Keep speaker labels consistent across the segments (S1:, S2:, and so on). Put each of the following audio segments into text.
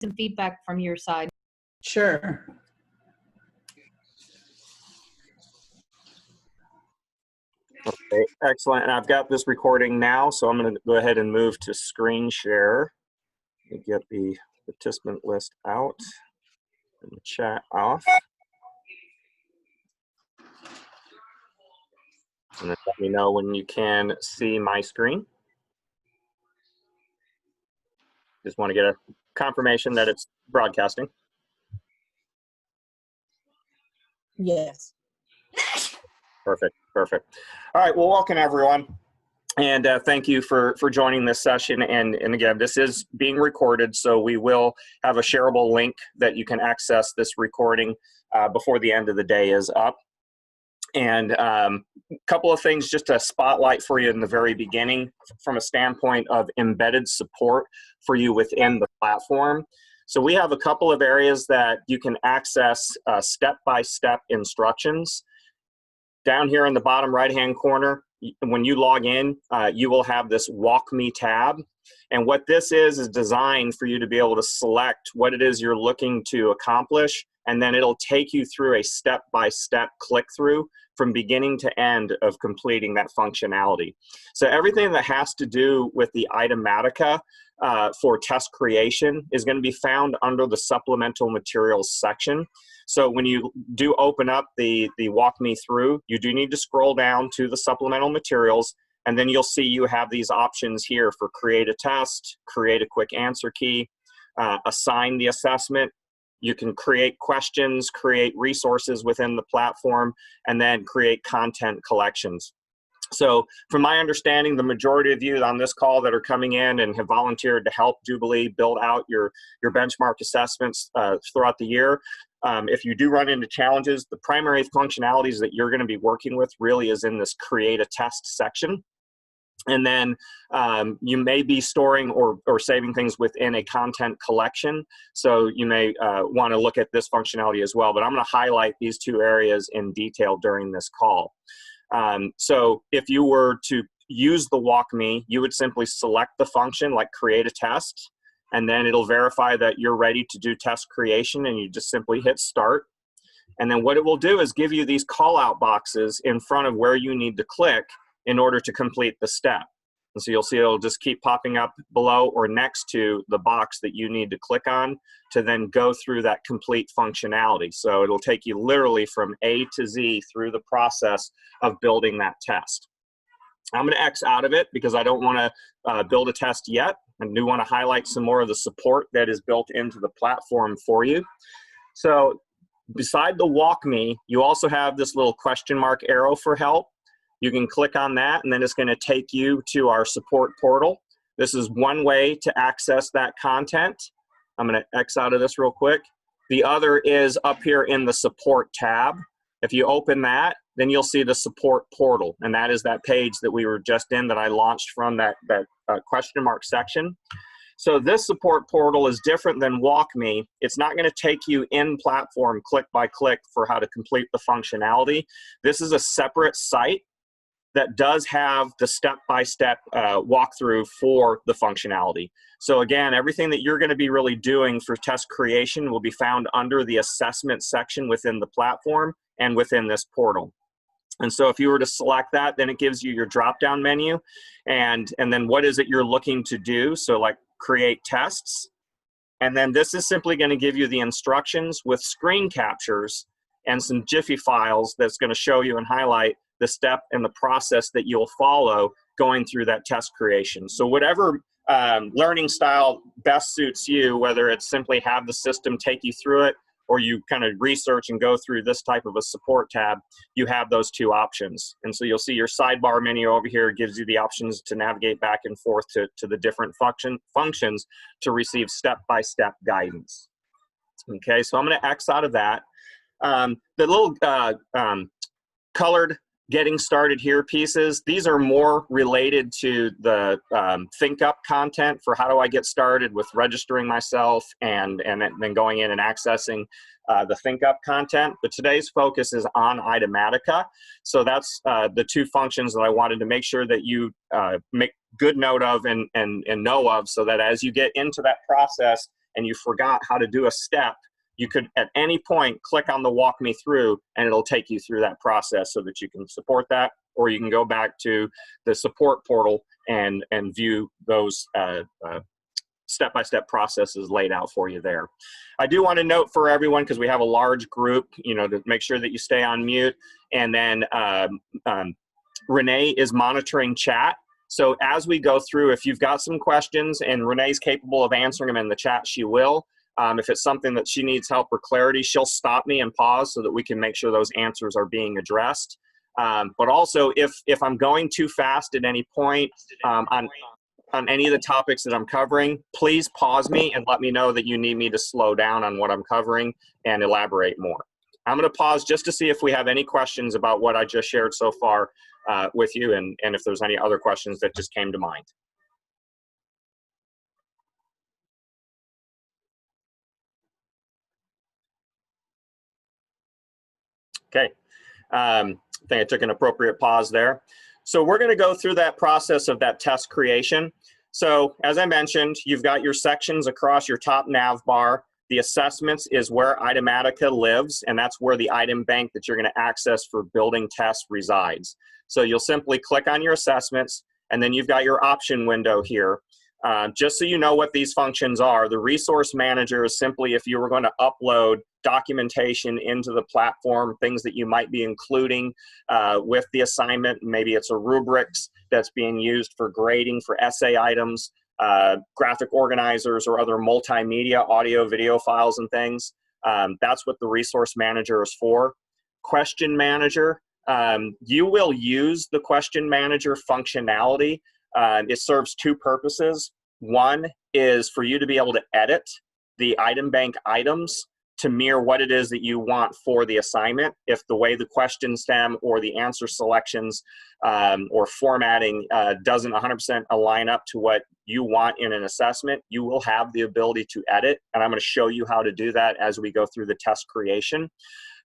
S1: some feedback from your side.
S2: Sure.
S3: Okay, excellent. And I've got this recording now, so I'm going to go ahead and move to screen share. Let me get the participant list out and the chat off. And then let me know when you can see my screen. Just want to get a confirmation that it's broadcasting.
S2: Yes.
S3: Perfect, perfect. All right, well, welcome everyone. And thank you for joining this session. And again, this is being recorded, so we will have a shareable link that you can access this recording before the end of the day is up. And a couple of things just to spotlight for you in the very beginning from a standpoint of embedded support for you within the platform. So we have a couple of areas that you can access step-by-step instructions. Down here in the bottom right-hand corner, when you log in, you will have this Walk Me tab. And what this is designed for you to be able to select what it is you're looking to accomplish, and then it'll take you through a step-by-step click-through from beginning to end of completing that functionality. So everything that has to do with the Itematica for test creation is going to be found under the supplemental materials section. So when you do open up the Walk Me Through, you do need to scroll down to the supplemental materials, and then you'll see you have these options here for create a test, create a quick answer key, assign the assessment. You can create questions, create resources within the platform, and then create content collections. So from my understanding, the majority of you on this call that are coming in and have volunteered to help Jubilee build out your benchmark assessments throughout the year, if you do run into challenges, the primary functionalities that you're going to be working with really is in this create a test section. And then you may be storing or saving things within a content collection. So you may want to look at this functionality as well. But I'm going to highlight these two areas in detail during this call. So if you were to use the Walk Me, you would simply select the function like create a test, and then it'll verify that you're ready to do test creation, and you just simply hit start. And then what it will do is give you these call out boxes in front of where you need to click in order to complete the step. And so you'll see it'll just keep popping up below or next to the box that you need to click on to then go through that complete functionality. So it'll take you literally from A to Z through the process of building that test. I'm going to X out of it because I don't want to build a test yet. I do want to highlight some more of the support that is built into the platform for you. So beside the Walk Me, you also have this little question mark arrow for help. You can click on that, and then it's going to take you to our support portal. This is one way to access that content. I'm going to X out of this real quick. The other is up here in the support tab. If you open that, then you'll see the support portal, and that is that page that we were just in that I launched from that question mark section. So this support portal is different than Walk Me. It's not going to take you in platform click by click for how to complete the functionality. This is a separate site that does have the step-by-step walkthrough for the functionality. So again, everything that you're going to be really doing for test creation will be found under the assessment section within the platform and within this portal. And so if you were to select that, then it gives you your drop-down menu, and then what is it you're looking to do? So like create tests, and then this is simply going to give you the instructions with screen captures and some Jiffy files that's going to show you and highlight the step and the process that you'll follow going through that test creation. So whatever learning style best suits you, whether it's simply have the system take you through it, or you kind of research and go through this type of a support tab, you have those two options. And so you'll see your sidebar menu over here gives you the options to navigate back and forth to the different functions to receive step-by-step guidance. Okay, so I'm going to X out of that. The little colored getting started here pieces, these are more related to the think up content for how do I get started with registering myself and then going in and accessing the think up content. But today's focus is on Itematica. So that's the two functions that I wanted to make sure that you make good note of and know of, so that as you get into that process and you forgot how to do a step, you could at any point click on the walk me through, and it'll take you through that process so that you can support that, or you can go back to the support portal and view those step-by-step processes laid out for you there. I do want to note for everyone, because we have a large group, to make sure that you stay on mute. And then Renee is monitoring chat. So as we go through, if you've got some questions and Renee's capable of answering them in the chat, she will. If it's something that she needs help or clarity, she'll stop me and pause so that we can make sure those answers are being addressed. But also, if I'm going too fast at any point on any of the topics that I'm covering, please pause me and let me know that you need me to slow down on what I'm covering and elaborate more. I'm going to pause just to see if we have any questions about what I just shared so far with you, and if there's any other questions that just came to mind. Okay, I think I took an appropriate pause there. So we're going to go through that process of that test creation. So as I mentioned, you've got your sections across your top nav bar. The assessments is where Itematica lives, and that's where the item bank that you're going to access for building tests resides. So you'll simply click on your assessments, and then you've got your option window here. Just so you know what these functions are, the resource manager is simply if you were going to upload documentation into the platform, things that you might be including with the assignment. Maybe it's a rubrics that's being used for grading for essay items, graphic organizers, or other multimedia, audio, video files and things. That's what the resource manager is for. Question manager, you will use the question manager functionality. It serves two purposes. One is for you to be able to edit the item bank items to mirror what it is that you want for the assignment. If the way the question stem or the answer selections or formatting doesn't 100% align up to what you want in an assessment, you will have the ability to edit. And I'm going to show you how to do that as we go through the test creation.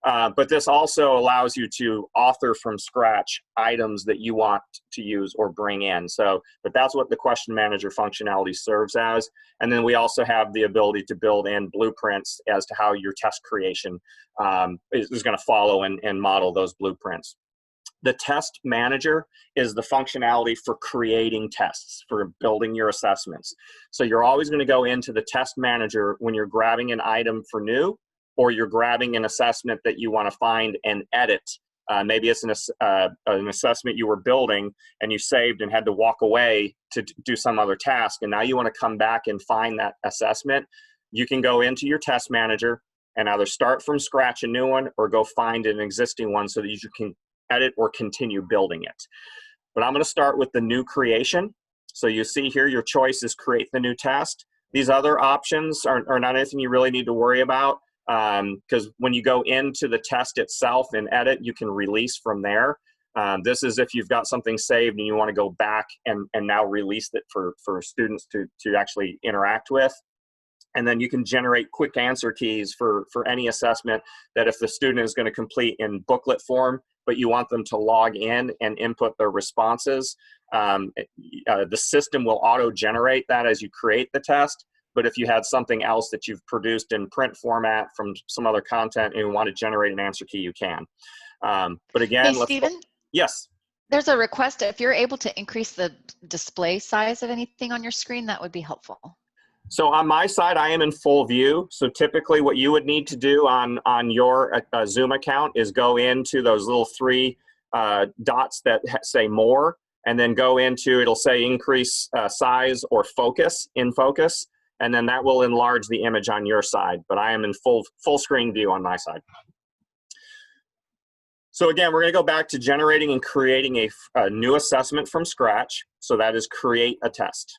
S3: But this also allows you to author from scratch items that you want to use or bring in. But that's what the question manager functionality serves as. And then we also have the ability to build in blueprints as to how your test creation is going to follow and model those blueprints. The test manager is the functionality for creating tests, for building your assessments. So you're always going to go into the test manager when you're grabbing an item for new, or you're grabbing an assessment that you want to find and edit. Maybe it's an assessment you were building and you saved and had to walk away to do some other task, and now you want to come back and find that assessment. You can go into your test manager and either start from scratch a new one or go find an existing one so that you can edit or continue building it. But I'm going to start with the new creation. So you see here your choice is create the new test. These other options are not anything you really need to worry about, because when you go into the test itself and edit, you can release from there. This is if you've got something saved and you want to go back and now release it for students to actually interact with. And then you can generate quick answer keys for any assessment that if the student is going to complete in booklet form, but you want them to log in and input their responses, the system will auto-generate that as you create the test. But if you had something else that you've produced in print format from some other content and you want to generate an answer key, you can. But again,
S1: hey, Stephen?
S3: Yes.
S1: There's a request. If you're able to increase the display size of anything on your screen, that would be helpful.
S3: So on my side, I am in full view. So typically what you would need to do on your Zoom account is go into those little three dots that say more, and then go into, it'll say increase size or focus, in focus, and then that will enlarge the image on your side. But I am in full screen view on my side. So again, we're going to go back to generating and creating a new assessment from scratch. So that is create a test.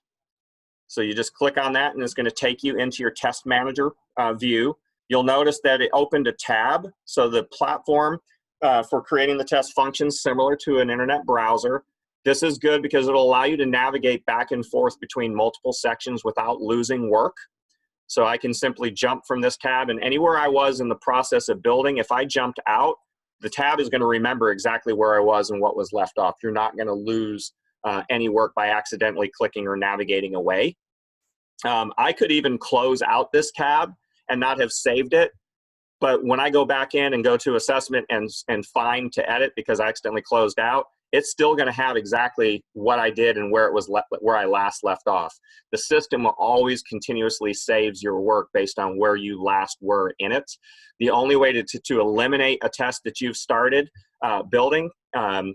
S3: So you just click on that and it's going to take you into your test manager view. You'll notice that it opened a tab. So the platform for creating the test functions similar to an internet browser. This is good because it'll allow you to navigate back and forth between multiple sections without losing work. So I can simply jump from this tab, and anywhere I was in the process of building, if I jumped out, the tab is going to remember exactly where I was and what was left off. You're not going to lose any work by accidentally clicking or navigating away. I could even close out this tab and not have saved it. But when I go back in and go to assessment and find to edit because I accidentally closed out, it's still going to have exactly what I did and where it was where I last left off. The system will always continuously saves your work based on where you last were in it. The only way to eliminate a test that you've started building,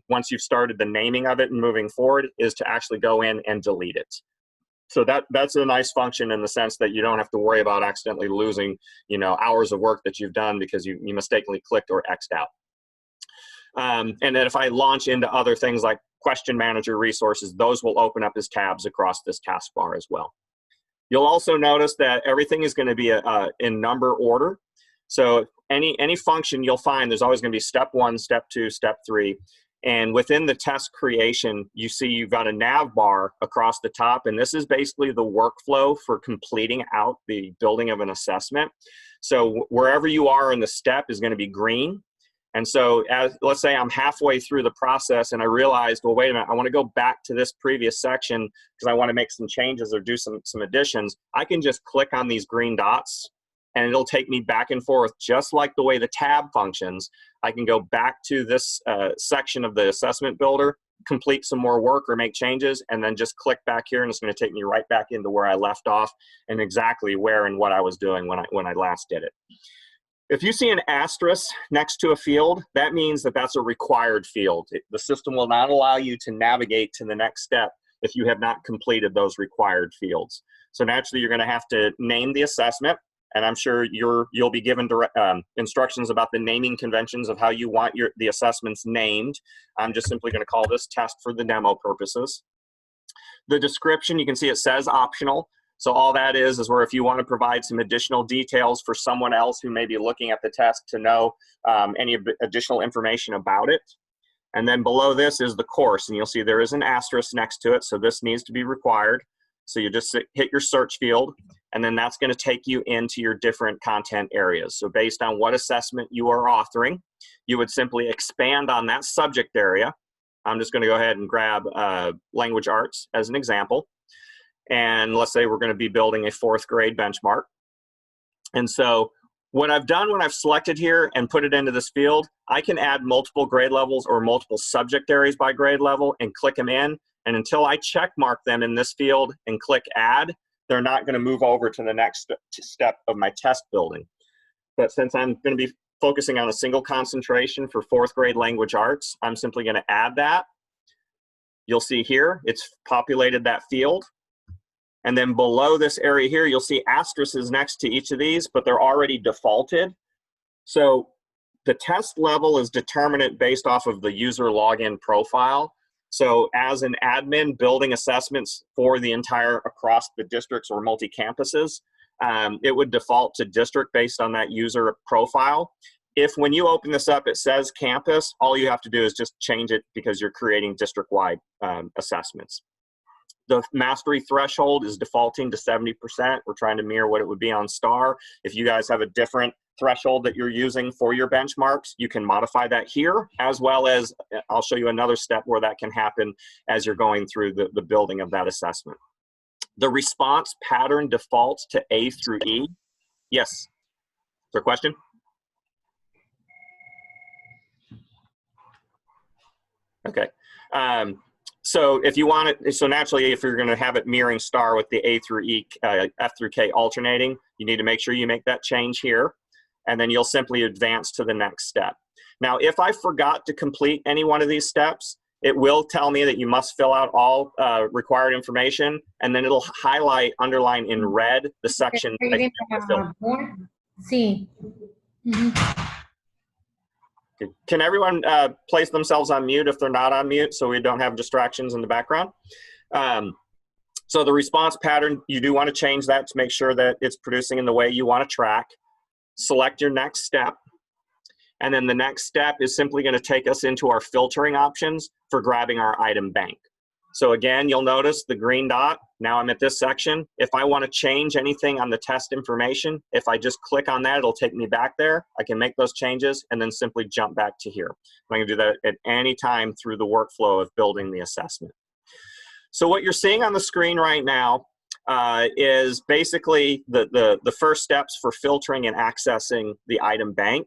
S3: once you've started the naming of it and moving forward, is to actually go in and delete it. So that's a nice function in the sense that you don't have to worry about accidentally losing, hours of work that you've done because you mistakenly clicked or X'd out. And then if I launch into other things like question manager resources, those will open up as tabs across this taskbar as well. You'll also notice that everything is going to be in number order. So any function you'll find, there's always going to be step 1, step 2, step 3. And within the test creation, you see you've got a nav bar across the top, and this is basically the workflow for completing out the building of an assessment. So wherever you are in the step is going to be green. And so let's say I'm halfway through the process and I realized, well, wait a minute, I want to go back to this previous section because I want to make some changes or do some additions. I can just click on these green dots and it'll take me back and forth just like the way the tab functions. I can go back to this section of the assessment builder, complete some more work or make changes, and then just click back here and it's going to take me right back into where I left off and exactly where and what I was doing when I last did it. If you see an asterisk next to a field, that means that that's a required field. The system will not allow you to navigate to the next step if you have not completed those required fields. So naturally, you're going to have to name the assessment, and I'm sure you'll be given instructions about the naming conventions of how you want the assessments named. I'm just simply going to call this test for the demo purposes. The description, you can see it says optional. So all that is where if you want to provide some additional details for someone else who may be looking at the test to know any additional information about it. And then below this is the course, and you'll see there is an asterisk next to it, so this needs to be required. So you just hit your search field, and then that's going to take you into your different content areas. So based on what assessment you are authoring, you would simply expand on that subject area. I'm just going to go ahead and grab language arts as an example. And let's say we're going to be building a 4th grade benchmark. And so what I've done when I've selected here and put it into this field, I can add multiple grade levels or multiple subject areas by grade level and click them in. And until I check mark them in this field and click add, they're not going to move over to the next step of my test building. But since I'm going to be focusing on a single concentration for 4th grade language arts, I'm simply going to add that. You'll see here, it's populated that field. And then below this area here, you'll see asterisks next to each of these, but they're already defaulted. So the test level is determinate based off of the user login profile. So as an admin building assessments for the entire across the districts or multi-campuses, it would default to district based on that user profile. If when you open this up, it says campus, all you have to do is just change it because you're creating district-wide assessments. The mastery threshold is defaulting to 70%. We're trying to mirror what it would be on STAR. If you guys have a different threshold that you're using for your benchmarks, you can modify that here, as well as I'll show you another step where that can happen as you're going through the building of that assessment. The response pattern defaults to A through E. Yes, is there a question? Okay. So if you want it, so naturally, if you're going to have it mirroring STAR with the A through E, F through K alternating, you need to make sure you make that change here, and then you'll simply advance to the next step. Now, if I forgot to complete any one of these steps, it will tell me that you must fill out all required information, and then it'll highlight, underline in red, the section that I need to fill.
S4: Sí.
S3: Can everyone place themselves on mute if they're not on mute so we don't have distractions in the background? So the response pattern, you do want to change that to make sure that it's producing in the way you want to track. Select your next step. And then the next step is simply going to take us into our filtering options for grabbing our item bank. So again, you'll notice the green dot. Now I'm at this section. If I want to change anything on the test information, if I just click on that, it'll take me back there. I can make those changes and then simply jump back to here. I can do that at any time through the workflow of building the assessment. So what you're seeing on the screen right now is basically the first steps for filtering and accessing the item bank.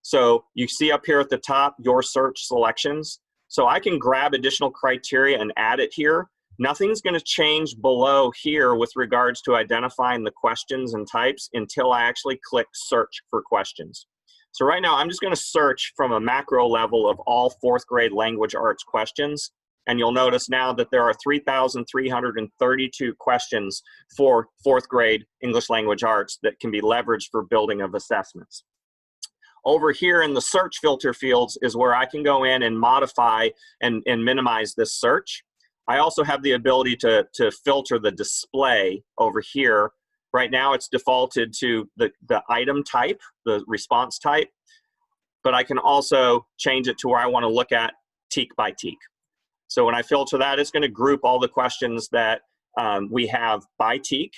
S3: So you see up here at the top, your search selections. So I can grab additional criteria and add it here. Nothing's going to change below here with regards to identifying the questions and types until I actually click search for questions. So right now I'm just going to search from a macro level of all 4th grade language arts questions. And you'll notice now that there are 3,332 questions for 4th grade English language arts that can be leveraged for building of assessments. Over here in the search filter fields is where I can go in and modify and minimize this search. I also have the ability to filter the display over here. Right now it's defaulted to the item type, the response type, but I can also change it to where I want to look at teak by teak. So when I filter that, it's going to group all the questions that we have by teak.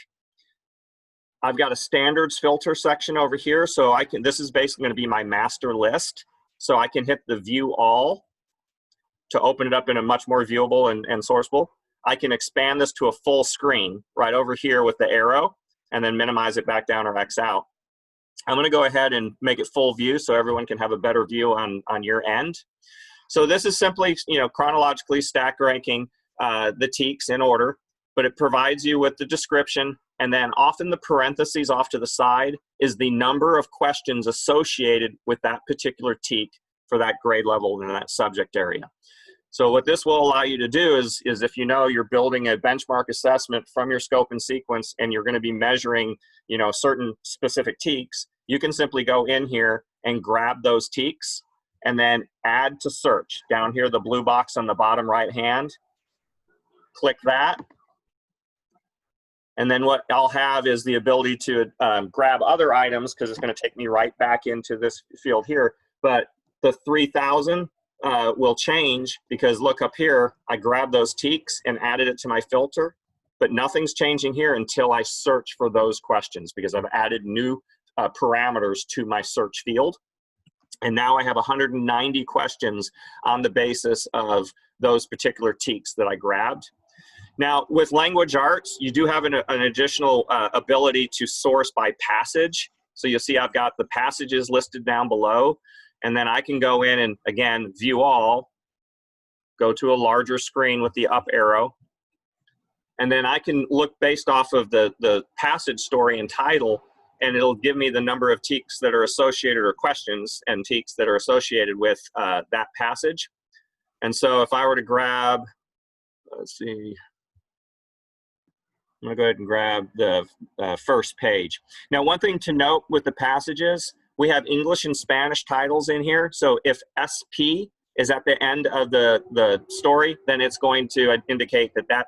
S3: I've got a standards filter section over here, so this is basically going to be my master list. So I can hit the view all to open it up in a much more viewable and sourceable. I can expand this to a full screen right over here with the arrow and then minimize it back down or X out. I'm going to go ahead and make it full view so everyone can have a better view on your end. So this is simply, chronologically stack ranking the teaks in order, but it provides you with the description, and then often the parentheses off to the side is the number of questions associated with that particular teak for that grade level in that subject area. So what this will allow you to do is if you know you're building a benchmark assessment from your scope and sequence and you're going to be measuring, certain specific teaks, you can simply go in here and grab those teaks and then add to search. Down here, the blue box on the bottom right hand, click that. And then what I'll have is the ability to grab other items because it's going to take me right back into this field here. But the 3,000 will change because look up here, I grabbed those teaks and added it to my filter, but nothing's changing here until I search for those questions because I've added new parameters to my search field. And now I have 190 questions on the basis of those particular teaks that I grabbed. Now, with language arts, you do have an additional ability to source by passage. So you'll see I've got the passages listed down below. And then I can go in and, again, view all, go to a larger screen with the up arrow. And then I can look based off of the passage story and title, and it'll give me the number of teaks that are associated, or questions and teaks that are associated with that passage. And so if I were to grab, let's see, I'm going to go ahead and grab the first page. Now, one thing to note with the passages, we have English and Spanish titles in here. So if SP is at the end of the story, then it's going to indicate that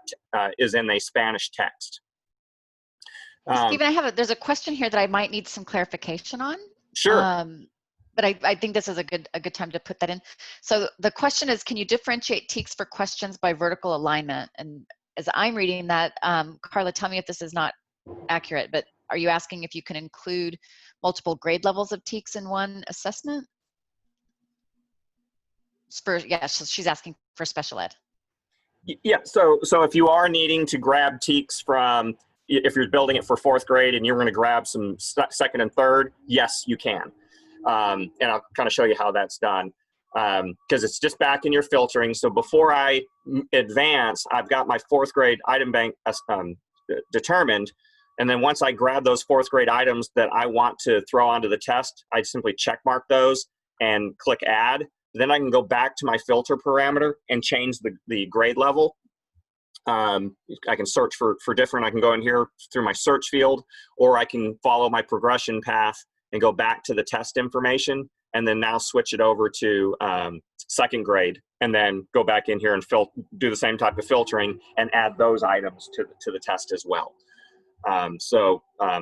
S3: is in a Spanish text.
S1: Stephen, there's a question here that I might need some clarification on.
S3: Sure.
S1: But I think this is a good time to put that in. So the question is, can you differentiate teaks for questions by vertical alignment? And as I'm reading that, Carla, tell me if this is not accurate, but are you asking if you can include multiple grade levels of teaks in one assessment? So she's asking for special ed.
S3: Yeah, so if you are needing to grab teaks from, if you're building it for 4th grade and you're going to grab some 2nd and 3rd, yes, you can. And I'll kind of show you how that's done. Because it's just back in your filtering. So before I advance, I've got my 4th grade item bank determined. And then once I grab those 4th grade items that I want to throw onto the test, I simply check mark those and click add. Then I can go back to my filter parameter and change the grade level. I can search for different, I can go in here through my search field, or I can follow my progression path and go back to the test information, and then now switch it over to 2nd grade, and then go back in here and do the same type of filtering and add those items to the test as well. And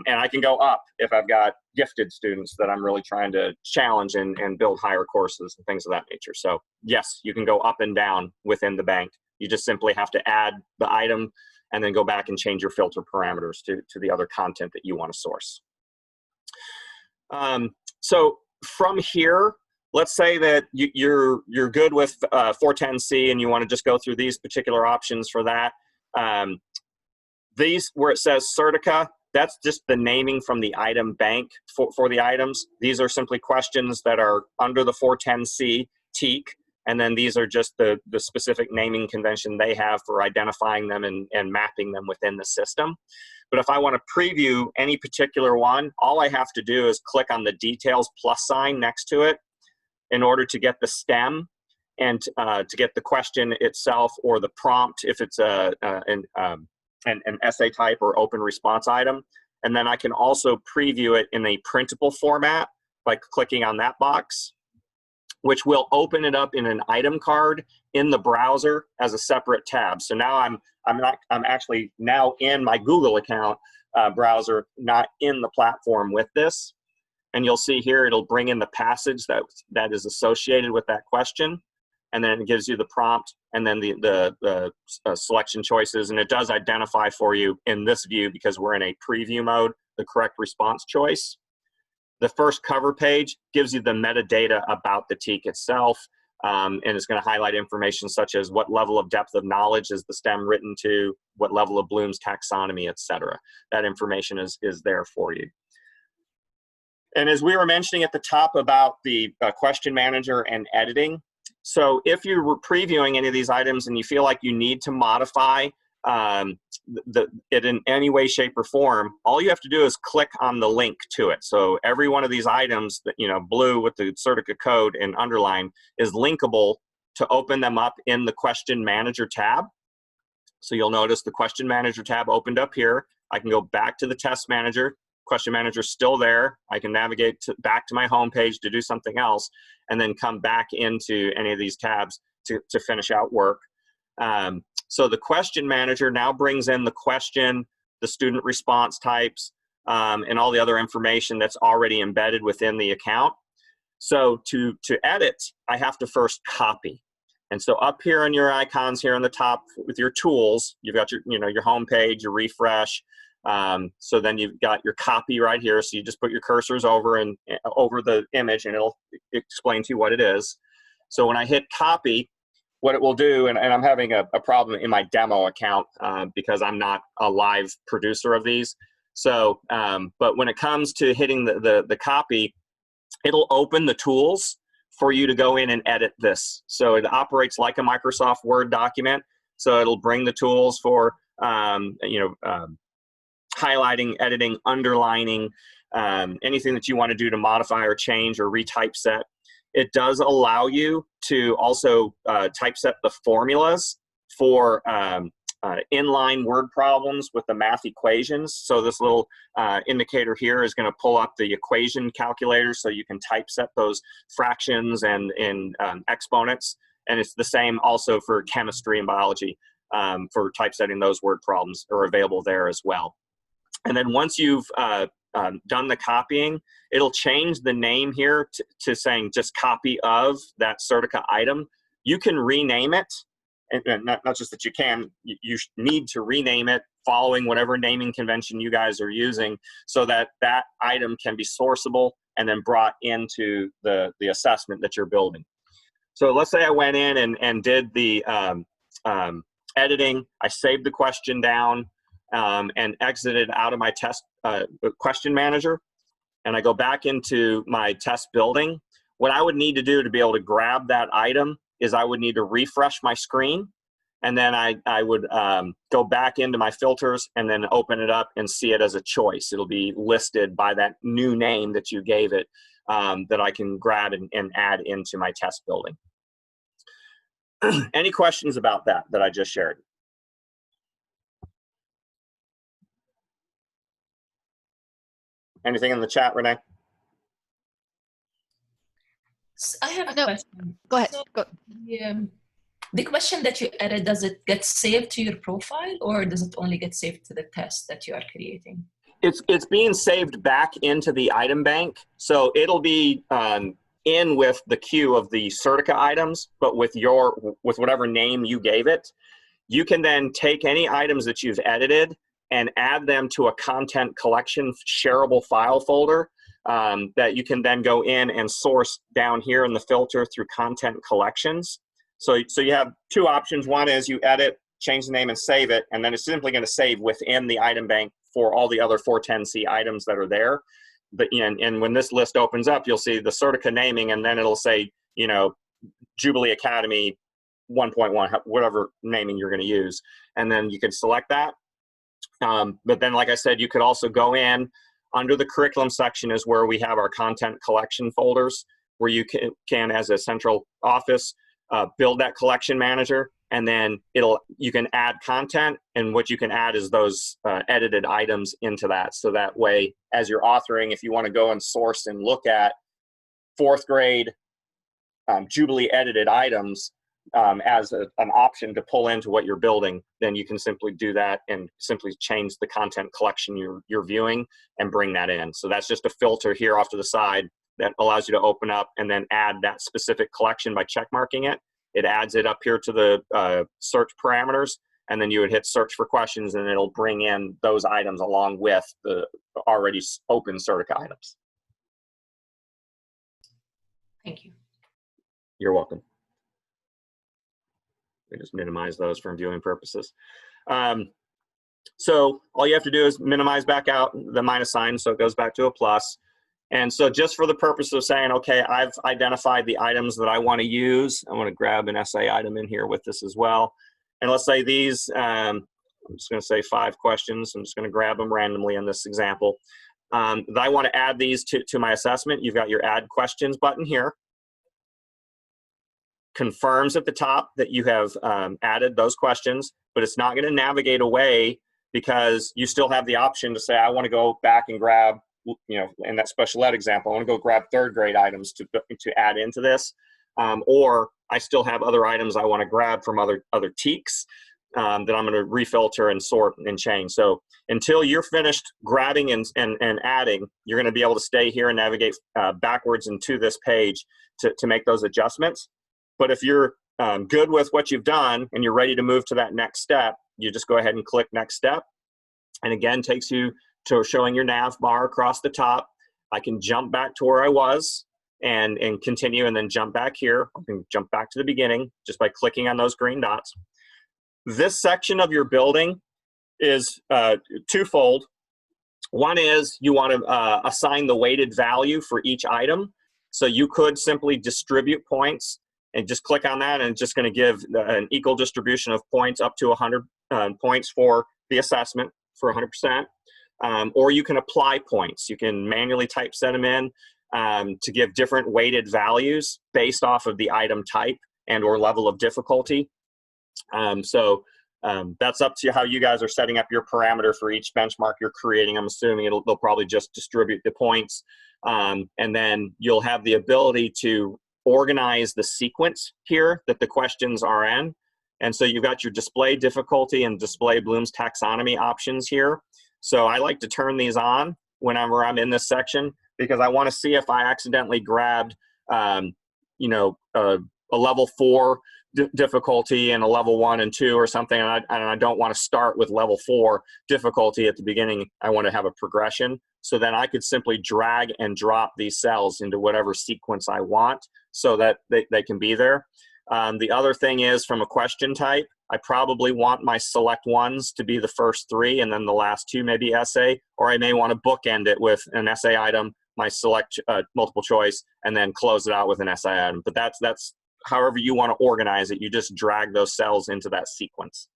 S3: I can go up if I've got gifted students that I'm really trying to challenge and build higher courses and things of that nature. So yes, you can go up and down within the bank. You just simply have to add the item and then go back and change your filter parameters to the other content that you want to source. So from here, let's say that you're good with 410C and you want to just go through these particular options for that. These, where it says Certica, that's just the naming from the item bank for the items. These are simply questions that are under the 410C TEAC, and then these are just the specific naming convention they have for identifying them and mapping them within the system. But if I want to preview any particular one, all I have to do is click on the details plus sign next to it in order to get the stem and to get the question itself or the prompt if it's an essay type or open response item. And then I can also preview it in a printable format by clicking on that box, which will open it up in an item card in the browser as a separate tab. So now I'm actually now in my Google account browser, not in the platform with this. And you'll see here it'll bring in the passage that is associated with that question, and then it gives you the prompt and then the selection choices, and it does identify for you in this view, because we're in a preview mode, the correct response choice. The first cover page gives you the metadata about the TEAC itself, and it's going to highlight information such as what level of depth of knowledge is the STEM written to, what level of Bloom's taxonomy, etc. That information is there for you. And as we were mentioning at the top about the question manager and editing, so if you were previewing any of these items and you feel like you need to modify it in any way, shape, or form, all you have to do is click on the link to it. So every one of these items that, blue with the Certica code and underline is linkable to open them up in the question manager tab. So you'll notice the question manager tab opened up here. I can go back to the test manager. Question manager is still there. I can navigate back to my home page to do something else, and then come back into any of these tabs to finish out work. So the question manager now brings in the question, the student response types, and all the other information that's already embedded within the account. So to edit, I have to first copy. And so up here in your icons here on the top with your tools, you've got your home page, your refresh. So then you've got your copy right here. So you just put your cursors over the image, and it'll explain to you what it is. So when I hit copy, what it will do, and I'm having a problem in my demo account because I'm not a live producer of these. So, but when it comes to hitting the copy, it'll open the tools for you to go in and edit this. So it operates like a Microsoft Word document. So it'll bring the tools for highlighting, editing, underlining, anything that you want to do to modify or change or retypeset. It does allow you to also typeset the formulas for inline word problems with the math equations. So this little indicator here is going to pull up the equation calculator so you can typeset those fractions and exponents. And it's the same also for chemistry and biology for typesetting those word problems are available there as well. And then once you've done the copying, it'll change the name here to saying just copy of that Certica item. You can rename it, and not just that you can, you need to rename it following whatever naming convention you guys are using so that that item can be sourceable and then brought into the assessment that you're building. So let's say I went in and did the editing, I saved the question down, and exited out of my test question manager, and I go back into my test building. What I would need to do to be able to grab that item is I would need to refresh my screen, and then I would go back into my filters and then open it up and see it as a choice. It'll be listed by that new name that you gave it that I can grab and add into my test building. Any questions about that I just shared? Anything in the chat, Renee?
S4: I have a
S1: No.
S4: question.
S1: Go ahead.
S4: So,
S1: Go.
S4: the question that you added, does it get saved to your profile, or does it only get saved to the test that you are creating?
S3: It's being saved back into the item bank. So it'll be in with the queue of the Certica items, but with whatever name you gave it. You can then take any items that you've edited and add them to a content collection shareable file folder that you can then go in and source down here in the filter through content collections. So you have two options. One is you edit change the name and save it, and then it's simply going to save within the item bank for all the other 410C items that are there. But, and when this list opens up, you'll see the Certica naming, and then it'll say, Jubilee Academy 1.1, whatever naming you're going to use. And then you can select that. But then, like I said, you could also go in under the curriculum section is where we have our content collection folders, where you can as a central office, build that collection manager, and then you can add content, and what you can add is those edited items into that. So that way, as you're authoring, if you want to go and source and look at 4th grade Jubilee edited items as an option to pull into what you're building, then you can simply do that and simply change the content collection you're viewing and bring that in. So that's just a filter here off to the side that allows you to open up and then add that specific collection by check marking it. It adds it up here to the search parameters, and then you would hit search for questions, and it'll bring in those items along with the already open Certica items.
S4: Thank you.
S3: You're welcome. We just minimize those for viewing purposes. So all you have to do is minimize back out the minus sign, so it goes back to a plus. And so just for the purpose of saying, okay, I've identified the items that I want to use. I want to grab an essay item in here with this as well. And let's say these, I'm just going to say 5 questions. I'm just going to grab them randomly in this example. That I want to add these to my assessment. You've got your add questions button here. Confirms at the top that you have added those questions, but it's not going to navigate away because you still have the option to say, I want to go back and grab, in that special ed example, I want to go grab 3rd grade items to add into this, or I still have other items I want to grab from other TEKs that I'm going to refilter and sort and change. So until you're finished grabbing and adding, you're going to be able to stay here and navigate backwards into this page to make those adjustments. But if you're good with what you've done and you're ready to move to that next step, you just go ahead and click next step. And again, takes you to showing your nav bar across the top. I can jump back to where I was and continue, and then jump back here. I can jump back to the beginning just by clicking on those green dots. This section of your building is twofold. One is you want to assign the weighted value for each item. So you could simply distribute points and just click on that, and it's just going to give an equal distribution of points up to 100 points for the assessment for 100%. Or you can apply points. You can manually typeset them in to give different weighted values based off of the item type and or level of difficulty. So that's up to how you guys are setting up your parameter for each benchmark you're creating. I'm assuming they'll probably just distribute the points. And then you'll have the ability to organize the sequence here that the questions are in. And so you've got your display difficulty and display Bloom's taxonomy options here. So I like to turn these on whenever I'm in this section, because I want to see if I accidentally grabbed, a level 4 difficulty and a level 1 and 2 or something, and I don't want to start with level 4 difficulty at the beginning. I want to have a progression. So then I could simply drag and drop these cells into whatever sequence I want so that they can be there. The other thing is, from a question type, I probably want my select ones to be the first 3, and then the last 2 maybe essay, or I may want to bookend it with an essay item, my select multiple choice, and then close it out with an essay item. But that's however you want to organize it. You just drag those cells into that sequence.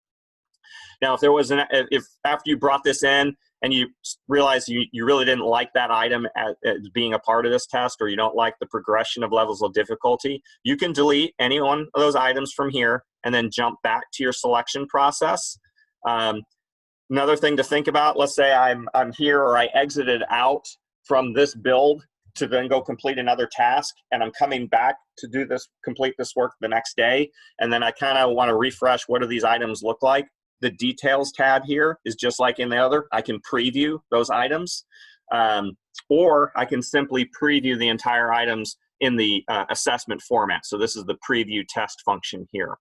S3: Now, if after you brought this in and you realize you really didn't like that item as being a part of this test, or you don't like the progression of levels of difficulty, you can delete any one of those items from here and then jump back to your selection process. Another thing to think about, let's say I'm here, or I exited out from this build to then go complete another task, and I'm coming back to complete this work the next day, and then I kind of want to refresh, what do these items look like? The details tab here is just like in the other. I can preview those items, or I can simply preview the entire items in the assessment format. So this is the preview test function here.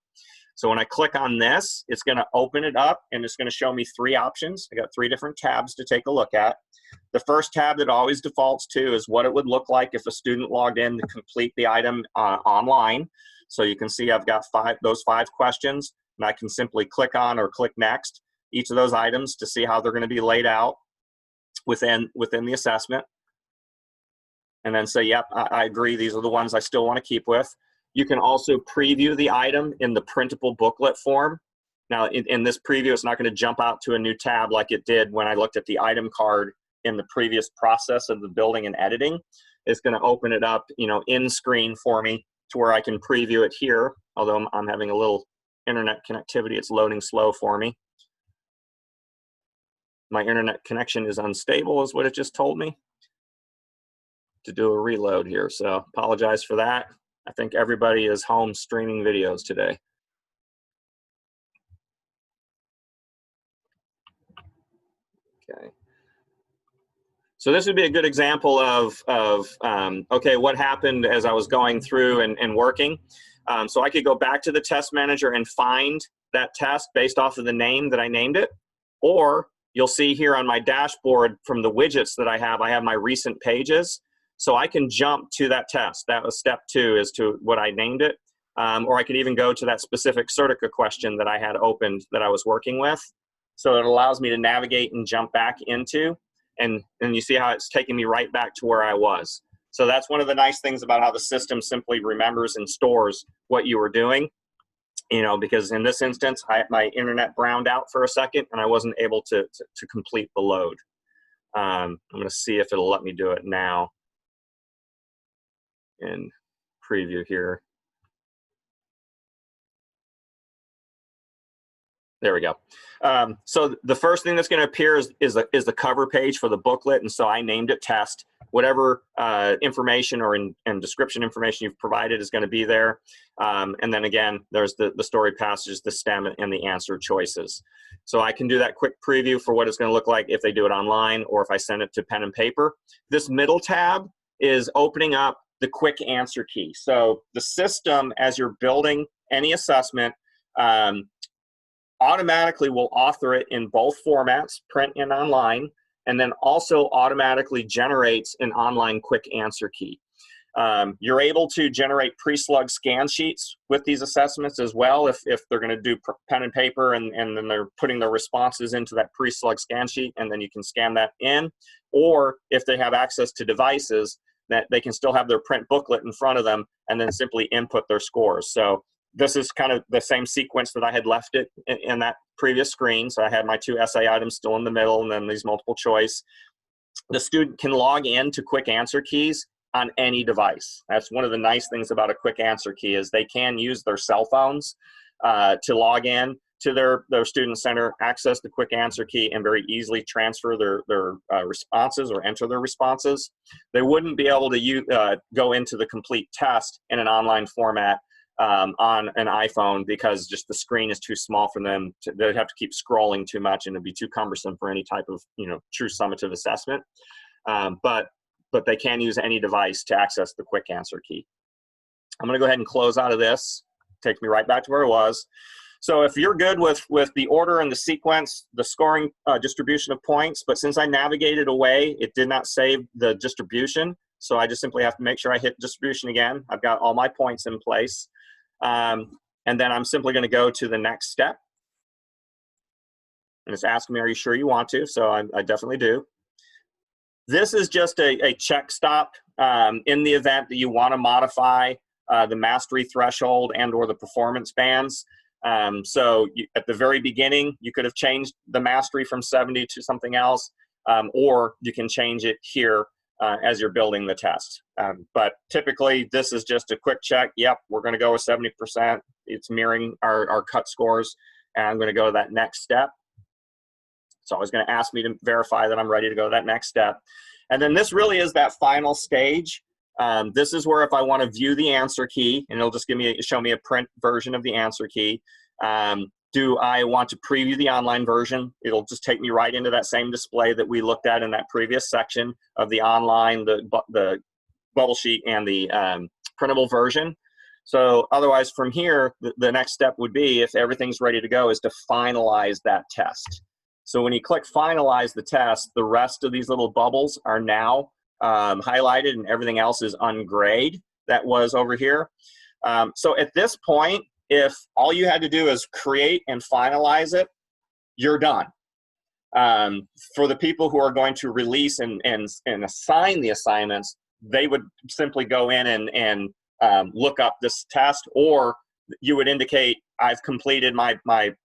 S3: So when I click on this, it's going to open it up, and it's going to show me 3 options. I got 3 different tabs to take a look at. The first tab that always defaults to is what it would look like if a student logged in to complete the item online. So you can see I've got those 5 questions. and I can simply click on or click next each of those items to see how they're going to be laid out within the assessment. And then say, yep, I agree, these are the ones I still want to keep with. You can also preview the item in the printable booklet form. Now, in this preview, it's not going to jump out to a new tab like it did when I looked at the item card in the previous process of the building and editing. It's going to open it up, you know, in screen for me to where I can preview it here, although I'm having a little internet connectivity. It's loading slow for me. My internet connection is unstable is what it just told me to do a reload here. So apologize for that. I think everybody is home streaming videos today. Okay. So this would be a good example of okay, what happened as I was going through and working. So I could go back to the test manager and find that test based off of the name that I named it. Or you'll see here on my dashboard from the widgets that I have my recent pages. So I can jump to that test. That was step 2 as to what I named it. Or I could even go to that specific Certica question that I had opened that I was working with. So it allows me to navigate and jump back into, and you see how it's taking me right back to where I was. So that's one of the nice things about how the system simply remembers and stores what you were doing. You know, because in this instance, my internet browned out for a second and I wasn't able to complete the load. I'm going to see if it'll let me do it now in preview here. There we go. So the first thing that's going to appear is the cover page for the booklet, and so I named it test. Whatever information or and description information you've provided is going to be there. And then again, there's the story passages, the stem, and the answer choices. So I can do that quick preview for what it's going to look like if they do it online or if I send it to pen and paper. This middle tab is opening up the quick answer key. So the system, as you're building any assessment, automatically will author it in both formats, print and online, and then also automatically generates an online quick answer key. You're able to generate pre-slug scan sheets with these assessments as well if they're going to do pen and paper and then they're putting their responses into that pre-slug scan sheet, and then you can scan that in. Or if they have access to devices, that they can still have their print booklet in front of them and then simply input their scores. So this is kind of the same sequence that I had left it in that previous screen. So I had my 2 essay items still in the middle and then these multiple choice. The student can log in to quick answer keys on any device. That's one of the nice things about a quick answer key is they can use their cell phones to log in to their student center, access the quick answer key, and very easily transfer their responses or enter their responses. They wouldn't be able to go into the complete test in an online format on an iPhone because just the screen is too small for them. They'd have to keep scrolling too much and it'd be too cumbersome for any type of true summative assessment. But they can use any device to access the quick answer key. I'm going to go ahead and close out of this. Takes me right back to where it was. So if you're good with the order and the sequence, the scoring distribution of points, but since I navigated away, it did not save the distribution. So I just simply have to make sure I hit distribution again. I've got all my points in place. And then I'm simply going to go to the next step. And it's asking me, are you sure you want to? So I definitely do. This is just a check stop in the event that you want to modify the mastery threshold and or the performance bands. So at the very beginning, you could have changed the mastery from 70 to something else, or you can change it here as you're building the test. But typically, this is just a quick check. Yep, we're going to go with 70%. It's mirroring our cut scores, and I'm going to go to that next step. It's always going to ask me to verify that I'm ready to go to that next step. And then this really is that final stage. This is where if I want to view the answer key, and it'll just show me a print version of the answer key. Do I want to preview the online version? It'll just take me right into that same display that we looked at in that previous section of the online, the bubble sheet, and the printable version. So otherwise from here, the next step would be, if everything's ready to go, is to finalize that test. So when you click finalize the test, the rest of these little bubbles are now highlighted and everything else is ungrayed that was over here. So at this point, if all you had to do is create and finalize it, you're done. For the people who are going to release and assign the assignments, they would simply go in and look up this test, or you would indicate, I've completed my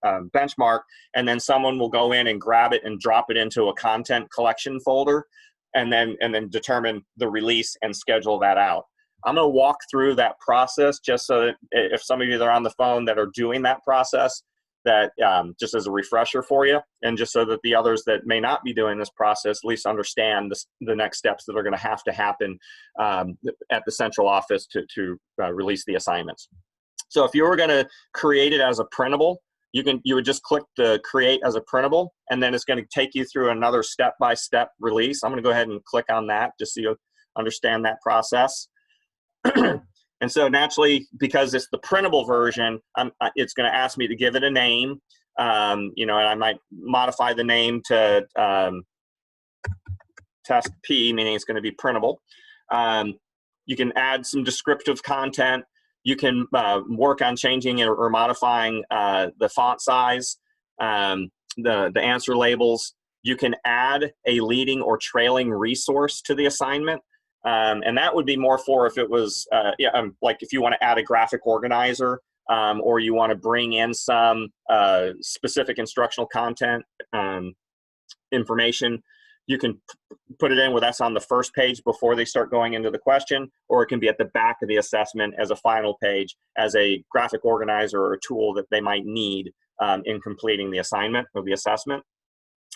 S3: benchmark, and then someone will go in and grab it and drop it into a content collection folder, and then determine the release and schedule that out. I'm going to walk through that process just so that if some of you that are on the phone that are doing that process, that just as a refresher for you, and just so that the others that may not be doing this process at least understand the next steps that are going to happen at the central office to release the assignments. So if you were going to create it as a printable, you would just click the create as a printable, and then it's going to take you through another step-by-step release. I'm going to go ahead and click on that just so you understand that process. And so naturally, because it's the printable version, it's going to ask me to give it a name, and I might modify the name to test P, meaning it's going to be printable. You can add some descriptive content. You can work on changing or modifying the font size, the answer labels. You can add a leading or trailing resource to the assignment. And that would be more for if it was, like if you want to add a graphic organizer, or you want to bring in some specific instructional content information. You can put it in where that's on the first page before they start going into the question, or it can be at the back of the assessment as a final page as a graphic organizer or a tool that they might need in completing the assignment or the assessment.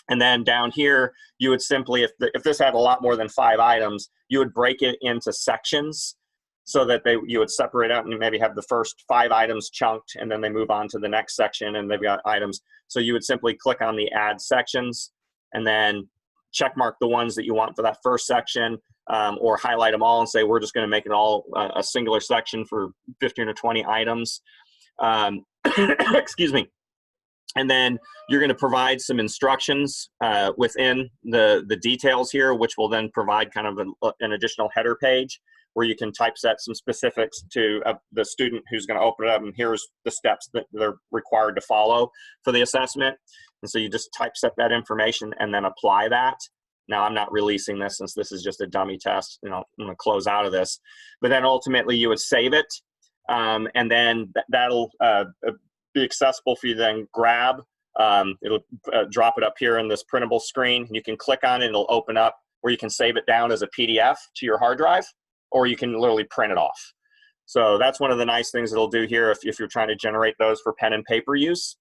S3: And then down here, you would simply, if this had a lot more than 5 items, you would break it into sections so that you would separate out and maybe have the first 5 items chunked, and then they move on to the next section and they've got items. So you would simply click on the add sections and then check mark the ones that you want for that first section, or highlight them all and say, we're just going to make it all a singular section for 15 or 20 items. Excuse me. And then you're going to provide some instructions within the details here, which will then provide kind of an additional header page where you can typeset some specifics to the student who's going to open it up, and here's the steps that they're required to follow for the assessment. And so you just typeset that information and then apply that. Now, I'm not releasing this since this is just a dummy test. I'm going to close out of this. But then ultimately you would save it, and then that'll be accessible for you to then grab. It'll drop it up here in this printable screen. You can click on it, and it'll open up where you can save it down as a PDF to your hard drive, or you can literally print it off. So that's one of the nice things it'll do here if you're trying to generate those for pen and paper use.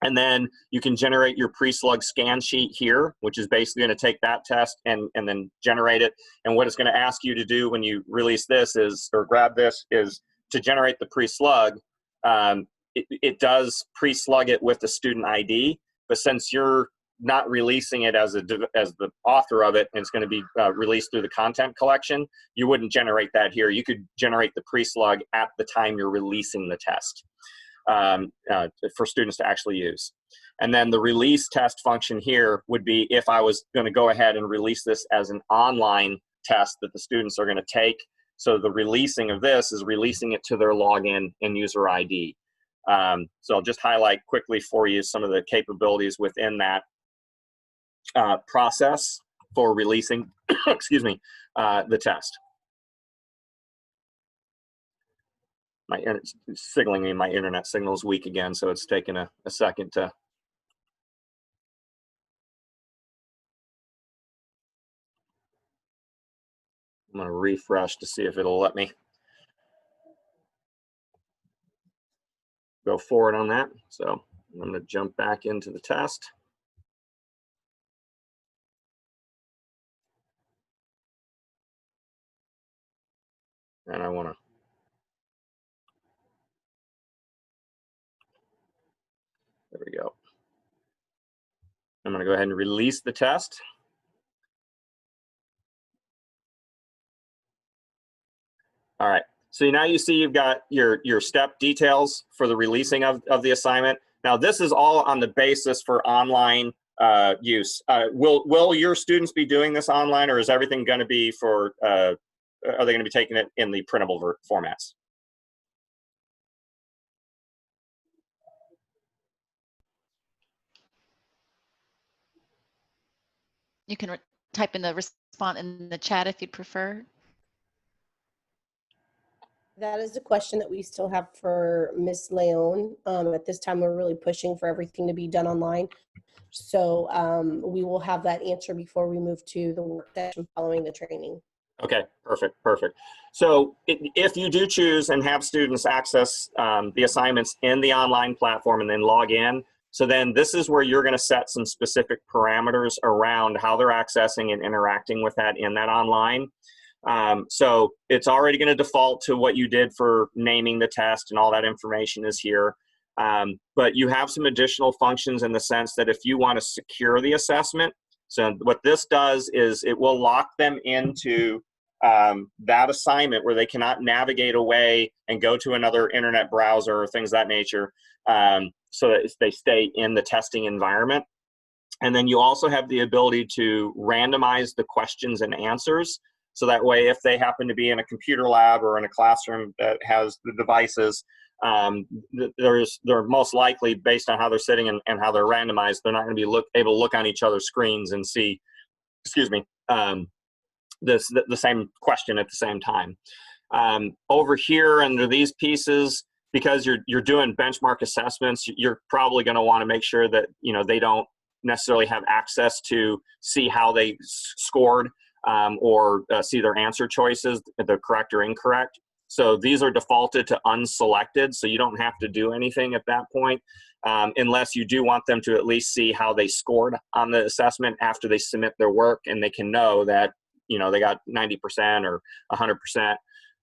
S3: And then you can generate your pre-slug scan sheet here, which is basically going to take that test and then generate it. And what it's going to ask you to do when you release this or grab this is to generate the pre-slug. It does pre-slug it with the student ID, but since you're not releasing it as the author of it, and it's going to be released through the content collection, you wouldn't generate that here. You could generate the pre-slug at the time you're releasing the test for students to actually use. And then the release test function here would be if I was going to go ahead and release this as an online test that the students are going to take. So the releasing of this is releasing it to their login and user ID. So I'll just highlight quickly for you some of the capabilities within that process for releasing, excuse me, the test. It's signaling me my internet signal is weak again, so it's taken a second to. I'm going to refresh to see if it'll let me go forward on that. So I'm going to jump back into the test. And I want to. There we go. I'm going to go ahead and release the test. All right. So now you see you've got your step details for the releasing of the assignment. Now this is all on the basis for online use. Will your students be doing this online, or is everything going to be for, are they going to be taking it in the printable formats?
S1: You can type in the response in the chat if you'd prefer.
S5: That is the question that we still have for Ms. Leon. At this time, we're really pushing for everything to be done online. So we will have that answer before we move to the work session following the training.
S3: Okay, perfect, perfect. So if you do choose and have students access the assignments in the online platform and then log in, so then this is where you're going to set some specific parameters around how they're accessing and interacting with that in that online. So it's already going to default to what you did for naming the test, and all that information is here. But you have some additional functions in the sense that if you want to secure the assessment, so what this does is it will lock them into that assignment where they cannot navigate away and go to another internet browser or things of that nature, so that they stay in the testing environment. And then you also have the ability to randomize the questions and answers. So that way, if they happen to be in a computer lab or in a classroom that has the devices, they're most likely, based on how they're sitting and how they're randomized, they're not going to be able to look on each other's screens and see, excuse me, the same question at the same time. Over here under these pieces, because you're doing benchmark assessments, you're probably going to want to make sure that they don't necessarily have access to see how they scored, or see their answer choices, if they're correct or incorrect. So these are defaulted to unselected, so you don't have to do anything at that point, unless you do want them to at least see how they scored on the assessment after they submit their work, and they can know that they got 90% or 100%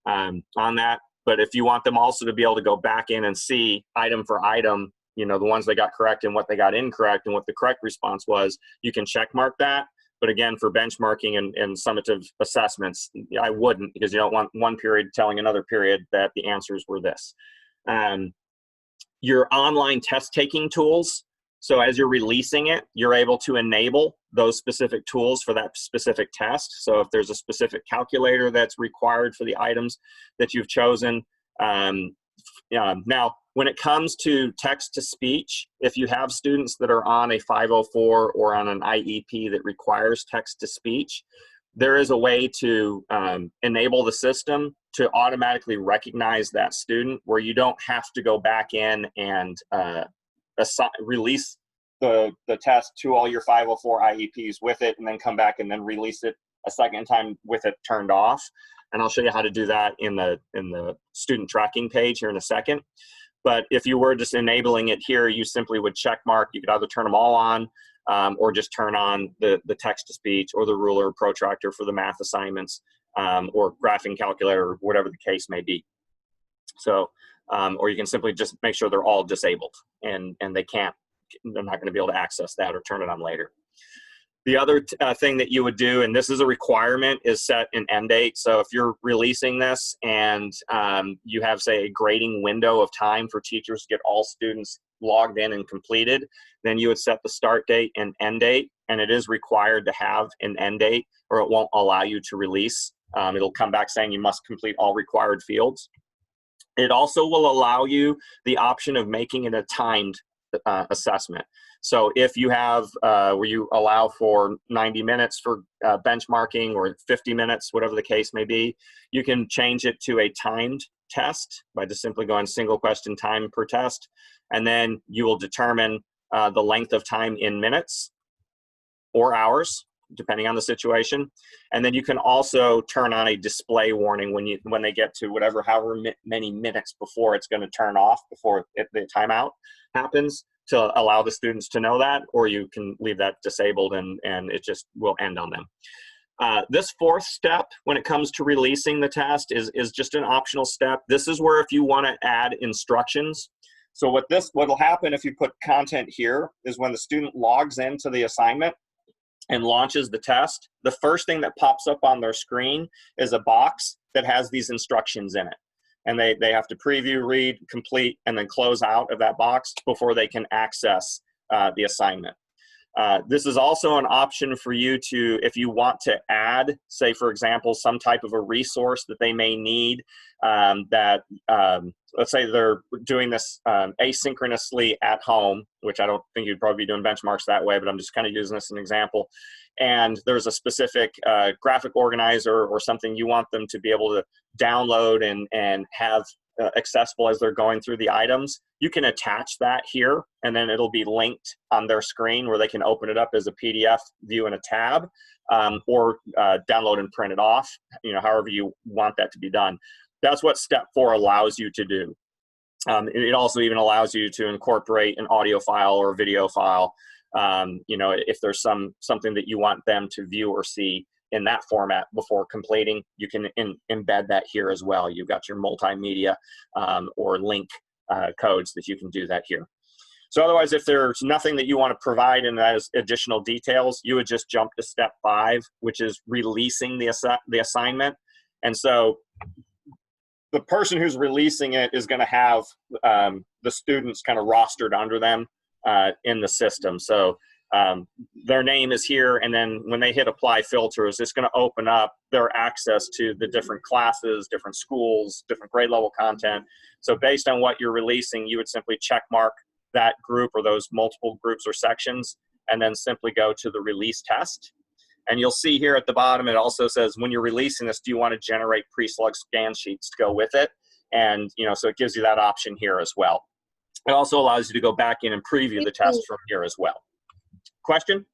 S3: on that. But if you want them also to be able to go back in and see item for item, the ones they got correct and what they got incorrect and what the correct response was, you can check mark that. But again, for benchmarking and summative assessments, I wouldn't, because you don't want one period telling another period that the answers were this. Your online test taking tools. So as you're releasing it, you're able to enable those specific tools for that specific test. So if there's a specific calculator that's required for the items that you've chosen. Now, when it comes to text-to-speech, if you have students that are on a 504 or on an IEP that requires text-to-speech, there is a way to enable the system to automatically recognize that student, where you don't have to go back in and release the test to all your 504 IEPs with it, and then come back and then release it a second time with it turned off. And I'll show you how to do that in the student tracking page here in a second. But if you were just enabling it here, you simply would check mark. You could either turn them all on, or just turn on the text-to-speech or the ruler or protractor for the math assignments, or graphing calculator, or whatever the case may be. So, or you can simply just make sure they're all disabled, and they're not going to be able to access that or turn it on later. The other thing that you would do, and this is a requirement, is set an end date. So if you're releasing this and you have, say, a grading window of time for teachers to get all students logged in and completed, then you would set the start date and end date, and it is required to have an end date, or it won't allow you to release. It'll come back saying you must complete all required fields. It also will allow you the option of making it a timed assessment. So if you have where you allow for 90 minutes for benchmarking, or 50 minutes, whatever the case may be, you can change it to a timed test by just simply going single question time per test. And then you will determine the length of time in minutes or hours, depending on the situation. And then you can also turn on a display warning when they get to however many minutes before it's going to turn off, before the timeout happens, to allow the students to know that, or you can leave that disabled and it just will end on them. This fourth step, when it comes to releasing the test, is just an optional step. This is where if you want to add instructions. So what will happen if you put content here is when the student logs into the assignment and launches the test, the first thing that pops up on their screen is a box that has these instructions in it. And they have to preview, read, complete, and then close out of that box before they can access the assignment. This is also an option for you to, if you want to add, say, for example, some type of a resource that they may need let's say they're doing this asynchronously at home, which I don't think you'd probably be doing benchmarks that way, but I'm just kind of using this as an example. And there's a specific graphic organizer or something you want them to be able to download and have accessible as they're going through the items. You can attach that here, and then it'll be linked on their screen where they can open it up as a PDF view in a tab, or download and print it off, however you want that to be done. That's what step 4 allows you to do. It also even allows you to incorporate an audio file or a video file, if there's something that you want them to view or see in that format before completing. You can embed that here as well. You've got your multimedia or link codes that you can do that here. So otherwise, if there's nothing that you want to provide in those additional details, you would just jump to step 5, which is releasing the assignment. And so the person who's releasing it is going to have the students kind of rostered under them in the system. So their name is here, and then when they hit apply filters, it's going to open up their access to the different classes, different schools, different grade level content. So based on what you're releasing, you would simply check mark that group or those multiple groups or sections, and then simply go to the release test. And you'll see here at the bottom, it also says, when you're releasing this, do you want to generate pre-slug scan sheets to go with it? And, so it gives you that option here as well. It also allows you to go back in and preview the test from here as well. Question?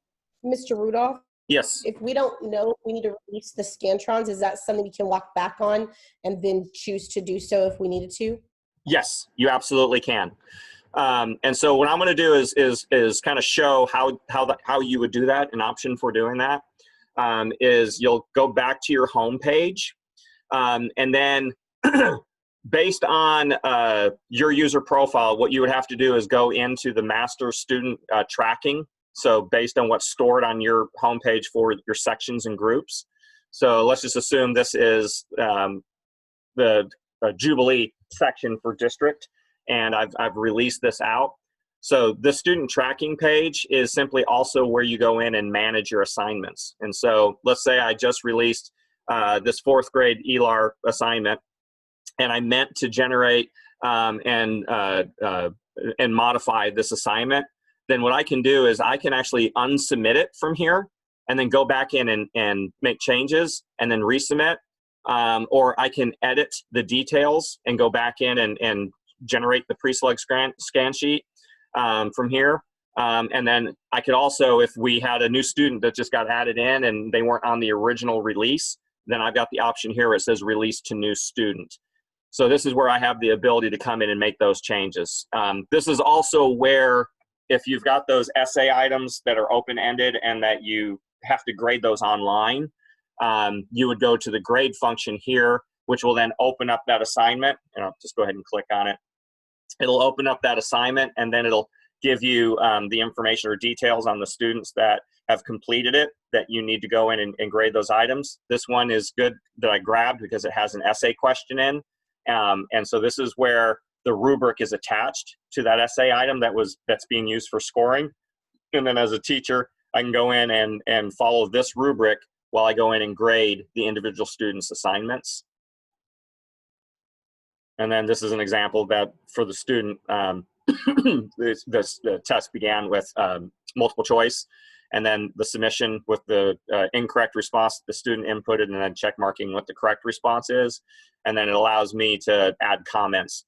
S5: Mr. Rudolph?
S3: Yes.
S5: If we don't know if we need to release the Scantrons, is that something we can walk back on and then choose to do so if we needed to?
S3: Yes, you absolutely can. And so what I'm going to do is kind of show how you would do that. An option for doing that is you'll go back to your home page, and then based on your user profile, what you would have to do is go into the master student tracking. So based on what's stored on your homepage for your sections and groups. So let's just assume this is the Jubilee section for district, and I've released this out. So the student tracking page is simply also where you go in and manage your assignments. And so let's say I just released this 4th grade ELAR assignment, and I meant to generate and modify this assignment. Then what I can do is I can actually unsubmit it from here and then go back in and make changes and then resubmit. Or I can edit the details and go back in and generate the pre-slug scan sheet from here. And then I could also, if we had a new student that just got added in and they weren't on the original release, then I've got the option here where it says release to new student. So this is where I have the ability to come in and make those changes. This is also where, if you've got those essay items that are open-ended and that you have to grade those online, you would go to the grade function here, which will then open up that assignment. And I'll just go ahead and click on it. It'll open up that assignment, and then it'll give you the information or details on the students that have completed it that you need to go in and grade those items. This one is good that I grabbed because it has an essay question in. And so this is where the rubric is attached to that essay item that's being used for scoring. And then as a teacher, I can go in and follow this rubric while I go in and grade the individual students' assignments. And then this is an example that for the student, the test began with multiple choice, and then the submission with the incorrect response that the student inputted, and then check marking what the correct response is. And then it allows me to add comments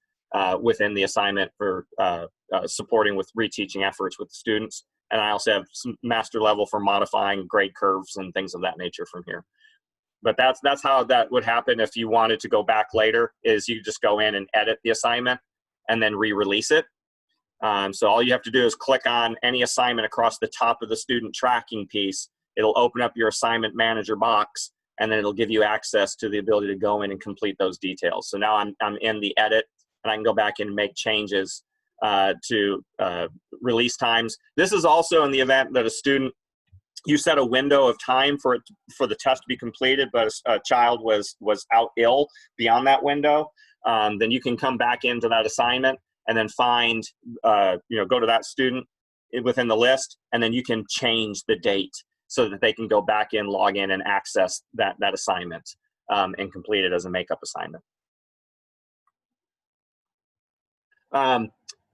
S3: within the assignment for supporting with reteaching efforts with the students. And I also have some master level for modifying grade curves and things of that nature from here. But that's how that would happen if you wanted to go back later, is you just go in and edit the assignment and then re-release it. So all you have to do is click on any assignment across the top of the student tracking piece. It'll open up your assignment manager box, and then it'll give you access to the ability to go in and complete those details. So now I'm in the edit, and I can go back and make changes to release times. This is also in the event that a student, you set a window of time for the test to be completed, but a child was out ill beyond that window, then you can come back into that assignment and then find, go to that student within the list, and then you can change the date so that they can go back in, log in, and access that assignment and complete it as a makeup assignment.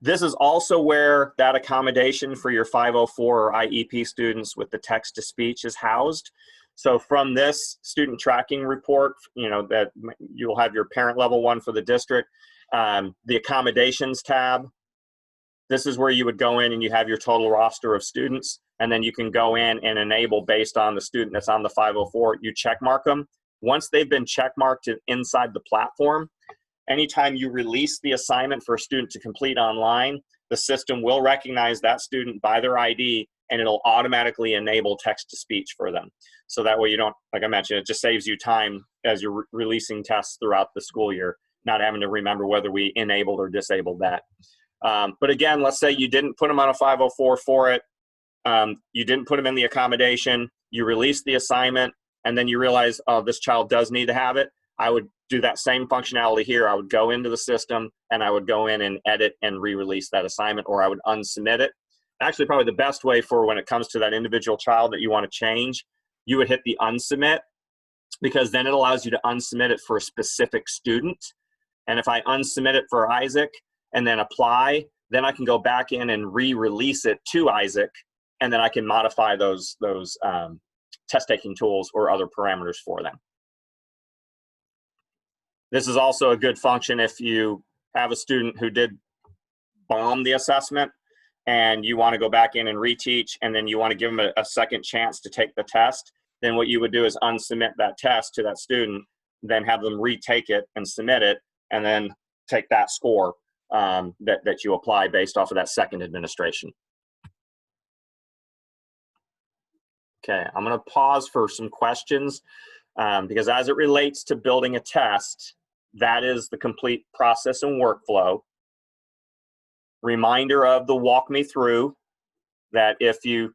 S3: This is also where that accommodation for your 504 or IEP students with the text-to-speech is housed. So from this student tracking report, that you'll have your parent level one for the district, the accommodations tab. This is where you would go in and you have your total roster of students, and then you can go in and enable based on the student that's on the 504. You check mark them. Once they've been check marked inside the platform, anytime you release the assignment for a student to complete online, the system will recognize that student by their ID, and it'll automatically enable text-to-speech for them. So that way you don't, like I mentioned, it just saves you time as you're releasing tests throughout the school year, not having to remember whether we enabled or disabled that. But again, let's say you didn't put them on a 504 for it, you didn't put them in the accommodation, you released the assignment, and then you realize, oh, this child does need to have it. I would do that same functionality here. I would go into the system and I would go in and edit and re-release that assignment, or I would unsubmit it. Actually, probably the best way for when it comes to that individual child that you want to change, you would hit the unsubmit, because then it allows you to unsubmit it for a specific student. And if I unsubmit it for Isaac and then apply, then I can go back in and re-release it to Isaac, and then I can modify those test-taking tools or other parameters for them. This is also a good function if you have a student who did bomb the assessment and you want to go back in and reteach, and then you want to give them a second chance to take the test. Then what you would do is unsubmit that test to that student, then have them retake it and submit it, and then take that score that you apply based off of that second administration. Okay, I'm going to pause for some questions because as it relates to building a test, that is the complete process and workflow. Reminder of the walk me through, that if you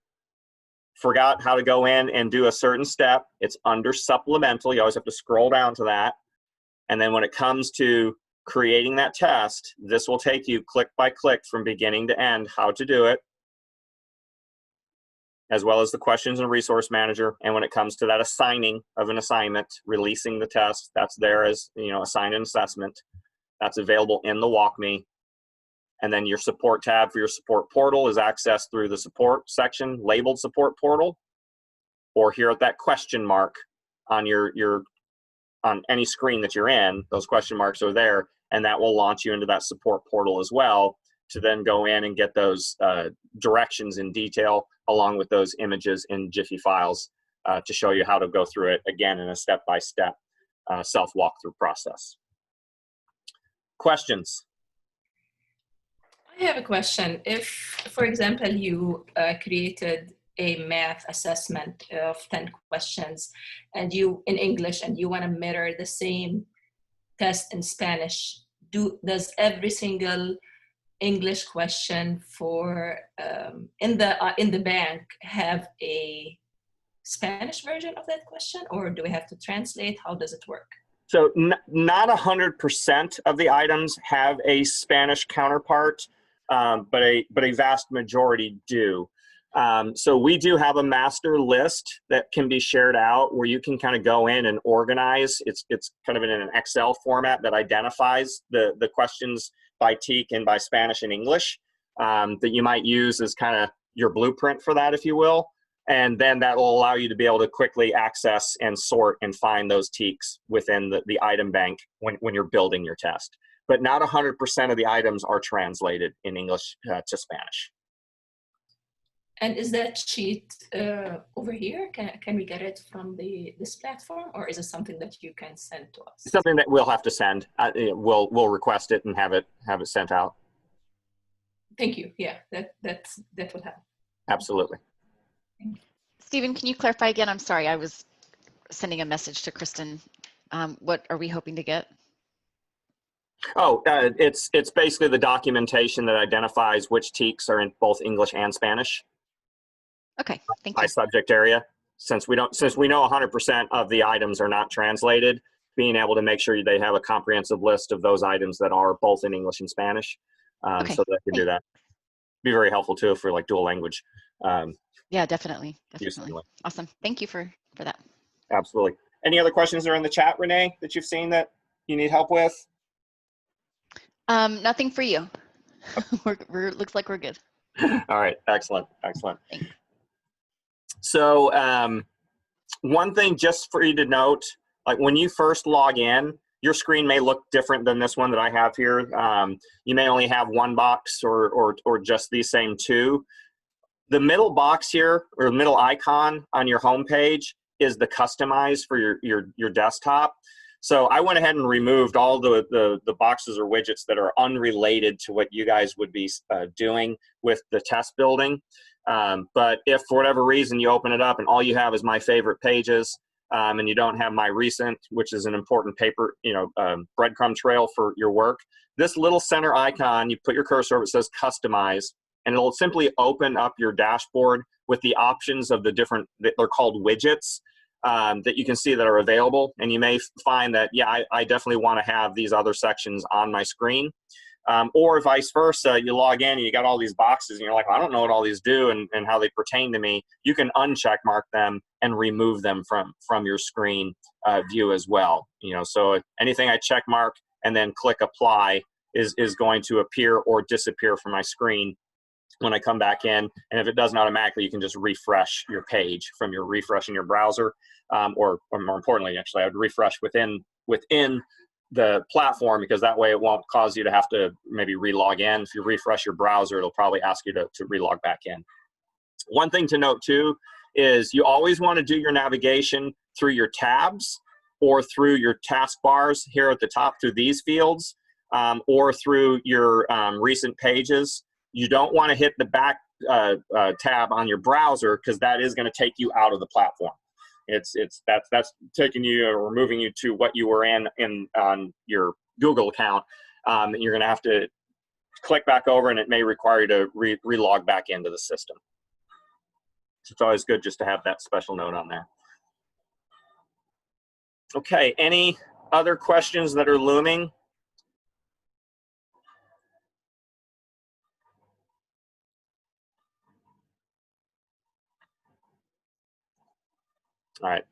S3: forgot how to go in and do a certain step, it's under supplemental. You always have to scroll down to that. And then when it comes to creating that test, this will take you click by click from beginning to end how to do it, as well as the questions and resource manager. And when it comes to that assigning of an assignment, releasing the test, that's there as, assign an assessment. That's available in the walk me. And then your support tab for your support portal is accessed through the support section, labeled support portal, or here at that question mark on on any screen that you're in, those question marks are there, and that will launch you into that support portal as well, to then go in and get those directions in detail, along with those images in Jiffy files to show you how to go through it, again, in a step-by-step self-walkthrough process. Questions?
S4: I have a question. If, for example, you created a math assessment of 10 questions and you in English, and you want to mirror the same test in Spanish, does every single English question for in the bank have a Spanish version of that question, or do we have to translate? How does it work?
S3: So not 100% of the items have a Spanish counterpart, but a vast majority do. So we do have a master list that can be shared out where you can kind of go in and organize. It's kind of in an Excel format that identifies the questions by TEK and by Spanish and English that you might use as kind of your blueprint for that, if you will. And then that will allow you to be able to quickly access and sort and find those TEKs within the item bank when you're building your test. But not 100% of the items are translated in English to Spanish.
S4: And is that sheet over here? Can we get it from this platform, or is it something that you can send to us?
S3: Something that we'll have to send. We'll request it and have it sent out.
S4: Thank you. Yeah, that will help.
S3: Absolutely.
S1: Stephen, can you clarify again? I'm sorry, I was sending a message to Kristen. What are we hoping to get?
S3: Oh, it's basically the documentation that identifies which TEKs are in both English and Spanish.
S1: Okay, thank
S3: By
S1: you.
S3: subject area. Since we know 100% of the items are not translated, being able to make sure they have a comprehensive list of those items that are both in English and Spanish,
S1: Okay.
S3: so they can do that. be very helpful too for like dual language.
S1: Yeah, definitely.
S3: use
S1: Definitely.
S3: anyway.
S1: Awesome. Thank you for that.
S3: Absolutely. Any other questions that are in the chat, Renee, that you've seen that you need help with?
S1: Nothing for you. Looks like we're good.
S3: All right. Excellent. Excellent.
S1: Thanks.
S3: So one thing just for you to note, like when you first log in, your screen may look different than this one that I have here. You may only have one box or just these same two. The middle box here, or middle icon on your home page, is the customize for your desktop. So I went ahead and removed all the boxes or widgets that are unrelated to what you guys would be doing with the test building. But if for whatever reason you open it up and all you have is my favorite pages, and you don't have my recent, which is an important paper, breadcrumb trail for your work, this little center icon, you put your cursor over, it says customize, and it'll simply open up your dashboard with the options of the different, they're called widgets, that you can see that are available. And you may find that, yeah, I definitely want to have these other sections on my screen. Or vice versa, you log in and you got all these boxes and you're like, well, I don't know what all these do and how they pertain to me. You can uncheck mark them and remove them from your screen view as well. So anything I check mark and then click apply is going to appear or disappear from my screen when I come back in. And if it doesn't automatically, you can just refresh your page from your refresh in your browser, or more importantly, actually, I would refresh within the platform, because that way it won't cause you to have to maybe relog in. If you refresh your browser, it'll probably ask you to relog back in. One thing to note too is you always want to do your navigation through your tabs or through your taskbars here at the top through these fields, or through your recent pages. You don't want to hit the back tab on your browser, because that is going to take you out of the platform. That's taking you or moving you to what you were in on your Google account. You're going to have to click back over, and it may require you to relog back into the system. So it's always good just to have that special note on there. Okay, any other questions that are looming? All right.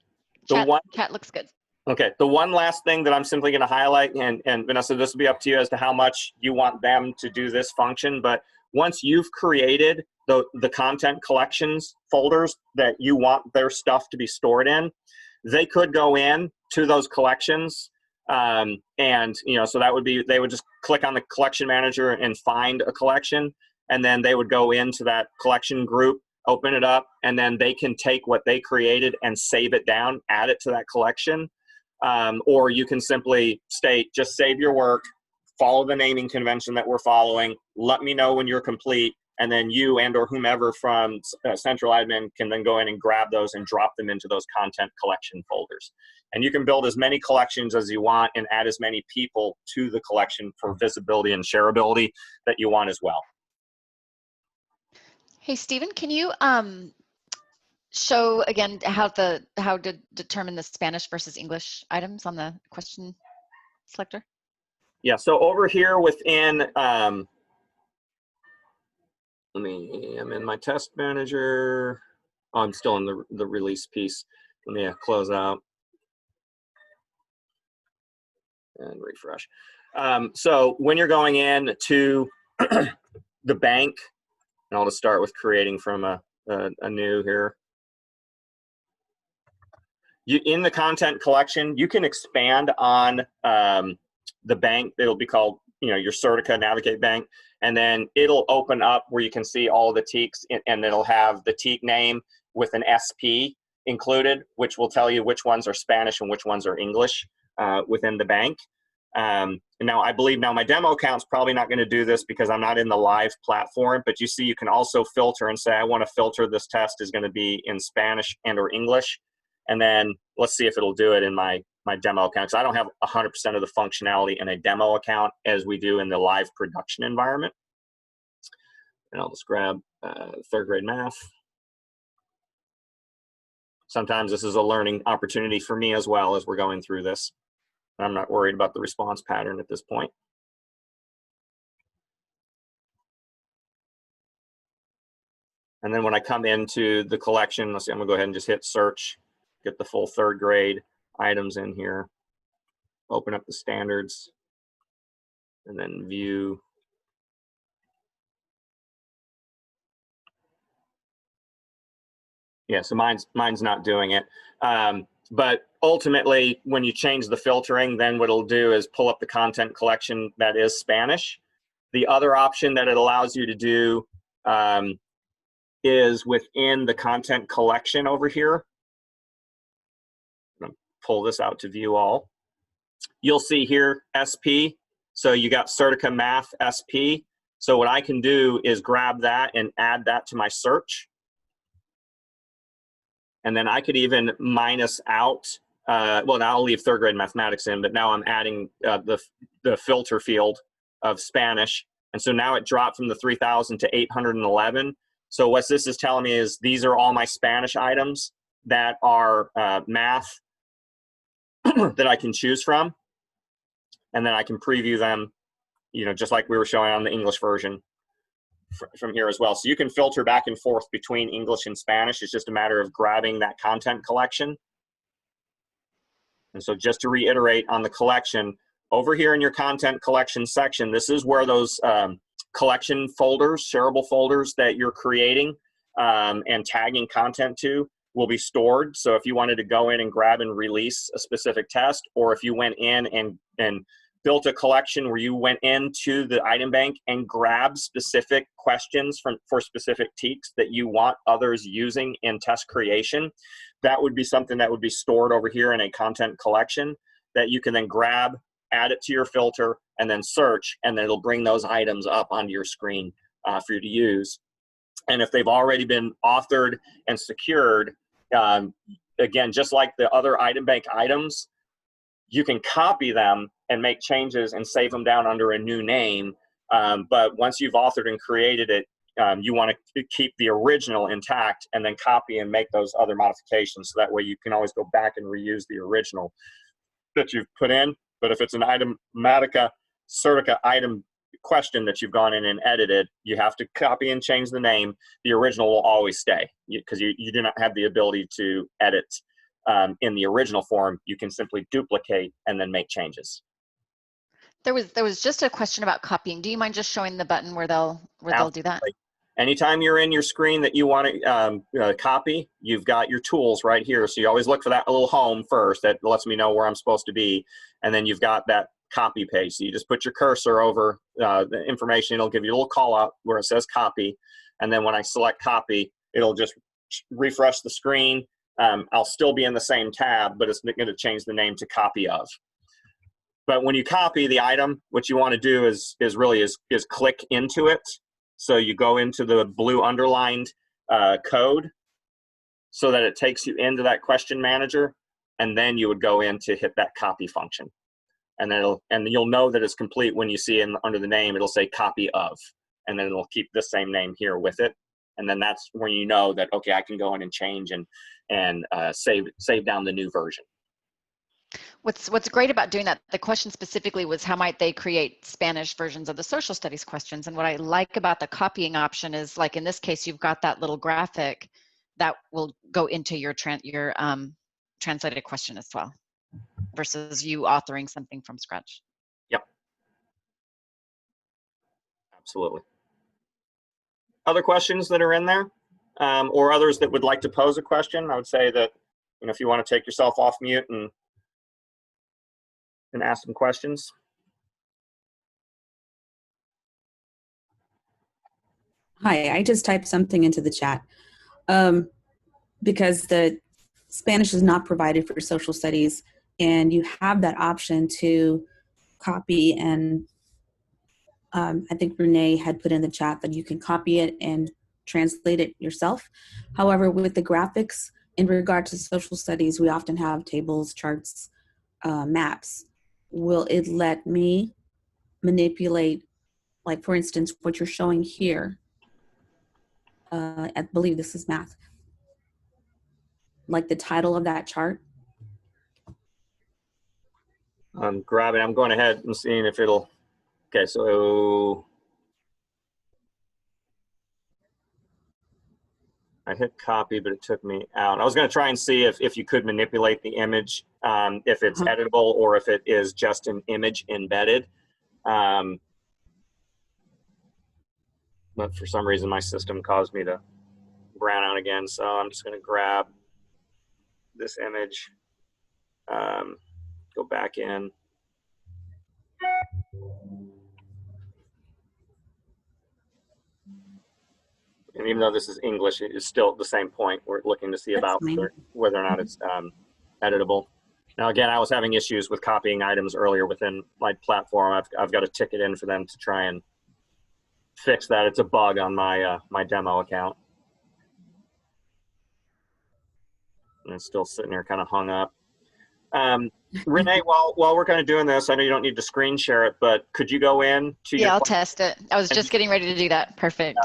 S1: Chat looks good.
S3: Okay, the one last thing that I'm simply going to highlight, and Vanessa, this will be up to you as to how much you want them to do this function, but once you've created the content collections folders that you want their stuff to be stored in, they could go in to those collections, and so that would be, they would just click on the collection manager and find a collection, and then they would go into that collection group, open it up, and then they can take what they created and save it down, add it to that collection. Or you can simply state, just save your work, follow the naming convention that we're following, let me know when you're complete, and then you and or whomever from central admin can then go in and grab those and drop them into those content collection folders. And you can build as many collections as you want and add as many people to the collection for visibility and shareability that you want as well.
S1: Hey, Stephen, can you show again how to determine the Spanish versus English items on the question selector?
S3: Yeah, so over here within, I'm in my test manager. Oh, I'm still in the release piece. Let me close out and refresh. So when you're going in to the bank, and I'll just start with creating from a new here. In the content collection, you can expand on the bank. It'll be called, your Certica Navigate Bank, and then it'll open up where you can see all the teaks, and it'll have the teak name with an SP included, which will tell you which ones are Spanish and which ones are English within the bank. And now I believe my demo account's probably not going to do this because I'm not in the live platform, but you see you can also filter and say, I want to filter this test is going to be in Spanish and or English. And then let's see if it'll do it in my demo account. So I don't have 100% of the functionality in a demo account as we do in the live production environment. And I'll just grab third grade math. Sometimes this is a learning opportunity for me as well as we're going through this. I'm not worried about the response pattern at this point. And then when I come into the collection, let's see, I'm gonna go ahead and just hit search, get the full third grade items in here, open up the standards, and then view. Yeah, so mine's not doing it. But ultimately, when you change the filtering, then what it'll do is pull up the content collection that is Spanish. The other option that it allows you to do is within the content collection over here. I'm gonna pull this out to view all. You'll see here SP. So you got Certica Math SP. So what I can do is grab that and add that to my search. And then I could even minus out, well, now I'll leave third grade mathematics in, but now I'm adding the filter field of Spanish. And so now it dropped from the 3,000 to 811. So what this is telling me is these are all my Spanish items that are math that I can choose from. And then I can preview them, you know, just like we were showing on the English version from here as well. So you can filter back and forth between English and Spanish. It's just a matter of grabbing that content collection. And so just to reiterate on the collection, over here in your content collection section, this is where those collection folders, shareable folders that you're creating and tagging content to will be stored. So if you wanted to go in and grab and release a specific test, or if you went in and built a collection where you went into the item bank and grabbed specific questions for specific TEKs that you want others using in test creation, that would be something that would be stored over here in a content collection that you can then grab, add it to your filter, and then search, and then it'll bring those items up onto your screen for you to use. And if they've already been authored and secured, again, just like the other item bank items, you can copy them and make changes and save them down under a new name. But once you've authored and created it, you want to keep the original intact and then copy and make those other modifications. So that way you can always go back and reuse the original that you've put in. But if it's an Itematica Certica item question that you've gone in and edited, you have to copy and change the name. The original will always stay because you do not have the ability to edit in the original form. You can simply duplicate and then make changes.
S1: There was just a question about copying. Do you mind just showing the button where they'll do that?
S3: Anytime you're in your screen that you want to copy, you've got your tools right here. So you always look for that little home first. That lets me know where I'm supposed to be. And then you've got that copy page. So you just put your cursor over the information. It'll give you a little call out where it says copy. And then when I select copy, it'll just refresh the screen. I'll still be in the same tab, but it's going to change the name to copy of. But when you copy the item, what you want to do is click into it. So you go into the blue underlined code so that it takes you into that question manager, and then you would go in to hit that copy function. And then you'll know that it's complete when you see under the name, it'll say copy of, and then it'll keep the same name here with it. And then that's when you know that, okay, I can go in and change and save down the new version.
S1: What's great about doing that, the question specifically was how might they create Spanish versions of the social studies questions. And what I like about the copying option is, like in this case, you've got that little graphic that will go into your translated question as well, versus you authoring something from scratch.
S3: Yep. Absolutely. Other questions that are in there, or others that would like to pose a question? I would say that, if you want to take yourself off mute and ask some questions.
S6: Hi, I just typed something into the chat because the Spanish is not provided for social studies, and you have that option to copy, and I think Renee had put in the chat that you can copy it and translate it yourself. However, with the graphics in regard to social studies, we often have tables, charts, maps. Will it let me manipulate, like for instance, what you're showing here? I believe this is math. Like the title of that chart.
S3: I'm going ahead and seeing if it'll, okay, so I hit copy, but it took me out. I was going to try and see if you could manipulate the image, if it's editable or if it is just an image embedded. But for some reason, my system caused me to brown out again. So I'm just going to grab this image, go back in. And even though this is English, it is still at the same point. We're looking to see about whether or not it's editable. Now, again, I was having issues with copying items earlier within my platform. I've got a ticket in for them to try and fix that. It's a bug on my my demo account. And it's still sitting there kind of hung up. Renee, while we're kind of doing this, I know you don't need to screen share it, but could you go in to your
S1: I'll test it. I was just getting ready to do that. Perfect.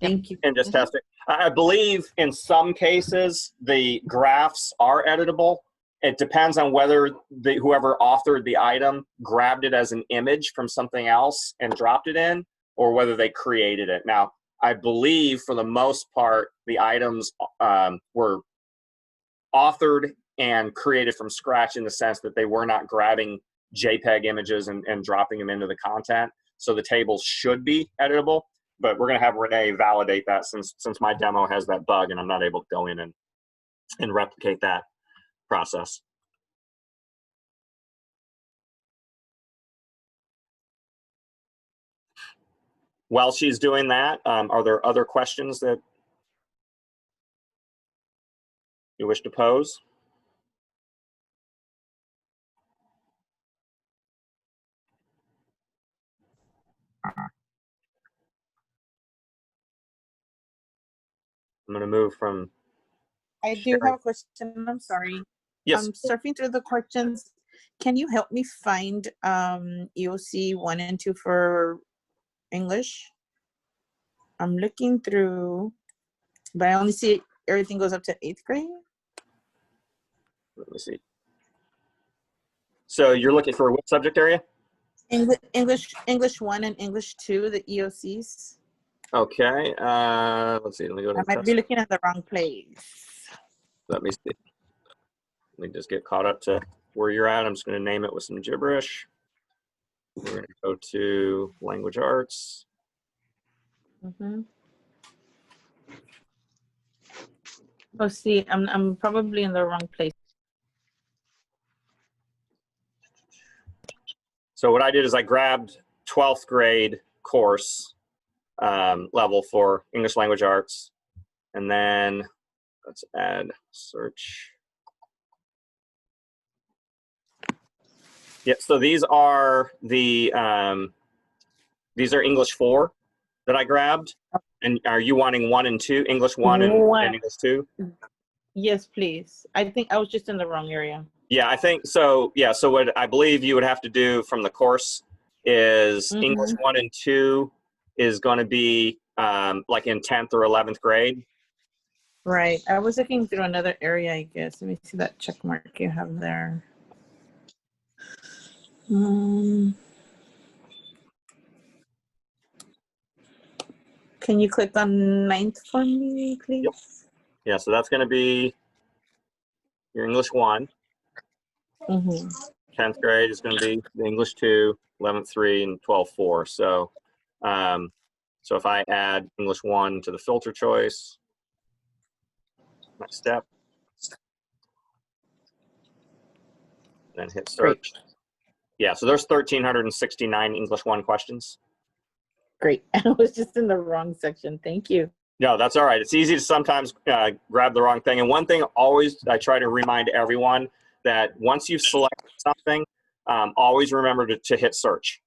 S6: Thank you.
S3: and just test it? I believe in some cases the graphs are editable. It depends on whether whoever authored the item grabbed it as an image from something else and dropped it in, or whether they created it. Now, I believe for the most part, the items were authored and created from scratch in the sense that they were not grabbing JPEG images and dropping them into the content. So the tables should be editable, but we're going to have Renee validate that since my demo has that bug and I'm not able to go in and replicate that process. While she's doing that, are there other questions that you wish to pose? I'm going to move from.
S2: I do have a question. I'm sorry.
S3: Yes.
S2: I'm surfing through the questions. Can you help me find EOC 1 and 2 for English? I'm looking through, but I only see everything goes up to 8th grade.
S3: Let me see. So you're looking for what subject area?
S2: English 1 and English 2, the EOCs.
S3: Okay. Let's see. Let me go to
S2: I might be looking at the wrong place.
S3: Let me see. Let me just get caught up to where you're at. I'm just going to name it with some gibberish. We're going to go to language arts.
S2: Mm-hmm. Oh, see, I'm probably in the wrong place.
S3: So what I did is I grabbed 12th grade course level for English language arts, and then let's add search. Yeah, so these are the these are English 4 that I grabbed. And are you wanting 1 and 2, English 1 and English 2?
S2: Yes, please. I think I was just in the wrong area.
S3: Yeah, I think so. Yeah, so what I believe you would have to do from the course is English 1 and 2 is going to be like in 10th or 11th grade.
S2: Right. I was looking through another area, I guess. Let me see that check mark you have there. Can you click on 9th for me, please?
S3: Yep. Yeah, so that's going to be your English 1. 10th grade is going to be the English 2, 11th 3, and 12th 4. So, so if I add English 1 to the filter choice, next step, then hit search. Great. Yeah, so there's 1,369 English 1 questions.
S2: Great. I was just in the wrong section. Thank you.
S3: No, that's all right. It's easy to sometimes grab the wrong thing. And one thing always I try to remind everyone that once you've selected something, always remember to hit search.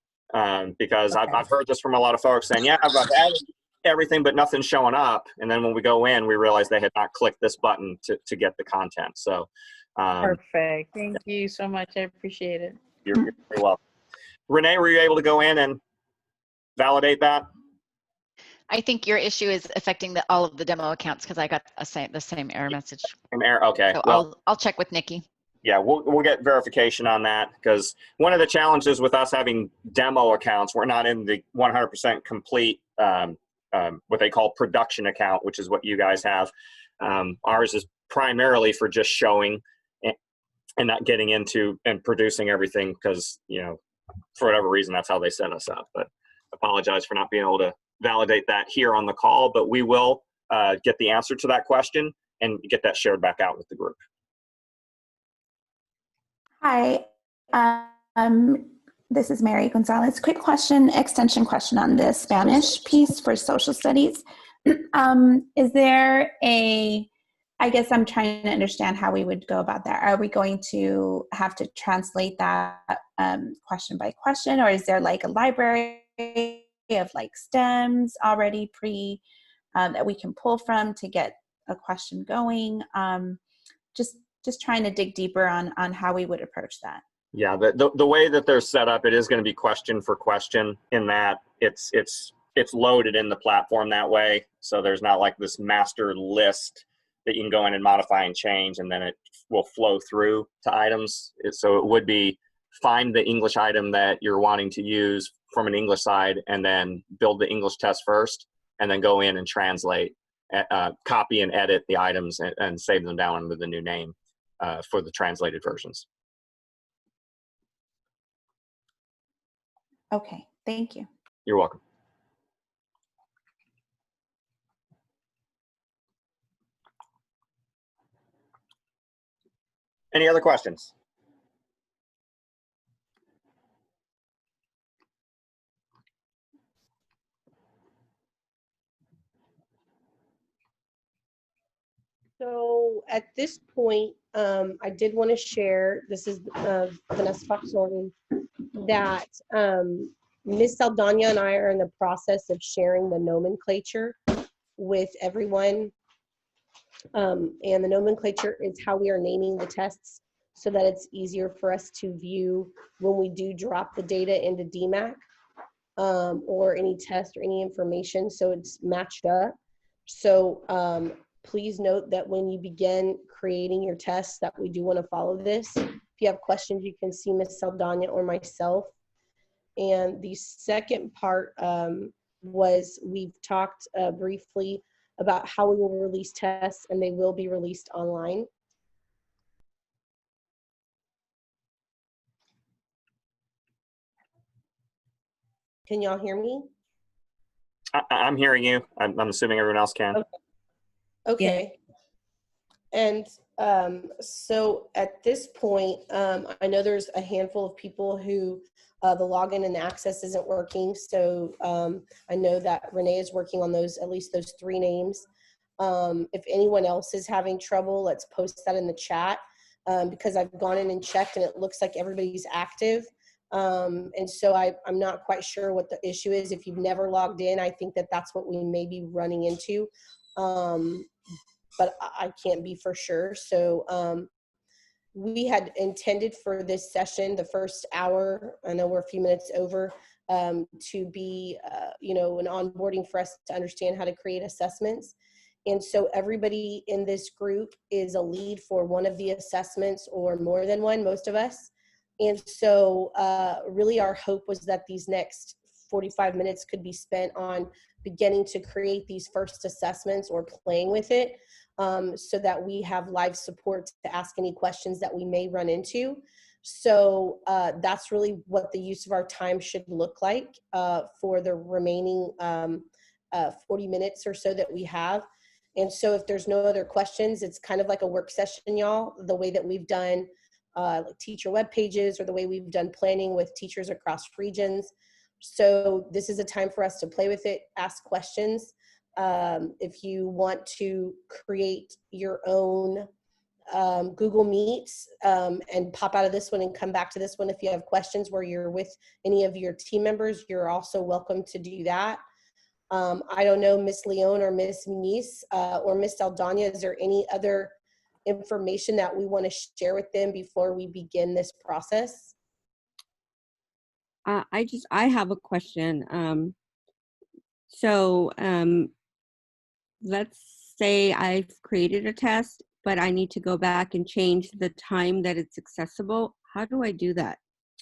S3: Because okay. I've heard this from a lot of folks saying, yeah, I've added everything, but nothing's showing up. And then when we go in, we realize they had not clicked this button to get the content. So
S2: perfect. Thank you so much. I appreciate it.
S3: You're very welcome. Renee, were you able to go in and validate that?
S1: I think your issue is affecting all of the demo accounts because I got the same error message.
S3: Same error, okay.
S1: So
S3: well,
S1: I'll check with Nikki.
S3: Yeah, we'll get verification on that because one of the challenges with us having demo accounts, we're not in the 100% complete what they call production account, which is what you guys have. Ours is primarily for just showing and not getting into and producing everything because, you know, for whatever reason, that's how they set us up. But apologize for not being able to validate that here on the call, but we will get the answer to that question and get that shared back out with the group.
S7: Hi, this is Mary Gonzalez. Quick question, extension question on the Spanish piece for social studies. Is there I guess I'm trying to understand how we would go about that. Are we going to have to translate that question by question, or is there like a library of like stems already that we can pull from to get a question going? Just trying to dig deeper on how we would approach that.
S3: Yeah, the way that they're set up, it is going to be question for question in that it's loaded in the platform that way. So there's not like this master list that you can go in and modify and change, and then it will flow through to items. So it would be find the English item that you're wanting to use from an English side, and then build the English test first, and then go in and translate, copy and edit the items and save them down under the new name for the translated versions.
S7: Okay, thank you.
S3: You're welcome. Any other questions?
S5: So at this point, I did want to share, this is Vanessa Fox Norton, that Ms. Saldana and I are in the process of sharing the nomenclature with everyone. And the nomenclature is how we are naming the tests so that it's easier for us to view when we do drop the data into DMAC or any test or any information, so it's matched up. So please note that when you begin creating your tests that we do want to follow this. If you have questions, you can see Ms. Saldana or myself. And the second part was we've talked briefly about how we will release tests, and they will be released online. Can y'all hear me?
S3: I'm hearing you. I'm assuming everyone else can.
S5: Okay. And so at this point, I know there's a handful of people who the login and access isn't working. So I know that Renee is working on those, at least those 3 names. If anyone else is having trouble, let's post that in the chat because I've gone in and checked and it looks like everybody's active. And so I'm not quite sure what the issue is. If you've never logged in, I think that that's what we may be running into. But I can't be for sure. So we had intended for this session, the first hour, I know we're a few minutes over, to be, you know, an onboarding for us to understand how to create assessments. And so everybody in this group is a lead for one of the assessments or more than one, most of us. And so really our hope was that these next 45 minutes could be spent on beginning to create these first assessments or playing with it so that we have live support to ask any questions that we may run into. So that's really what the use of our time should look like for the remaining 40 minutes or so that we have. And so if there's no other questions, it's kind of like a work session, y'all, the way that we've done like teacher web pages or the way we've done planning with teachers across regions. So this is a time for us to play with it, ask questions. If you want to create your own Google Meets and pop out of this one and come back to this one, if you have questions where you're with any of your team members, you're also welcome to do that. I don't know, Miss Leon or Miss Muniz or Miss Saldana, is there any other information that we want to share with them before we begin this process?
S8: I have a question. Let's say I've created a test, but I need to go back and change the time that it's accessible. How do I do that?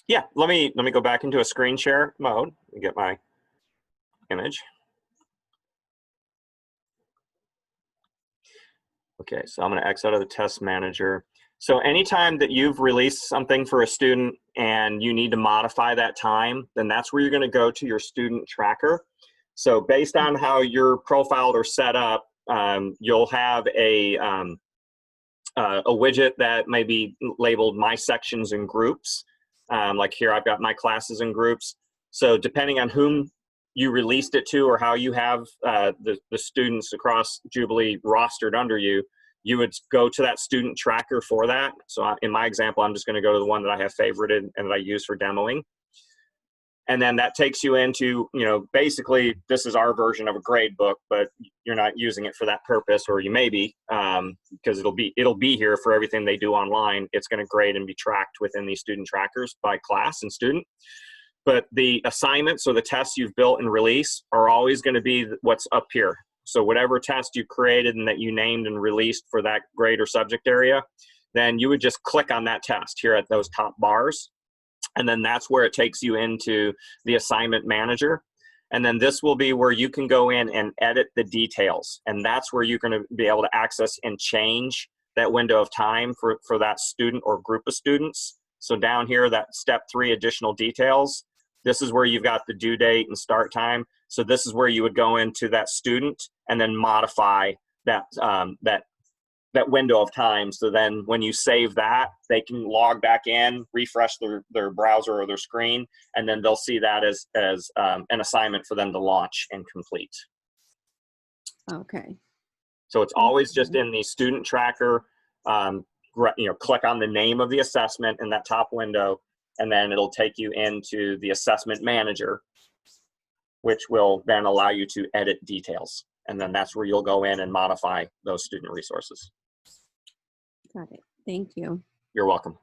S3: Yeah, let me go back into a screen share mode and get my image. Okay, so I'm going to exit out of the test manager. So anytime that you've released something for a student and you need to modify that time, then that's where you're going to go to your student tracker. So based on how you're profiled or set up, you'll have a widget that may be labeled My Sections and Groups. Like here, I've got my classes and groups. So depending on whom you released it to or how you have the students across Jubilee rostered under you, you would go to that student tracker for that. So in my example, I'm just going to go to the one that I have favorited and that I use for demoing. And then that takes you into, you know, basically this is our version of a grade book, but you're not using it for that purpose, or you may be, because it'll be here for everything they do online. It's going to grade and be tracked within these student trackers by class and student. But the assignments or the tests you've built and released are always going to be what's up here. So whatever test you created and that you named and released for that grade or subject area, then you would just click on that test here at those top bars. And then that's where it takes you into the assignment manager. And then this will be where you can go in and edit the details. And that's where you're going to be able to access and change that window of time for that student or group of students. So down here, that step 3 additional details, this is where you've got the due date and start time. So this is where you would go into that student and then modify that, that window of time. So then when you save that, they can log back in, refresh their browser or their screen, and then they'll see that as an assignment for them to launch and complete.
S8: Okay.
S3: So it's always just in the student tracker, you know, click on the name of the assessment in that top window, and then it'll take you into the assessment manager, which will then allow you to edit details. And then that's where you'll go in and modify those student resources.
S8: Got it. Thank you.
S3: You're welcome.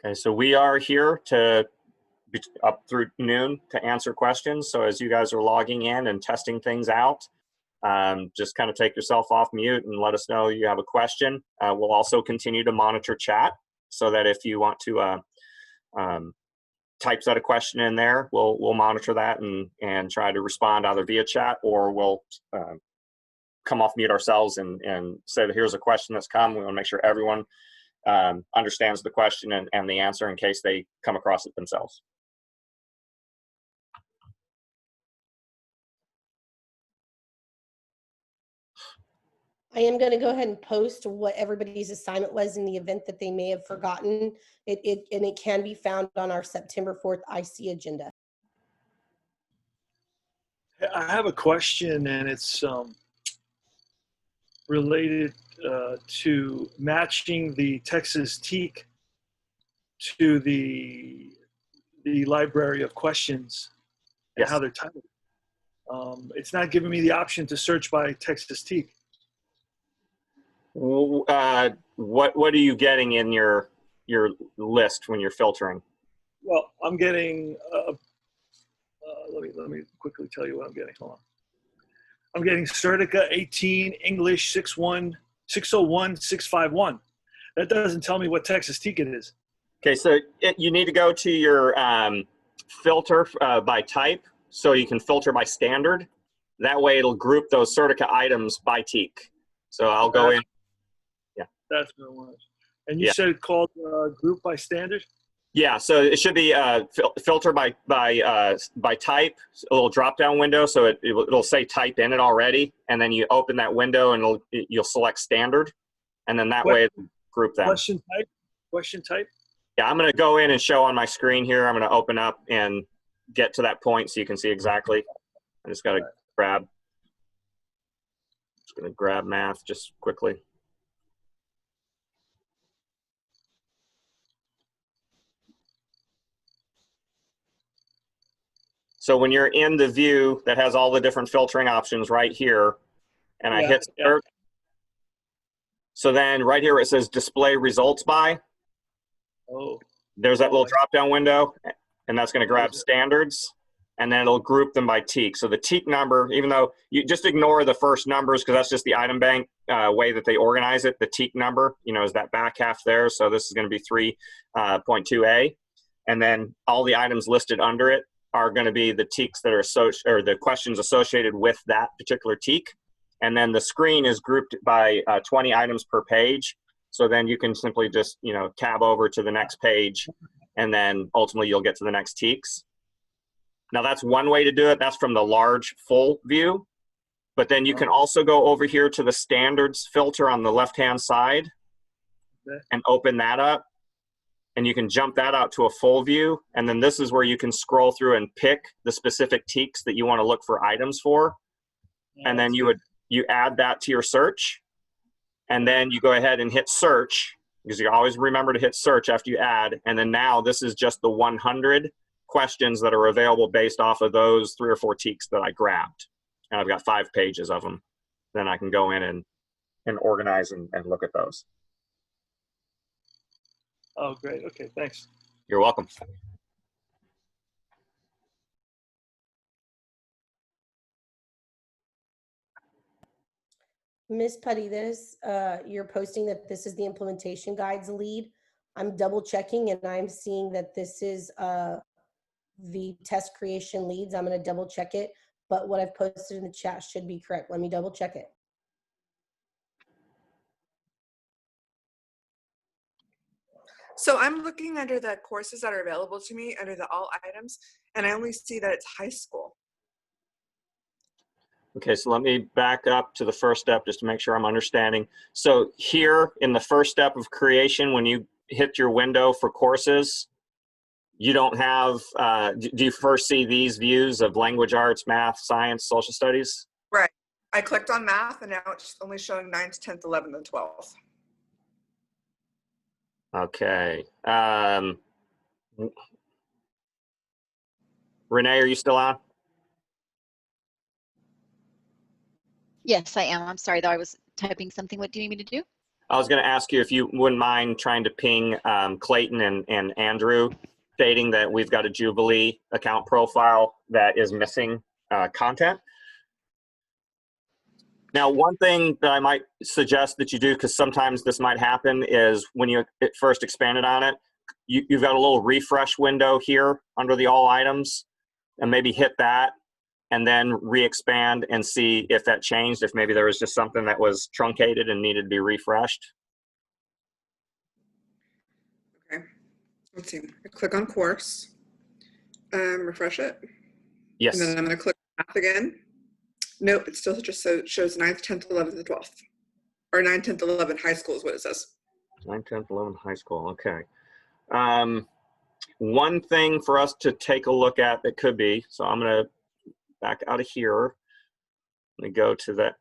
S3: Okay, so we are here to be up through noon to answer questions. So as you guys are logging in and testing things out, just kind of take yourself off mute and let us know you have a question. We'll also continue to monitor chat so that if you want to type a question in there, we'll monitor that and try to respond either via chat, or we'll come off mute ourselves and say that here's a question that's come. We want to make sure everyone understands the question and the answer in case they come across it themselves.
S5: I am going to go ahead and post what everybody's assignment was in the event that they may have forgotten. And it can be found on our September 4th IC agenda.
S9: I have a question, and it's related to matching the Texas TEAC to the library of questions and
S3: Yes.
S9: how they're titled. It's not giving me the option to search by Texas TEAC.
S3: What are you getting in your list when you're filtering?
S9: Well, I'm getting. Let me quickly tell you what I'm getting. Hold on. I'm getting Certica 18 English 601 651. That doesn't tell me what Texas TEAC it is.
S3: Okay, so you need to go to your filter by type, so you can filter by standard. That way it'll group those Certica items by TEAC. So I'll go in. Yeah.
S9: That's what it was. And you said it called group by standard?
S3: Yeah, so it should be filter by type, a little drop-down window, so it'll say type in it already, and then you open that window and you'll select standard, and then that way it'll group them.
S9: Question type? Question type?
S3: Yeah, I'm going to go in and show on my screen here. I'm going to open up and get to that point so you can see exactly. I just got to grab. Just going to grab math just quickly. So when you're in the view that has all the different filtering options right here, and I hit search, so then right here it says display results by.
S9: Oh.
S3: There's that little drop-down window, and that's going to grab standards, and then it'll group them by TEAC. So the TEAC number, even though you just ignore the first numbers because that's just the item bank way that they organize it, the TEAC number, is that back half there. So this is going to be 3.2A. And then all the items listed under it are going to be the TEACs that are or the questions associated with that particular TEAC. And then the screen is grouped by 20 items per page. So then you can simply just, tab over to the next page, and then ultimately you'll get to the next TEACs. Now that's one way to do it. That's from the large full view. But then you can also go over here to the standards filter on the left-hand side and open that up. And you can jump that out to a full view. And then this is where you can scroll through and pick the specific TEACs that you want to look for items for. And then you add that to your search. And then you go ahead and hit search, because you always remember to hit search after you add. And then now this is just the 100 questions that are available based off of those 3 or 4 TEACs that I grabbed. And I've got 5 pages of them. Then I can go in and organize and look at those.
S9: Oh, great. Okay, thanks.
S3: You're welcome.
S5: Miss Putty, you're posting that this is the implementation guides lead. I'm double checking and I'm seeing that this is the test creation leads. I'm going to double check it, but what I've posted in the chat should be correct. Let me double check it.
S10: So I'm looking under the courses that are available to me under the all items, and I only see that it's high school.
S3: Okay, so let me back up to the first step just to make sure I'm understanding. So here in the first step of creation, when you hit your window for courses, you don't have, do you first see these views of language arts, math, science, social studies?
S10: Right. I clicked on math, and now it's only showing 9th, 10th, 11th, and 12th.
S3: Okay. Renee, are you still on?
S1: Yes, I am. I'm sorry, though. I was typing something. What do you need me to do?
S3: I was going to ask you if you wouldn't mind trying to ping Clayton and Andrew, stating that we've got a Jubilee account profile that is missing content. Now, one thing that I might suggest that you do, because sometimes this might happen, is when you first expanded on it, you've got a little refresh window here under the all items, and maybe hit that and then re-expand and see if that changed, if maybe there was just something that was truncated and needed to be refreshed.
S10: Okay, let's see. I click on course, refresh it.
S3: Yes.
S10: And then I'm going to click math again. Nope, it still just shows 9th, 10th, 11th, and 12th. Or 9th, 10th, 11th, high school is what it says.
S3: 9th, 10th, 11th, high school, okay. One thing for us to take a look at that could be, so I'm going to back out of here. Let me go to that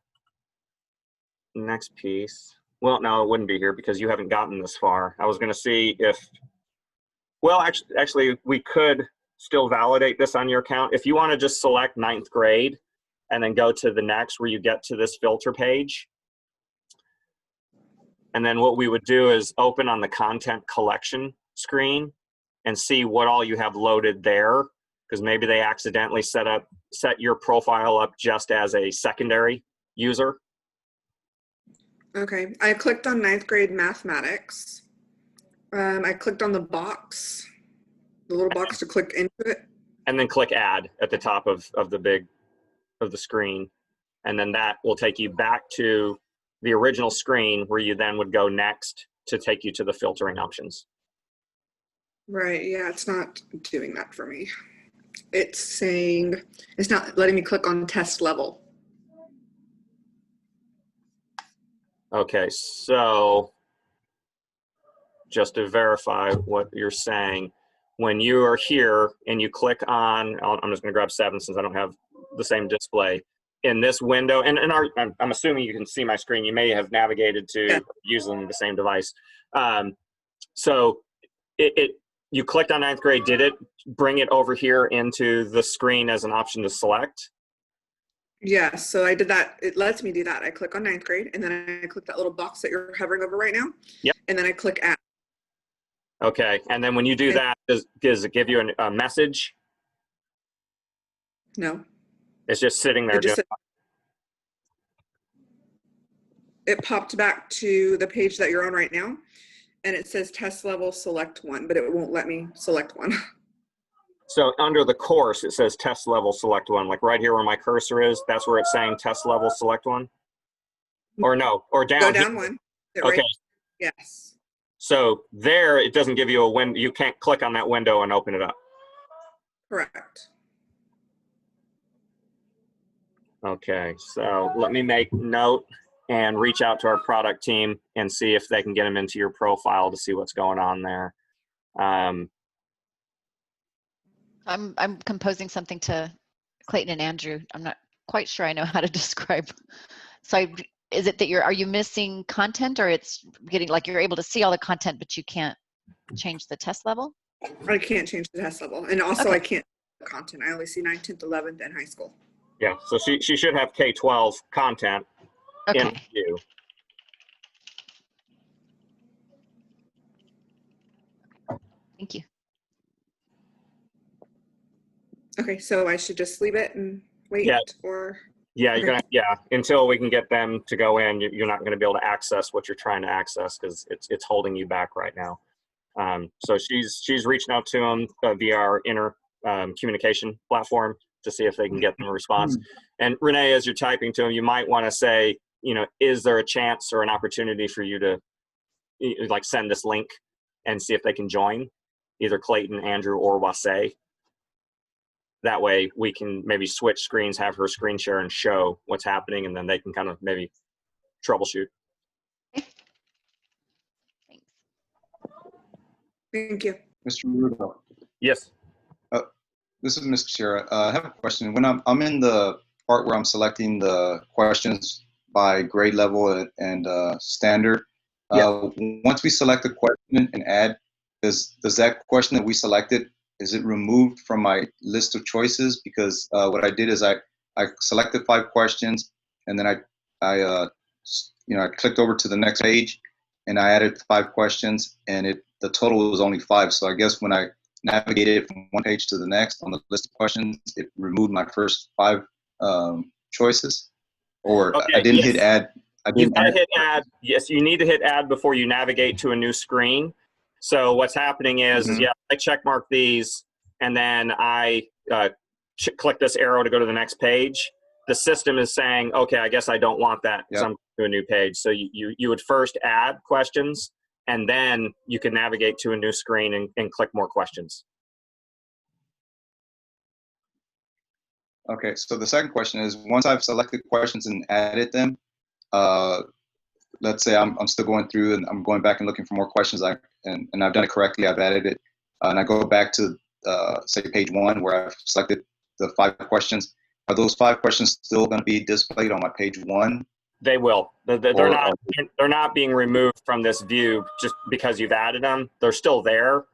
S3: next piece. Well, no, it wouldn't be here because you haven't gotten this far. I was going to see if, well, actually, we could still validate this on your account. If you want to just select 9th grade and then go to the next where you get to this filter page. And then what we would do is open on the content collection screen and see what all you have loaded there, because maybe they accidentally set your profile up just as a secondary user.
S10: Okay, I clicked on 9th grade mathematics. I clicked on the box, the little box to click into it.
S3: And then click add at the top of the screen. And then that will take you back to the original screen where you then would go next to take you to the filtering options.
S10: Right, yeah, it's not doing that for me. It's saying, it's not letting me click on test level.
S3: Okay, so just to verify what you're saying, when you are here and you click on, I'm just going to grab 7 since I don't have the same display. In this window, and I'm assuming you can see my screen. You may have navigated to using the same device. So you clicked on 9th grade. Did it bring it over here into the screen as an option to select?
S10: Yeah, so I did that. It lets me do that. I click on 9th grade, and then I click that little box that you're hovering over right now.
S3: Yep.
S10: And then I click add.
S3: Okay, and then when you do that, does it give you a message?
S10: No,
S3: It's just sitting there
S10: it just
S3: doing.
S10: it popped back to the page that you're on right now, and it says test level select one, but it won't let me select one.
S3: So under the course, it says test level select one, like right here where my cursor is, that's where it's saying test level select one? Or no, or down.
S10: Go down
S3: here.
S10: one.
S3: Okay.
S10: Yes.
S3: So there, it doesn't give you a window. You can't click on that window and open it up.
S10: Correct.
S3: Okay, so let me make note and reach out to our product team and see if they can get them into your profile to see what's going on there.
S1: I'm composing something to Clayton and Andrew. I'm not quite sure I know how to describe. So is it that are you missing content, or it's getting like you're able to see all the content, but you can't change the test level?
S10: I can't change the test level. And also
S1: Okay.
S10: I can't content. I only see 9th, 10th, 11th, and high school.
S3: Yeah, so she should have K-12 content in
S1: Okay.
S3: view.
S1: Thank you.
S10: Okay, so I should just leave it and wait,
S3: Yeah.
S10: or
S3: Yeah,
S10: Okay.
S3: you're gonna, until we can get them to go in, you're not gonna be able to access what you're trying to access because it's holding you back right now. So she's reaching out to them via our communication platform to see if they can get them a response. And Renee, as you're typing to them, you might want to say, is there a chance or an opportunity for you to like send this link and see if they can join, either Clayton, Andrew, or Wasay. That way we can maybe switch screens, have her screen share and show what's happening, and then they can kind of maybe troubleshoot.
S1: Thanks.
S10: thank you.
S11: Mr. Rudolph,
S3: Yes.
S11: this is Mr. Sierra. I have a question. When I'm in the part where I'm selecting the questions by grade level and standard, once we select a question and add, does that question that we selected, is it removed from my list of choices? Because what I did is I selected 5 questions, and then I clicked over to the next page, and I added 5 questions, and the total was only 5. So I guess when I navigated from one page to the next on the list of questions, it removed my first 5 choices, or
S3: Okay,
S11: I didn't
S3: yes.
S11: hit add.
S3: You've got to hit add. Yes, you need to hit add before you navigate to a new screen. So what's happening is I check mark these, and then I click this arrow to go to the next page. The system is saying, okay, I guess I don't want that, so I'm going to a new page. So you would first add questions, and then you can navigate to a new screen and click more questions.
S11: Okay, so the second question is, once I've selected questions and added them, let's say I'm still going through and I'm going back and looking for more questions, and I've done it correctly, I've added it, and I go back to say page 1 where I've selected the 5 questions. Are those 5 questions still going to be displayed on my page 1?
S3: They will. They're not being removed from this view just because you've added them. They're still there.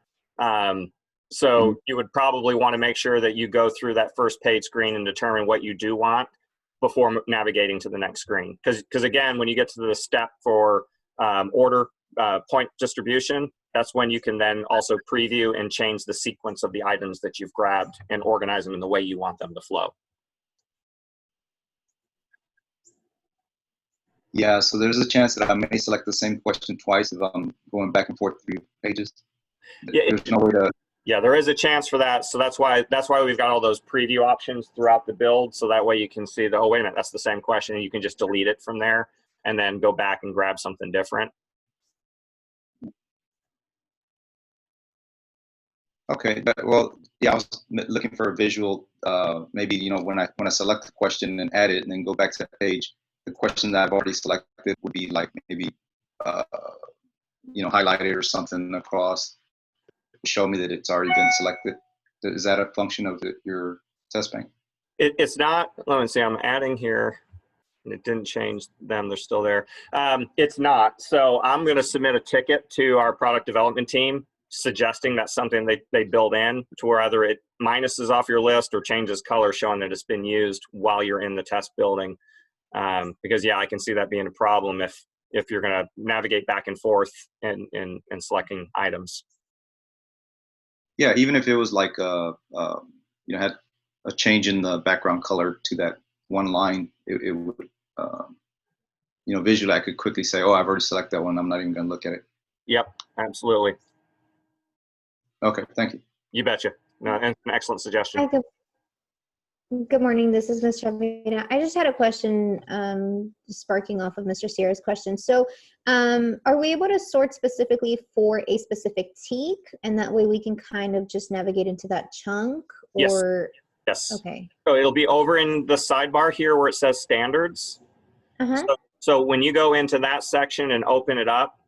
S3: So you would probably want to make sure that you go through that first page screen and determine what you do want before navigating to the next screen. Because again, when you get to the step for order point distribution, that's when you can then also preview and change the sequence of the items that you've grabbed and organize them in the way you want them to flow.
S11: Yeah, so there's a chance that I may select the same question twice if I'm going back and forth through pages. There's no way to.
S3: Yeah, there is a chance for that. So that's why we've got all those preview options throughout the build. So that way you can see oh, wait a minute, that's the same question. And you can just delete it from there and then go back and grab something different.
S11: Okay, well, yeah, I was looking for a visual. Maybe when I select the question and add it, and then go back to that page, the question that I've already selected would be like maybe highlighted or something across, show me that it's already been selected. Is that a function of your test bank?
S3: It's not. Let me see. I'm adding here. And it didn't change them. They're still there. It's not. So I'm going to submit a ticket to our product development team suggesting that's something they build in to where either it minuses off your list or changes color showing that it's been used while you're in the test building. Because, I can see that being a problem if you're going to navigate back and forth and selecting items.
S11: Yeah, even if it was like had a change in the background color to that one line, it would visually I could quickly say, oh, I've already selected that one. I'm not even going to look at it.
S3: Yep, absolutely.
S11: Okay, thank you.
S3: You betcha. No, and an excellent suggestion.
S12: Hi, good morning. This is Ms. Chavina. I just had a question, sparking off of Mr. Sierra's question. So are we able to sort specifically for a specific teak, and that way we can kind of just navigate into that chunk? Or
S3: Yes.
S12: Okay.
S3: So it'll be over in the sidebar here where it says standards. So when you go into that section and open it up,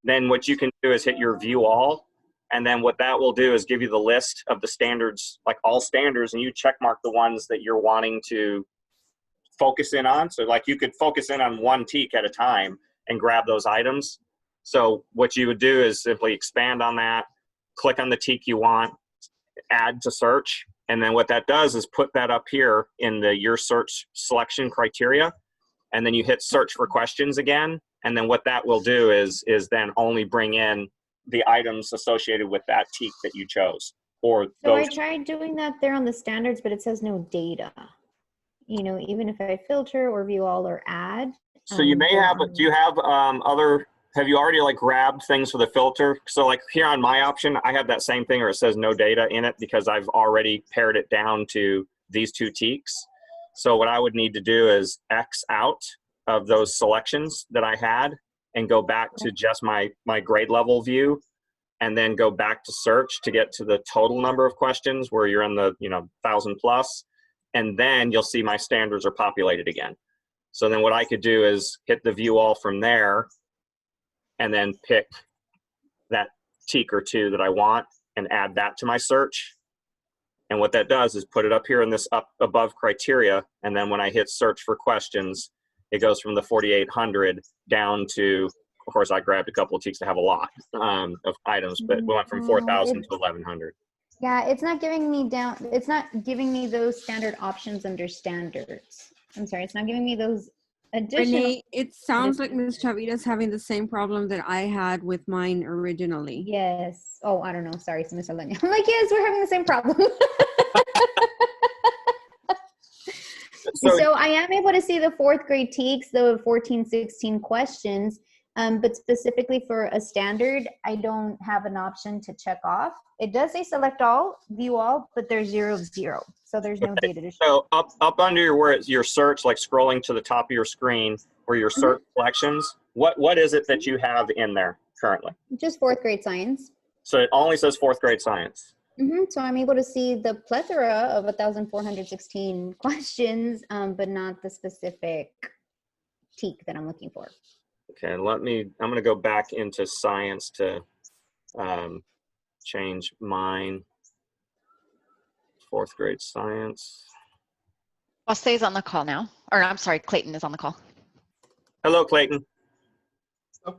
S3: then what you can do is hit your view all. And then what that will do is give you the list of the standards, like all standards, and you check mark the ones that you're wanting to focus in on. So like you could focus in on one teak at a time and grab those items. So what you would do is simply expand on that, click on the teak you want, add to search. And then what that does is put that up here in your search selection criteria. And then you hit search for questions again. And then what that will do is then only bring in the items associated with that teak that you chose. Or
S12: So I
S3: those.
S12: tried doing that there on the standards, but it says no data. Even if I filter or view all or add.
S3: So you may have, do you have have you already like grabbed things for the filter? So like here on my option, I have that same thing where it says no data in it because I've already pared it down to these two teaks. So what I would need to do is X out of those selections that I had and go back to just my grade level view, and then go back to search to get to the total number of questions where you're in the 1,000 plus, and then you'll see my standards are populated again. So then what I could do is hit the view all from there and then pick that teak or two that I want and add that to my search. And what that does is put it up here in this up above criteria, and then when I hit search for questions, it goes from the 4,800 down to, of course, I grabbed a couple of teaks to have a lot of items, but we went from 4,000 to 1,100.
S12: Yeah, it's not giving me it's not giving me those standard options under standards. I'm sorry, it's not giving me those additional.
S8: Renee, it sounds like Ms. Chavita's having the same problem that I had with mine originally.
S12: Yes. Oh, I don't know. Sorry, Miss Alenia. I'm like, yes, we're having the same problem. So I am able to see the fourth grade teaks, the 14, 16 questions, but specifically for a standard, I don't have an option to check off. It does say select all, view all, but there's 0 of 0. So there's no data to show.
S3: So up under where it's your search, like scrolling to the top of your screen, where your search selections, what is it that you have in there currently?
S12: Just fourth grade science.
S3: So it only says fourth grade science.
S12: So I'm able to see the plethora of 1,416 questions, but not the specific teak that I'm looking for.
S3: Okay, I'm going to go back into science to change mine. Fourth grade science.
S1: Jose on the call now. Or I'm sorry, Clayton is on the call.
S3: Hello, Clayton.
S13: Oh.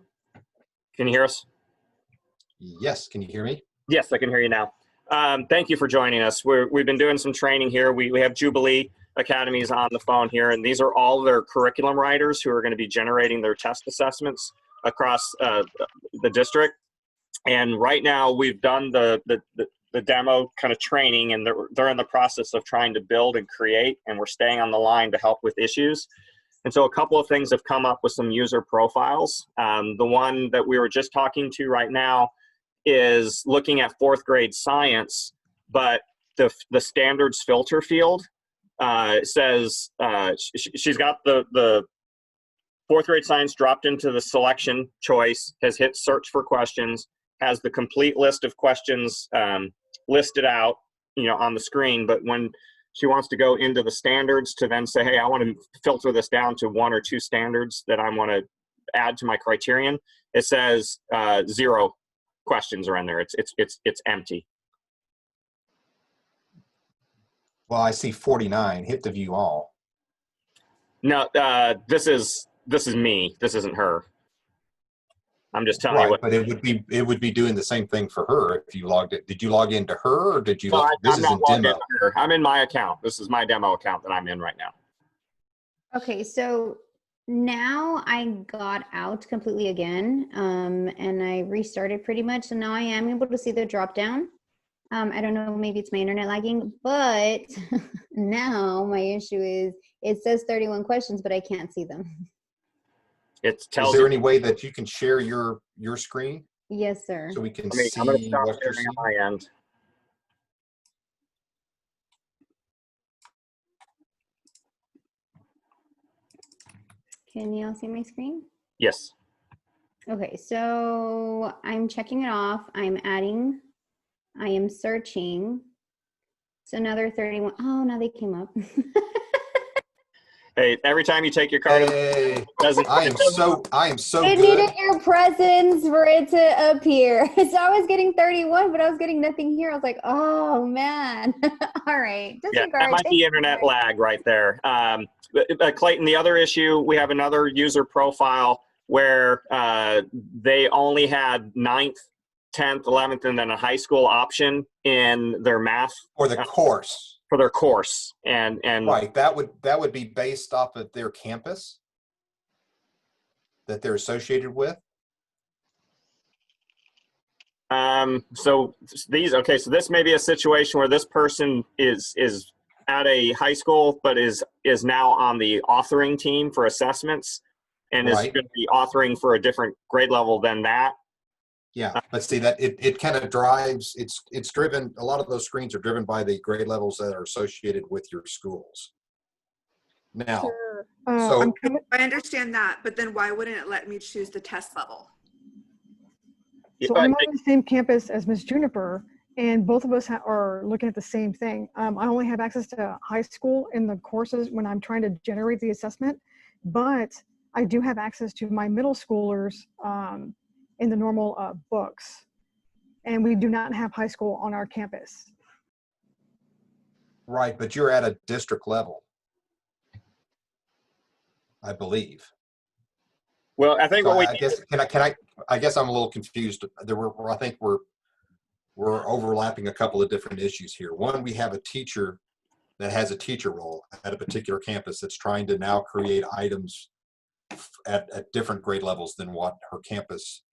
S3: Can you hear us?
S13: Yes, can you hear me?
S3: Yes, I can hear you now. Thank you for joining us. We've been doing some training here. We have Jubilee Academies on the phone here, and these are all their curriculum writers who are going to be generating their test assessments across the district. And right now we've done the demo kind of training, and they're in the process of trying to build and create, and we're staying on the line to help with issues. And so a couple of things have come up with some user profiles. The one that we were just talking to right now is looking at fourth grade science, but the standards filter field says she's got the fourth grade science dropped into the selection choice, has hit search for questions, has the complete list of questions listed out, on the screen. But when she wants to go into the standards to then say, hey, I want to filter this down to 1 or 2 standards that I want to add to my criterion, it says 0 questions are in there. It's empty.
S13: Well, I see 49. Hit the view all.
S3: No, this is me. This isn't her. I'm just telling
S13: right,
S3: you what.
S13: But it would be doing the same thing for her if you logged it. Did you log into her, or did you?
S3: No,
S13: this
S3: I'm
S13: is
S3: not
S13: in
S3: logged
S13: demo.
S3: into her. I'm in my account. This is my demo account that I'm in right now.
S12: Okay, so now I got out completely again, and I restarted pretty much. So now I am able to see the drop down. I don't know, maybe it's my internet lagging, but now my issue is it says 31 questions, but I can't see them.
S3: It
S13: Is
S3: tells
S13: there
S3: you.
S13: any way that you can share your screen
S12: Yes, sir.
S13: so we can
S3: I'm going to
S13: see
S3: stop
S13: what you're
S3: sharing
S13: seeing?
S3: on my end.
S12: Can you all see my screen?
S3: Yes.
S12: Okay, so I'm checking it off. I'm adding, I am searching. So another 31. Oh, now they came up.
S3: Hey, every time you take your card,
S13: Hey,
S3: doesn't
S13: I am so
S12: It
S13: good.
S12: needed your presence for it to appear. So I was getting 31, but I was getting nothing here. I was like, oh man. All right.
S3: Yeah,
S12: Disregard.
S3: that might be internet lag right there. Clayton, the other issue, we have another user profile where they only had 9th, 10th, 11th, and then a high school option in their math.
S13: For the course.
S3: For their course. And
S13: right, that would be based off of their campus that they're associated with.
S3: So this may be a situation where this person is at a high school, but is now on the authoring team for assessments and is
S13: Right.
S3: going to be authoring for a different grade level than that.
S13: Yeah, but see that it kind of drives, it's driven, a lot of those screens are driven by the grade levels that are associated with your schools. Now,
S10: Sure.
S13: so
S10: I understand that, but then why wouldn't it let me choose the test level?
S14: So I'm on the same campus as Miss Juniper, and both of us are looking at the same thing. I only have access to high school in the courses when I'm trying to generate the assessment, but I do have access to my middle schoolers in the normal books. And we do not have high school on our campus.
S13: right, but you're at a district level, I believe.
S3: Well, I think
S13: So
S3: what
S13: I guess I guess I'm a little confused. I think we're overlapping a couple of different issues here. One, we have a teacher that has a teacher role at a particular campus that's trying to now create items at different grade levels than what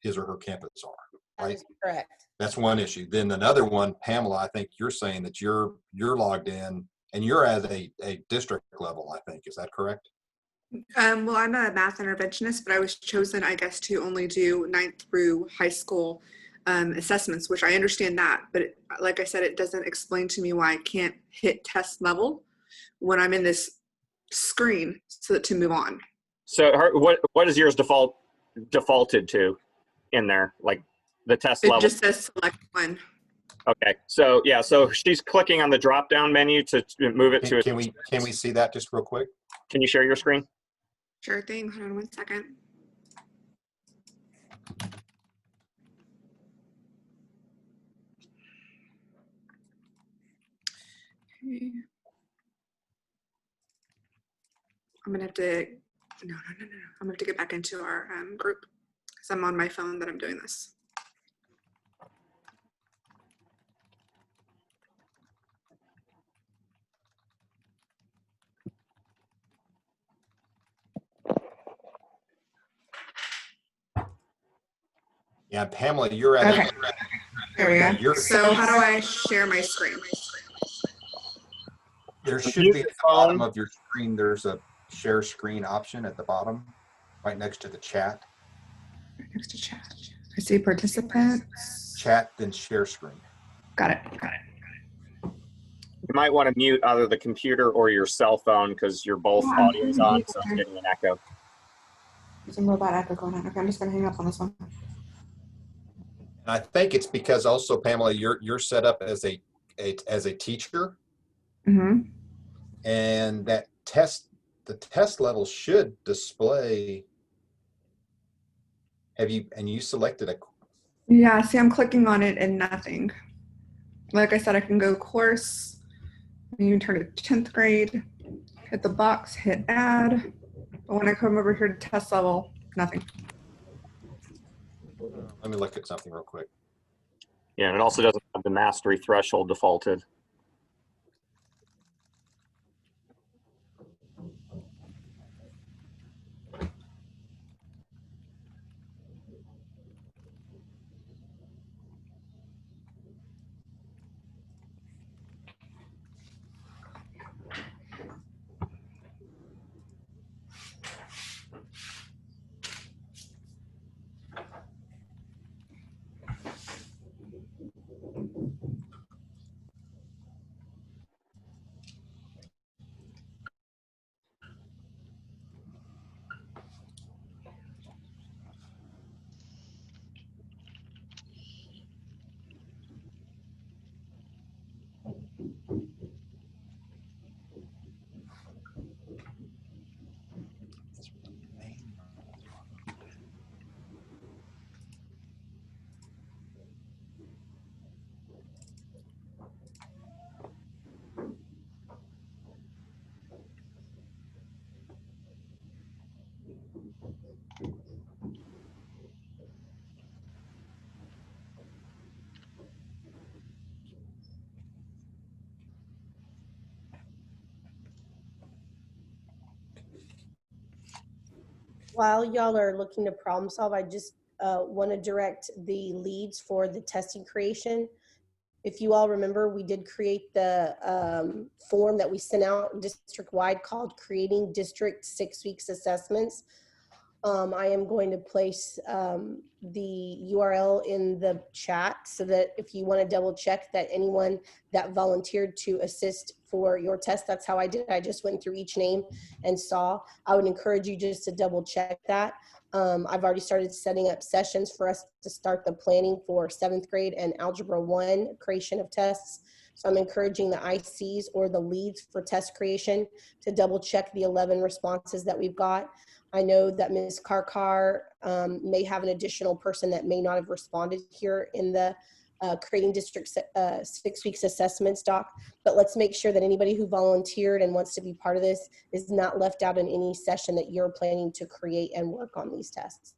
S13: his or her campus are, right?
S5: Correct.
S13: That's one issue. Then another one, Pamela, I think you're saying that you're logged in and you're at a district level, I think. Is that correct?
S10: Well, I'm a math interventionist, but I was chosen, I guess, to only do 9th through high school assessments, which I understand that. But like I said, it doesn't explain to me why I can't hit test level when I'm in this screen to move on.
S3: So what is yours defaulted to in there? Like the test level?
S10: It just says select one.
S3: Okay, so yeah, so she's clicking on the drop-down menu to move it to.
S13: Can we see that just real quick?
S3: Can you share your screen?
S10: Sure thing. Hold on 1 second. Okay. I'm gonna have to. No. I'm gonna have to get back into our group because I'm on my phone that I'm doing this.
S13: Yeah, Pamela, you're at
S10: Okay. There we go. So how do I share my screen?
S13: There should be at the bottom of your screen, there's a share screen option at the bottom, right next to the chat.
S10: Right next to chat. I see participants.
S13: Chat, then share screen.
S10: Got it.
S3: You might want to mute either the computer or your cell phone because you're both audio's on, so it's getting an echo.
S15: Some robot echo going on. Okay, I'm just gonna hang up on this one.
S13: And I think it's because also, Pamela, you're set up as a teacher, and that the test level should display. You selected a.
S10: Yeah, see, I'm clicking on it and nothing. Like I said, I can go course, and you turn to 10th grade, hit the box, hit add. But when I come over here to test level, nothing.
S13: Let me look at something real quick.
S3: Yeah, and it also doesn't have the mastery threshold defaulted.
S5: While y'all are looking to problem solve, I just want to direct the leads for the testing creation. If you all remember, we did create the form that we sent out district-wide called Creating District 6 Weeks Assessments. I am going to place the URL in the chat so that if you want to double check that anyone that volunteered to assist for your test, that's how I did it. I just went through each name and saw. I would encourage you just to double check that. I've already started setting up sessions for us to start the planning for 7th grade and Algebra 1 creation of tests. So I'm encouraging the ICs or the leads for test creation to double check the 11 responses that we've got. I know that Ms. Karkar may have an additional person that may not have responded here in the Creating District 6 Weeks Assessments doc, but let's make sure that anybody who volunteered and wants to be part of this is not left out in any session that you're planning to create and work on these tests.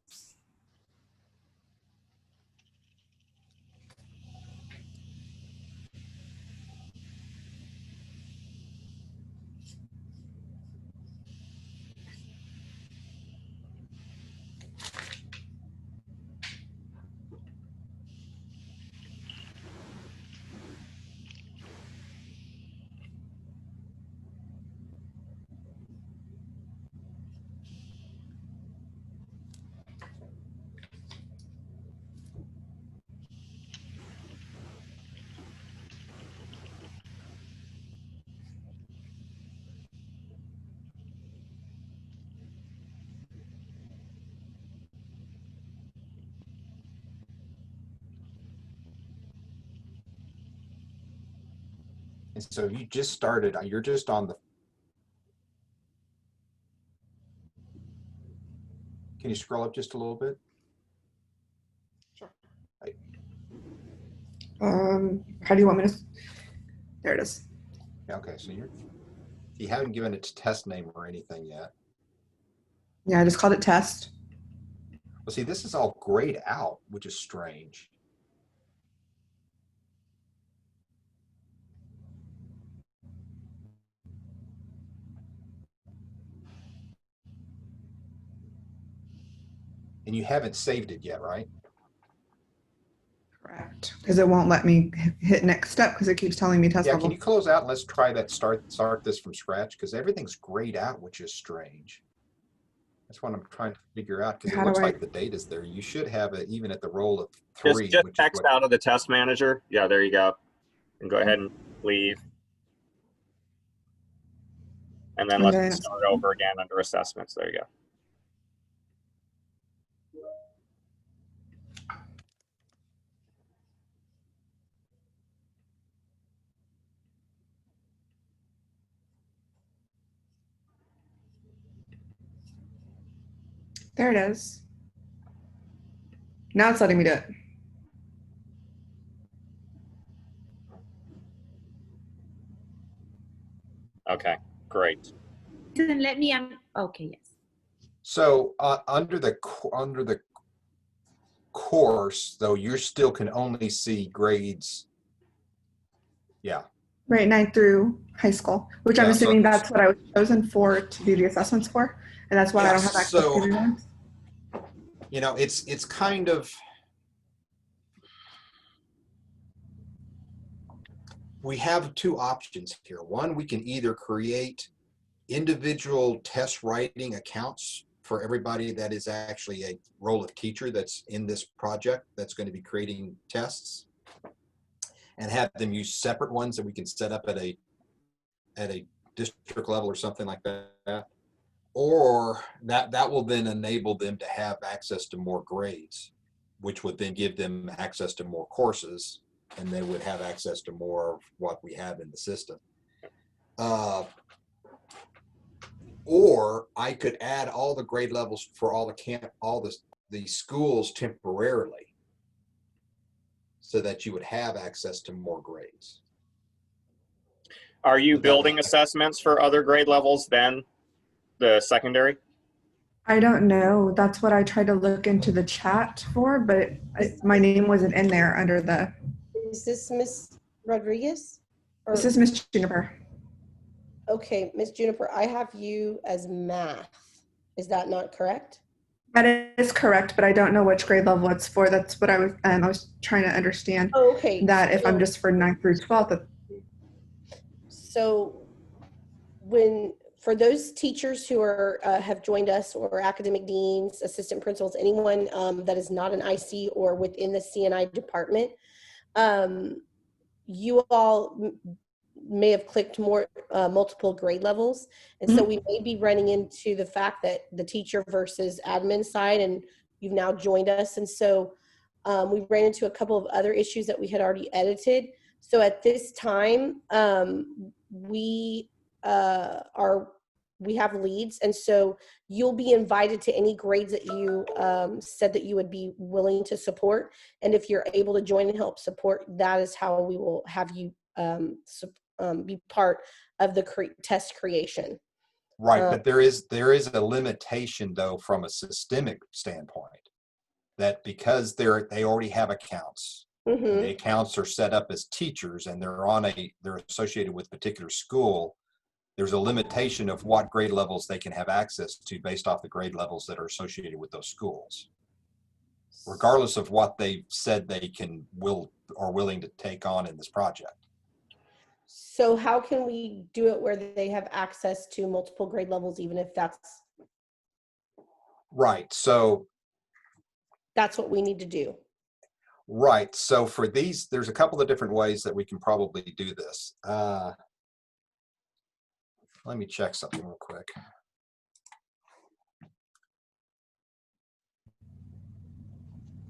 S13: And so you just started, you're just on the, can you scroll up just a little bit?
S15: Sure. How do you want me to? There it is.
S13: Okay, so you haven't given it a test name or anything yet.
S15: Yeah, I just called it test.
S13: Well, see, this is all grayed out, which is strange. And you haven't saved it yet, right?
S15: Correct. Because it won't let me hit next step because it keeps telling me test
S13: Yeah,
S15: level.
S13: can you close out and let's try that, start this from scratch? Because everything's grayed out, which is strange. That's what I'm trying to figure out, because it looks like the data's there. You should have it even at the roll of 3.
S3: Just
S13: which
S3: text out of the test manager. Yeah, there you go. And go ahead and leave. And then let's start over again under assessments. There you go.
S15: There it is. Now it's letting me do it.
S3: Okay, great.
S16: Doesn't let me. Okay, yes.
S13: So under the course, though, you still can only see grades. Yeah.
S15: Right, 9th through high school, which I'm assuming that's what I was chosen for to do the assessments for, and that's why I don't have access to everyone.
S13: You know, it's kind of, we have 2 options here. One, we can either create individual test writing accounts for everybody that is actually a role of teacher that's in this project that's going to be creating tests, and have them use separate ones that we can set up at a district level or something like that. Or that will then enable them to have access to more grades, which would then give them access to more courses, and they would have access to more of what we have in the system. Or I could add all the grade levels for all the schools temporarily, so that you would have access to more grades.
S3: Are you building assessments for other grade levels than the secondary?
S15: I don't know. That's what I tried to look into the chat for, but my name wasn't in there under the.
S5: Is this Miss Rodriguez? Or,
S15: This is Miss Juniper.
S5: okay, Miss Juniper, I have you as math. Is that not correct?
S15: That is correct, but I don't know which grade level it's for. That's what I was trying to understand.
S5: Oh, okay.
S15: That if I'm just for 9th through 12th.
S5: So for those teachers who are have joined us, or academic deans, assistant principals, anyone that is not an IC or within the CNI department, you all may have clicked multiple grade levels. And so we may be running into the fact that the teacher versus admin side, and you've now joined us. And so we ran into a couple of other issues that we had already edited. So at this time, we have leads. And so you'll be invited to any grades that you said that you would be willing to support. And if you're able to join and help support, that is how we will have you be part of the test creation.
S13: Right, but there is a limitation though from a systemic standpoint, that because they already have accounts, and the accounts are set up as teachers, and they're associated with a particular school. There's a limitation of what grade levels they can have access to based off the grade levels that are associated with those schools, regardless of what they said they are willing to take on in this project.
S5: So how can we do it where they have access to multiple grade levels, even if that's
S13: right? So
S5: that's what we need to do.
S13: Right. So for these, there's a couple of different ways that we can probably do this. Let me check something real quick.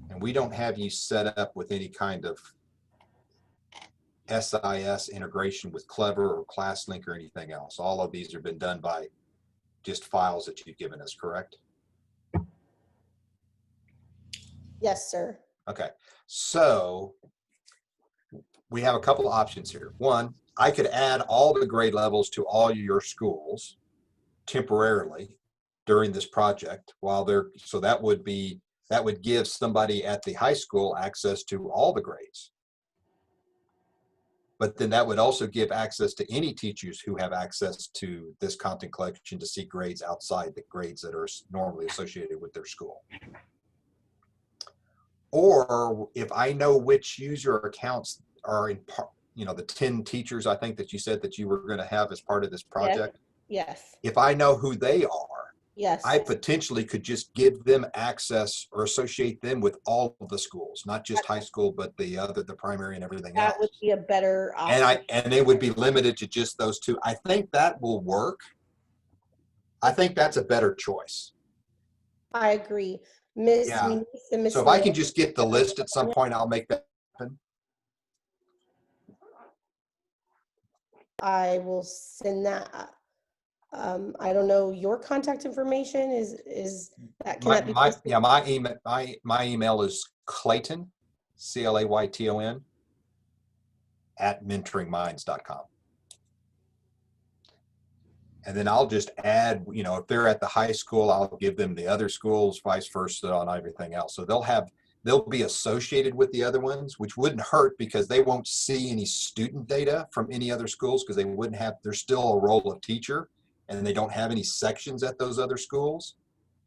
S13: And we don't have you set up with any kind of SIS integration with Clever or ClassLink or anything else. All of these have been done by just files that you've given us, correct?
S5: Yes, sir.
S13: Okay. So we have a couple of options here. One, I could add all the grade levels to all your schools temporarily during this project so that would give somebody at the high school access to all the grades. But then that would also give access to any teachers who have access to this content collection to see grades outside the grades that are normally associated with their school. Or if I know which user accounts are in part, the 10 teachers I think that you said that you were going to have as part of this project.
S5: Yes.
S13: If I know who they are,
S5: yes,
S13: I potentially could just give them access or associate them with all of the schools, not just high school, but the primary and everything else.
S5: That would be a better option.
S13: And they would be limited to just those two. I think that will work. I think that's a better choice.
S5: I agree.
S13: So if I can just get the list at some point, I'll make that happen.
S5: I will send that. I don't know your contact information is that
S13: my email is Clayton, CLAYTON @mentoringminds.com. And then I'll just add, if they're at the high school, I'll give them the other schools, vice versa on everything else. So they'll be associated with the other ones, which wouldn't hurt because they won't see any student data from any other schools because there's still a role of teacher and they don't have any sections at those other schools.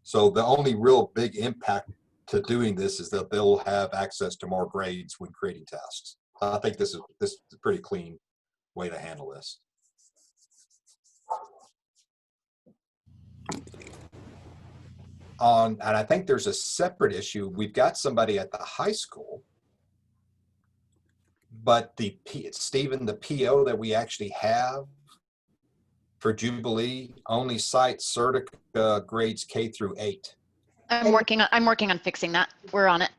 S13: So the only real big impact to doing this is that they'll have access to more grades when creating tests. I think this is a pretty clean way to handle this. And I think there's a separate issue. We've got somebody at the high school, but Stephen, the PO that we actually have for Jubilee only cites Certica grades K through 8.
S1: I'm working on fixing that. We're on it.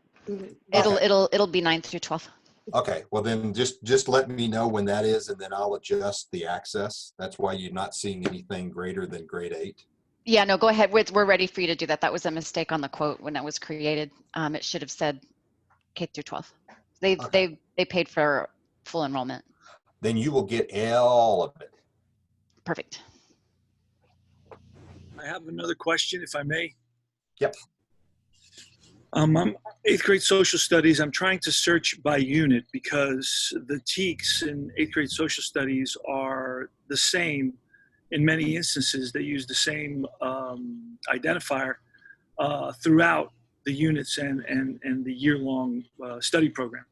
S1: It'll be 9 through 12.
S13: Okay, well then just let me know when that is, and then I'll adjust the access. That's why you're not seeing anything greater than grade 8.
S1: Yeah, no, go ahead. We're ready for you to do that. That was a mistake on the quote when that was created. It should have said K through 12. They paid for full enrollment.
S13: Then you will get all of it.
S1: Perfect.
S9: I have another question, if I may.
S13: Yep.
S9: I'm 8th grade social studies. I'm trying to search by unit because the TEKS in 8th grade social studies are the same in many instances. They use the same identifier throughout the units and the year-long study program.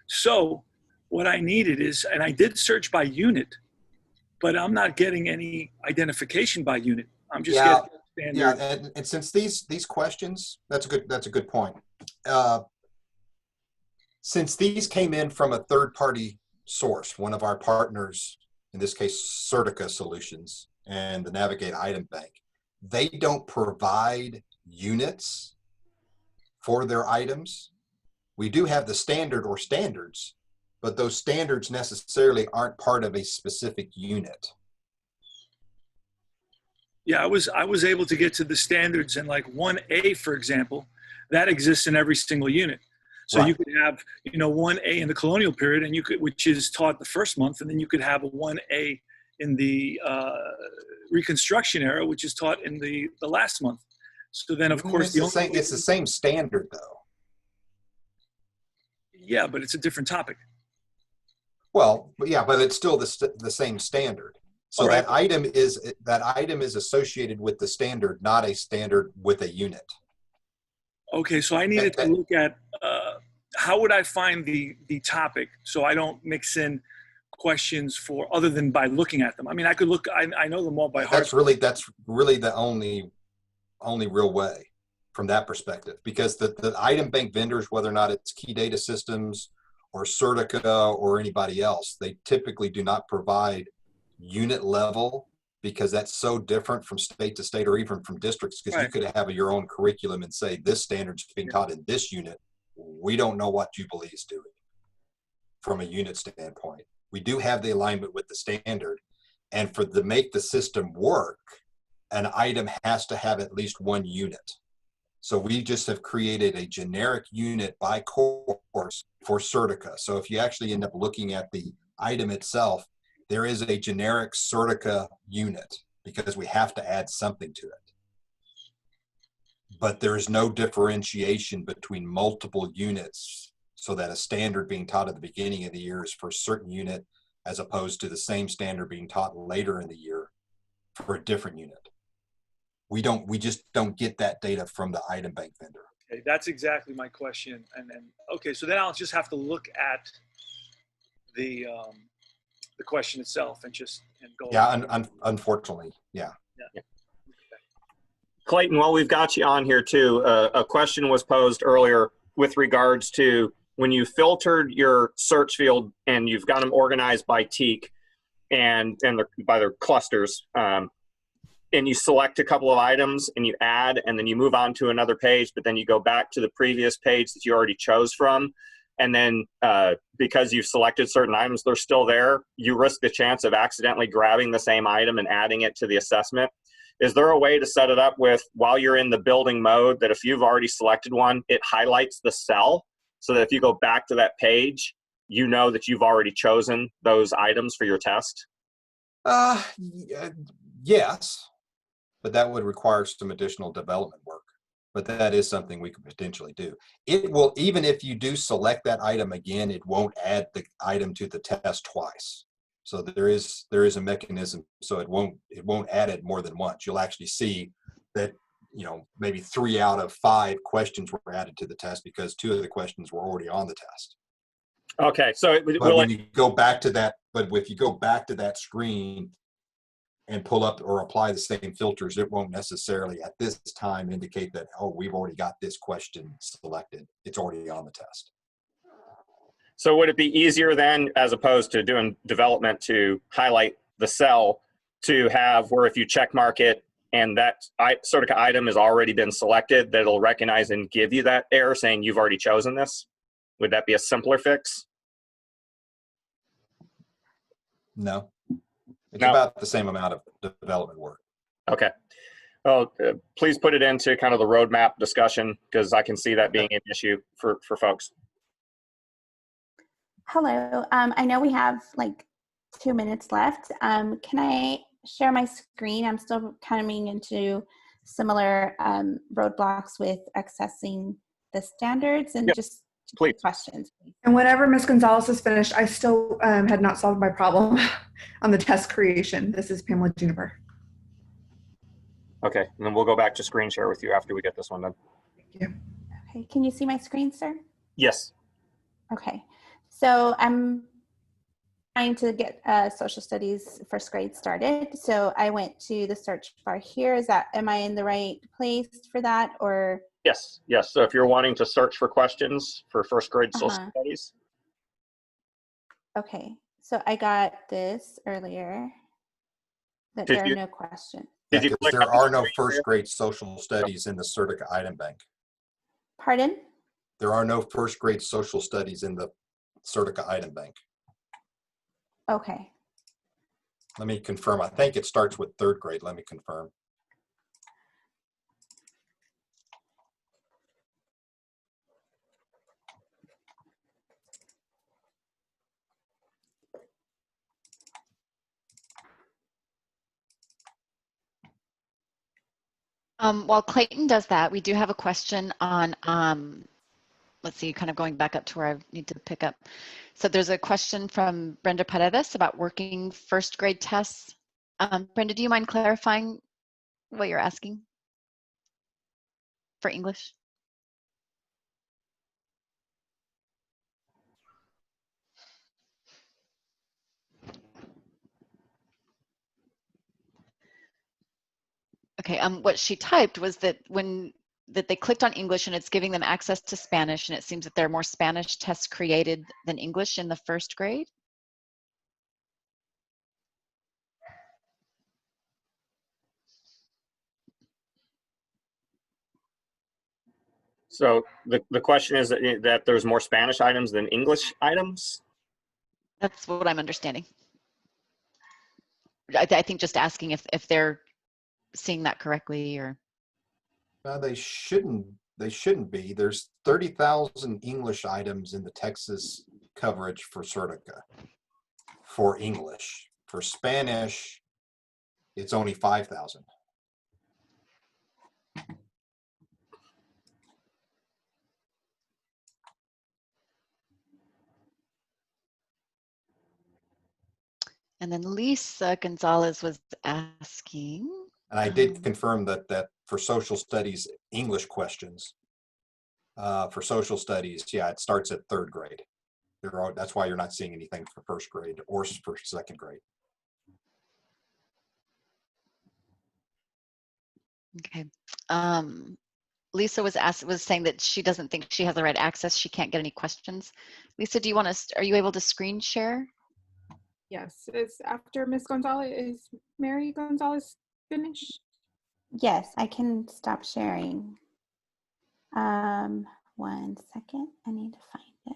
S9: So what I needed is, and I did search by unit, but I'm not getting any identification by unit. I'm just getting standard.
S13: Yeah, and since these questions, that's a good point. Since these came in from a third-party source, one of our partners, in this case, Certica Solutions and the Navigate Item Bank, they don't provide units for their items. We do have the standard or standards, but those standards necessarily aren't part of a specific unit.
S9: Yeah, I was able to get to the standards, and like 1A, for example, that exists in every single unit. So
S13: Right.
S9: you could have, 1A in the colonial period, and which is taught the first month, and then you could have a 1A in the Reconstruction era, which is taught in the last month. So then, of course,
S13: It's the same standard, though.
S9: Yeah, but it's a different topic.
S13: Well, yeah, but it's still the same standard. So
S9: All right.
S13: that item is associated with the standard, not a standard with a unit.
S9: Okay, so I needed to look at how would I find the topic so I don't mix in questions for other than by looking at them. I mean, I could look. I know them all by heart.
S13: That's really the only real way from that perspective, because the item bank vendors, whether or not it's Key Data Systems or Certica or anybody else, they typically do not provide unit level, because that's so different from state to state or even from districts, because you could have your own curriculum and say this standard's being taught in this unit. We don't know what Jubilee is doing from a unit standpoint. We do have the alignment with the standard, and to make the system work, an item has to have at least one unit. So we just have created a generic unit by course for Certica. So if you actually end up looking at the item itself, there is a generic Certica unit because we have to add something to it. But there is no differentiation between multiple units, so that a standard being taught at the beginning of the year is for a certain unit as opposed to the same standard being taught later in the year for a different unit. We just don't get that data from the item bank vendor.
S9: Okay, that's exactly my question. And then, okay, so then I'll just have to look at the question itself and go.
S13: Yeah, unfortunately, yeah.
S3: Clayton, while we've got you on here too, a question was posed earlier with regards to when you filtered your search field and you've got them organized by TEK and by their clusters, and you select a couple of items and you add, and then you move on to another page, but then you go back to the previous page that you already chose from. And then because you've selected certain items, they're still there. You risk the chance of accidentally grabbing the same item and adding it to the assessment. Is there a way to set it up with, while you're in the building mode, that if you've already selected one, it highlights the cell so that if you go back to that page, you know that you've already chosen those items for your test?
S13: Yes, but that would require some additional development work. But that is something we could potentially do. It will, even if you do select that item again, it won't add the item to the test twice. So there is a mechanism, so it won't add it more than once. You'll actually see that, maybe 3 out of 5 questions were added to the test because 2 of the questions were already on the test.
S3: Okay, so
S13: if you go back to that screen and pull up or apply the same filters, it won't necessarily at this time indicate that, oh, we've already got this question selected. It's already on the test.
S3: So would it be easier then, as opposed to doing development, to highlight the cell, to have where if you check mark it and that Certica item has already been selected, that it'll recognize and give you that error saying you've already chosen this? Would that be a simpler fix?
S13: No. It's about the same amount of development work.
S3: Okay. Well, please put it into kind of the roadmap discussion, because I can see that being an issue for folks.
S7: Hello. I know we have like 2 minutes left. Can I share my screen. I'm still coming into similar roadblocks with accessing the standards and just
S3: please.
S7: Questions.
S15: And whenever Ms. Gonzalez is finished, I still had not solved my problem on the test creation. This is Pamela Juniper.
S3: Okay, and then we'll go back to screen share with you after we get this one done.
S15: Thank you.
S7: Okay, can you see my screen, sir?
S3: Yes.
S7: Okay, so I'm trying to get social studies first grade started. So I went to the search bar here. Am I in the right place for that, or?
S3: Yes, yes. So if you're wanting to search for questions for first grade social studies.
S7: Okay, so I got this earlier, that there are no questions.
S13: Yeah, because there are no first grade social studies in the Certica item bank.
S7: Pardon?
S13: There are no first grade social studies in the Certica item bank.
S7: Okay.
S13: Let me confirm. I think it starts with third grade. Let me confirm.
S1: While Clayton does that, we do have a question on, let's see, kind of going back up to where I need to pick up. So there's a question from Brenda Paredes about working first grade tests. Brenda, do you mind clarifying what you're asking for English? Okay, what she typed was that that they clicked on English and it's giving them access to Spanish, and it seems that there are more Spanish tests created than English in the first grade.
S3: So the question is that there's more Spanish items than English items?
S1: That's what I'm understanding. I think just asking if they're seeing that correctly, or
S13: They shouldn't be. There's 30,000 English items in the Texas coverage for Certica for English. For Spanish, it's only 5,000.
S1: and then Lisa Gonzalez was asking.
S13: And I did confirm that for social studies English questions, for social studies, yeah, it starts at third grade. That's why you're not seeing anything for first grade or for second grade.
S1: Okay. Lisa was saying that she doesn't think she has the right access. She can't get any questions. Lisa, do you want to? Are you able to screen share?
S17: Yes. Is after Ms. Gonzalez, is Mary Gonzalez finished?
S7: Yes, I can stop sharing. 1 second. I need to find it.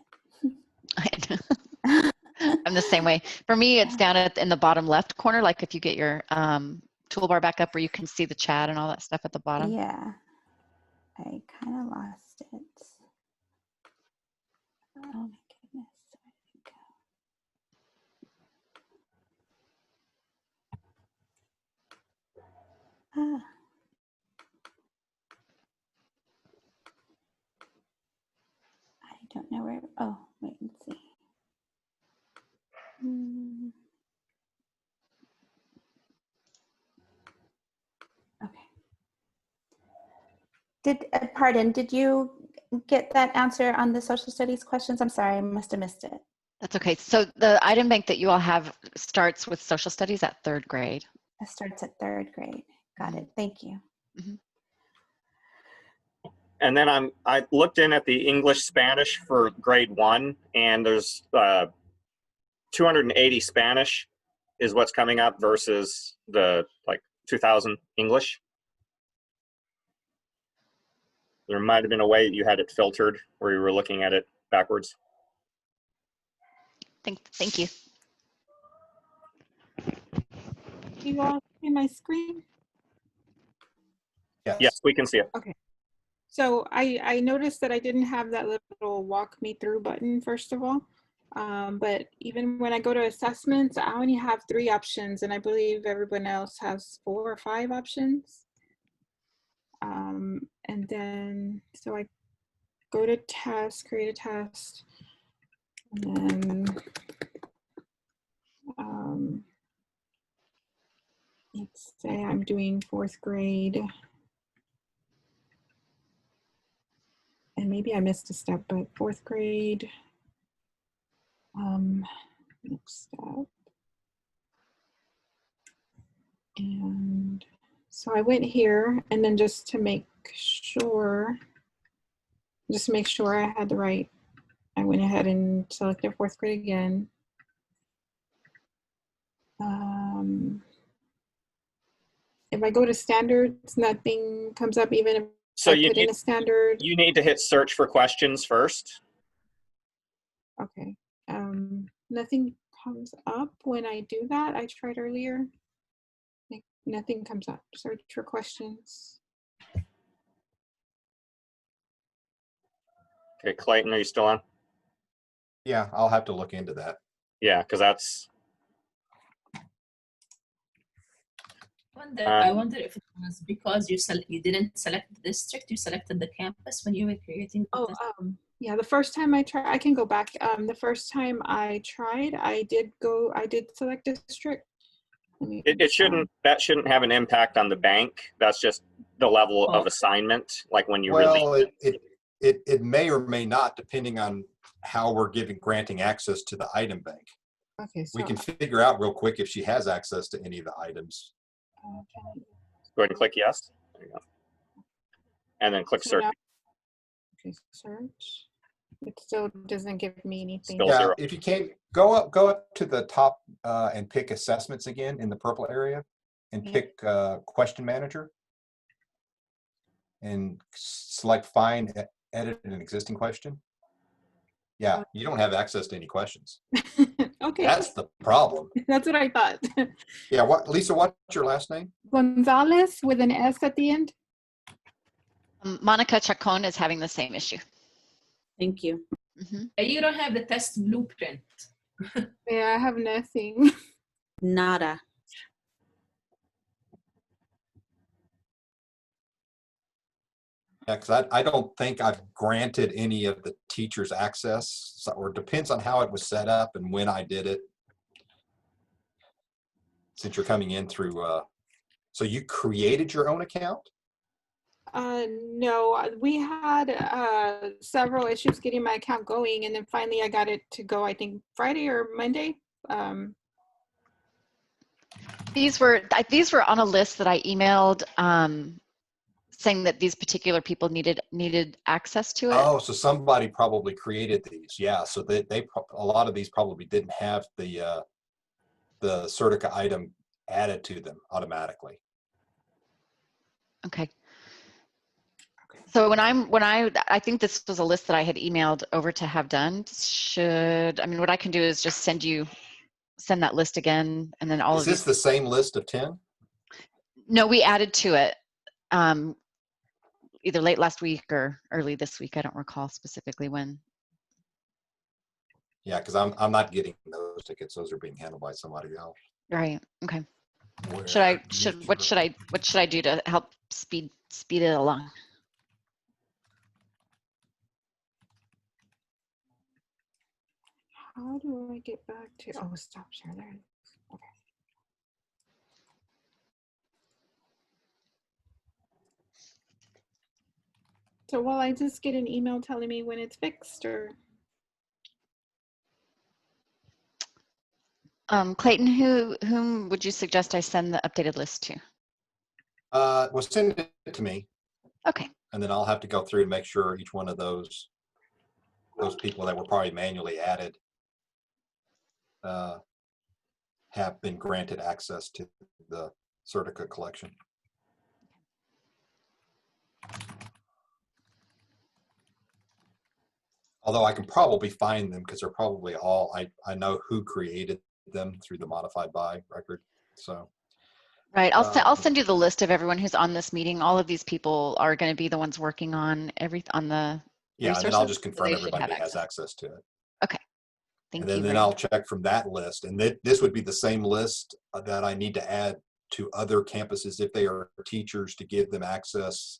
S1: I'm the same way. For me, it's down in the bottom left corner, like if you get your toolbar back up where you can see the chat and all that stuff at the bottom.
S7: Yeah, I kind of lost it. Oh my goodness, where did it go? Ah. I don't know where, oh, wait and see. Okay. Pardon, did you get that answer on the social studies questions? I'm sorry, I must have missed it.
S1: That's okay. So the item bank that you all have starts with social studies at third grade.
S7: It starts at third grade. Got it. Thank you.
S1: Mm-hmm.
S3: And then I looked in at the English Spanish for grade 1, and there's 280 Spanish is what's coming up versus the 2,000 English. There might have been a way you had it filtered where you were looking at it backwards.
S1: Thank you.
S17: You all see my screen?
S3: Yes, we can see it.
S17: Okay. So I noticed that I didn't have that little walk me through button, first of all. But even when I go to assessments, I only have 3 options, and I believe everyone else has 4 or 5 options. And then, so I go to test, create a test, and then let's say I'm doing 4th grade. And maybe I missed a step, but 4th grade, next step. And so I went here, and then just to make sure I had the right, I went ahead and selected 4th grade again. If I go to standards, nothing comes up, even if
S3: So
S17: I put in a standard.
S3: you need to hit search for questions first.
S17: Okay. Nothing comes up when I do that. I tried earlier. Like, nothing comes up. Search for questions.
S3: Okay, Clayton, are you still on?
S13: Yeah, I'll have to look into that.
S3: Yeah, because that's.
S4: I wonder if it was because you didn't select the district, you selected the campus when you were creating the test.
S17: Yeah, the first time I tried, I can go back. The first time I tried, I did select district.
S3: That shouldn't have an impact on the bank. That's just the level of assignment, like when you
S13: Well, it may or may not, depending on how we're granting access to the item bank.
S17: Okay, so
S13: we can figure out real quick if she has access to any of the items.
S3: Go ahead and click yes. There you go. And then click search.
S17: Okay, search. It still doesn't give me anything.
S3: Still
S13: yeah,
S3: zero.
S13: If you can't, go up to the top and pick assessments again in the purple area, and pick question manager, and select find, edit an existing question. Yeah, you don't have access to any questions.
S17: Okay.
S13: That's the problem.
S17: That's what I thought.
S13: Yeah, Lisa, what's your last name?
S17: Gonzalez with an S at the end.
S1: Monica Chacon is having the same issue.
S6: Thank you.
S4: You don't have the test blueprint.
S17: Yeah, I have nothing.
S6: Nada.
S13: Yeah, because I don't think I've granted any of the teachers access, or it depends on how it was set up and when I did it. Since you're coming in through, so you created your own account?
S17: No, we had several issues getting my account going, and then finally I got it to go, I think Friday or Monday.
S1: These were on a list that I emailed saying that these particular people needed access to it.
S13: Oh, so somebody probably created these. Yeah, so they a lot of these probably didn't have the Certica item added to them automatically.
S1: Okay. So when I think this was a list that I had emailed over to have done. What I can do is just send that list again, and then all
S13: Is
S1: of
S13: this
S1: these.
S13: the same list of 10?
S1: No, we added to it either late last week or early this week. I don't recall specifically when.
S13: Yeah, because I'm not getting those tickets. Those are being handled by somebody else.
S1: Right. Okay.
S13: Where
S1: What should I do to help speed it along?
S17: How do I get back to, stop share there. Okay. So will I just get an email telling me when it's fixed, or?
S1: Clayton, whom would you suggest I send the updated list to?
S13: Well, send it to me.
S1: Okay.
S13: And then I'll have to go through and make sure each one of those people that were probably manually added have been granted access to the Certica collection. Although I can probably find them because they're probably all, I know who created them through the modified by record. So.
S1: Right. I'll send you the list of everyone who's on this meeting. All of these people are going to be the ones working on the
S13: yeah,
S1: resources.
S13: and then I'll just
S1: so
S13: confirm
S1: they should
S13: everybody
S1: have
S13: has access to it.
S1: Okay. Thank
S13: and then,
S1: you.
S13: then
S1: Ray.
S13: I'll check from that list. And this would be the same list that I need to add to other campuses if they are teachers, to give them access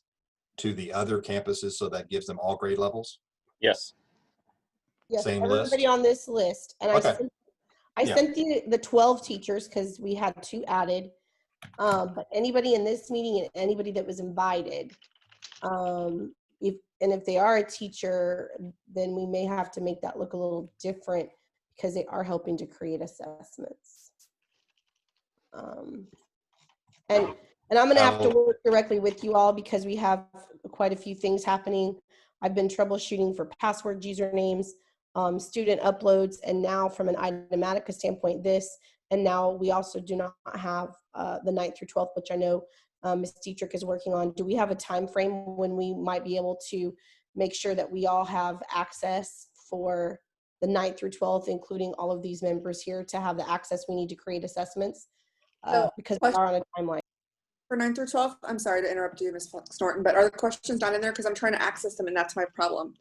S13: to the other campuses, so that gives them all grade levels.
S3: Yes.
S5: Yes,
S13: Same
S5: everybody
S13: list.
S5: on this list. And
S13: Okay.
S5: I
S13: Yeah.
S5: sent you the 12 teachers because we had 2 added. But anybody in this meeting and anybody that was invited, if they are a teacher, then we may have to make that look a little different because they are helping to create assessments. And I'm going to have to work directly with you all because we have quite a few things happening. I've been troubleshooting for password usernames, student uploads, and now from an Itematica standpoint, this. And now we also do not have the 9th through 12th, which I know Ms. Dietrich is working on. Do we have a time frame when we might be able to make sure that we all have access for the 9th through 12th, including all of these members here, to have the access we need to create assessments? Because we are on a timeline.
S10: For 9 through 12, I'm sorry to interrupt you, Ms. Norton, but are the questions not in there? Because I'm trying to access them and that's my problem.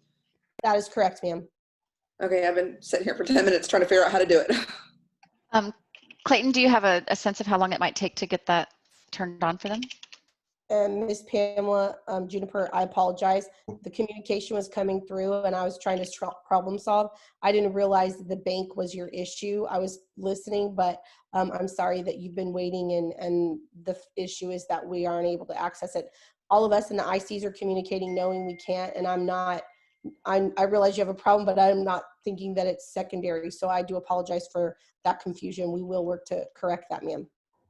S5: That is correct, ma'am.
S10: Okay, I've been sitting here for 10 minutes trying to figure out how to do it.
S1: Clayton, do you have a sense of how long it might take to get that turned on for them?
S5: Ms. Pamela Juniper, I apologize. The communication was coming through and I was trying to problem solve. I didn't realize that the bank was your issue. I was listening, but I'm sorry that you've been waiting, and the issue is that we aren't able to access it. All of us in the ICs are communicating knowing we can't, and I realize you have a problem, but I'm not thinking that it's secondary. So I do apologize for that confusion. We will work to correct that, ma'am.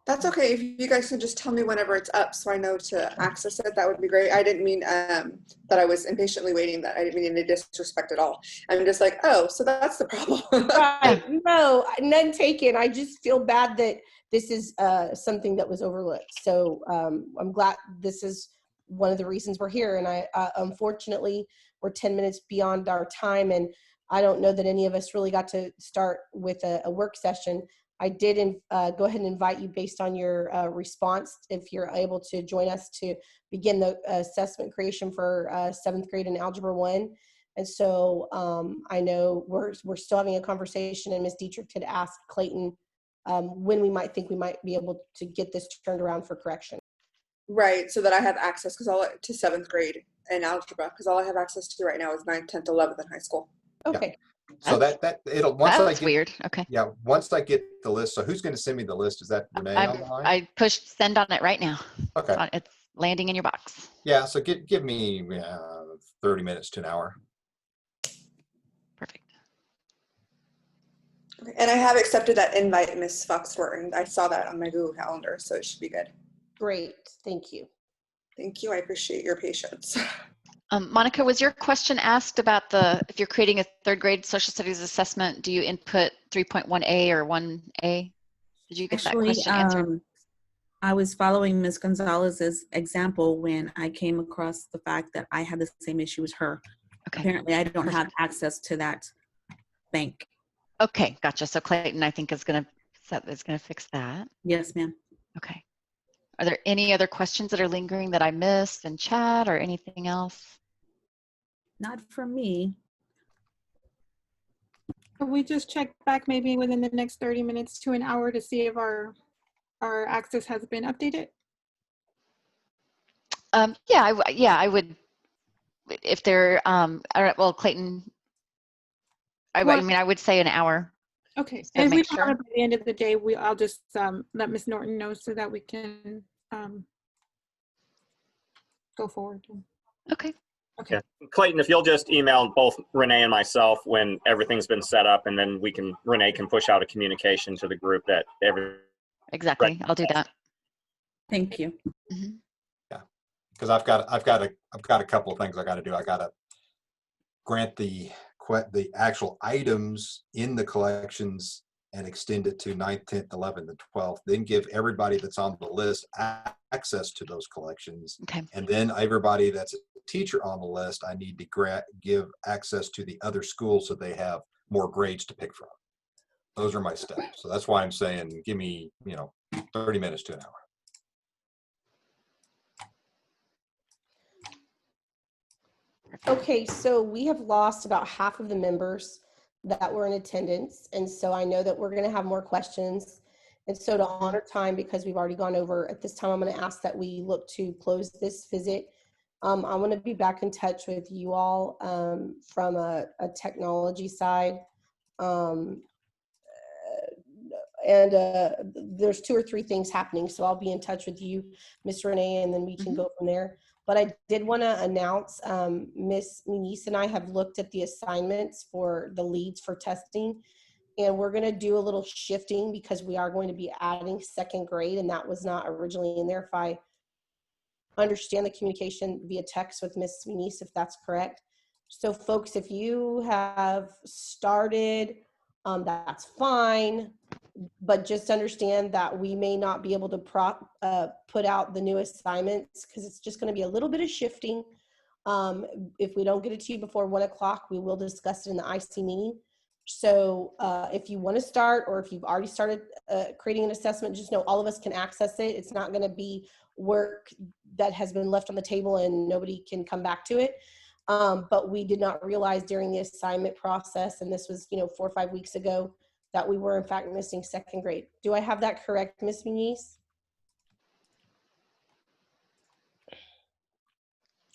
S10: That's okay. If you guys can just tell me whenever it's up so I know to access it, that would be great. I didn't mean that I was impatiently waiting. That I didn't mean any disrespect at all. I'm just like, oh, so that's the problem.
S5: Right. No, none taken. I just feel bad that this is something that was overlooked. So I'm glad this is one of the reasons we're here. And I unfortunately, we're 10 minutes beyond our time. And I don't know that any of us really got to start with a work session. I did go ahead and invite you based on your response, if you're able to join us to begin the assessment creation for 7th grade in Algebra 1. And so I know we're still having a conversation, and Ms. Dietrich had asked Clayton when we might think we might be able to get this turned around for correction.
S10: Right, so that I have access to 7th grade in algebra, because all I have access to right now is 9th, 10th, 11th in high school.
S5: Okay.
S13: So it'll once I get,
S1: weird. Okay.
S13: Yeah, once I get the list. So who's going to send me the list? Is that Renee on the line?
S1: I pushed send on it right now.
S13: Okay.
S1: It's landing in your box.
S13: Yeah. So give me 30 minutes to an hour.
S1: Perfect.
S10: Okay. And I have accepted that invite, Ms. Foxworth. I saw that on my Google Calendar, so it should be good.
S5: Great. Thank you.
S10: Thank you. I appreciate your patience.
S1: Monica, was your question asked about if you're creating a 3rd grade social studies assessment, do you input 3.1A or 1A? Did you get that question answered?
S6: I was following Ms. Gonzalez's example when I came across the fact that I had the same issue as her.
S1: Okay.
S6: Apparently, I don't have access to that bank.
S1: Okay, gotcha. So Clayton, I think is gonna fix that.
S6: Yes, ma'am.
S1: Okay. Are there any other questions that are lingering that I missed in chat or anything else?
S6: Not from me.
S14: Can we just check back maybe within the next 30 minutes to an hour to see if our access has been updated?
S1: Yeah, I would. If they're, all right, well, Clayton, I mean, I would say an hour.
S14: Okay,
S1: So
S14: and if we
S1: make
S14: don't
S1: sure.
S14: have it by the end of the day, I'll just let Ms. Norton know so that we can go forward.
S1: Okay.
S14: Okay.
S3: Yeah. Clayton, if you'll just email both Renee and myself when everything's been set up, and then Renee can push out a communication to the group that
S1: Exactly. I'll do that.
S6: Thank you.
S1: Mm-hmm.
S13: Yeah, because I've got a couple of things I got to do. I got to grant the actual items in the collections and extend it to 9th, 10th, 11th, and 12th. Then give everybody that's on the list access to those collections.
S1: Okay.
S13: And then everybody that's a teacher on the list, I need to give access to the other schools so they have more grades to pick from. Those are my steps. So that's why I'm saying give me 30 minutes to an hour.
S5: Okay, so we have lost about half of the members that were in attendance. And so I know that we're going to have more questions. And so to honor time, because we've already gone over, at this time, I'm going to ask that we look to close this visit. I want to be back in touch with you all from a technology side. There's 2 or 3 things happening, so I'll be in touch with you, Ms. Renee, and then we can go from there. But I did want to announce, Ms. Muniz and I have looked at the assignments for the leads for testing, and we're going to do a little shifting because we are going to be adding 2nd grade, and that was not originally in there. If I understand the communication via text with Ms. Muniz, if that's correct. So folks, if you have started, that's fine. But just understand that we may not be able to put out the new assignments because it's just going to be a little bit of shifting. If we don't get it to you before 1 o'clock, we will discuss it in the IC meeting. So if you want to start, or if you've already started creating an assessment, just know all of us can access it. It's not going to be work that has been left on the table and nobody can come back to it. But we did not realize during the assignment process, and this was 4 or 5 weeks ago, that we were in fact missing 2nd grade. Do I have that correct, Ms. Muniz?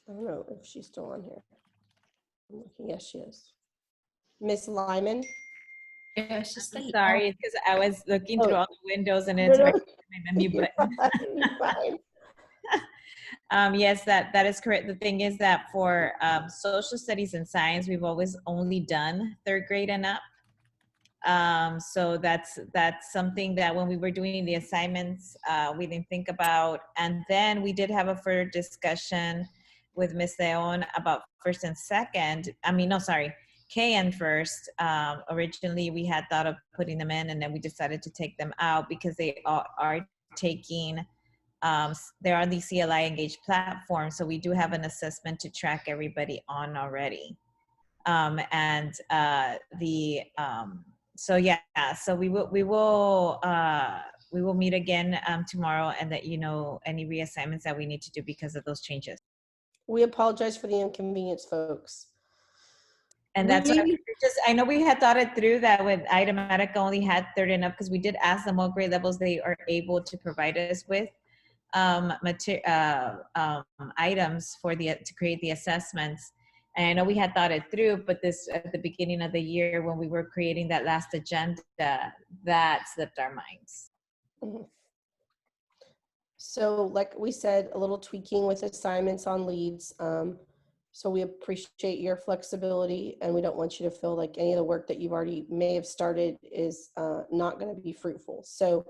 S5: I don't know if she's still on here. I'm looking, yes, she is. Miss Lyman?
S4: Yeah, she's still
S18: Sorry, because I was looking through all the windows and it's my menu button. Yes, that is correct. The thing is that for social studies and science, we've always only done 3rd grade and up. So that's something that when we were doing the assignments, we didn't think about. And then we did have a further discussion with Ms. Leon about 1st and 2nd. K and 1st. Originally, we had thought of putting them in, and then we decided to take them out because they are taking, they're on the CLI Engage platform. So we do have an assessment to track everybody on already. So we will meet again tomorrow and let you know any reassignments that we need to do because of those changes.
S5: We apologize for the inconvenience, folks.
S18: And that's why I know we had thought it through that with Itematica only had 3rd and up because we did ask them what grade levels they are able to provide us with items for to create the assessments. And I know we had thought it through, but this at the beginning of the year when we were creating that last agenda, that slipped our minds.
S5: Mm-hmm. So like we said, a little tweaking with assignments on leads. So we appreciate your flexibility, and we don't want you to feel like any of the work that you've already may have started is not going to be fruitful. So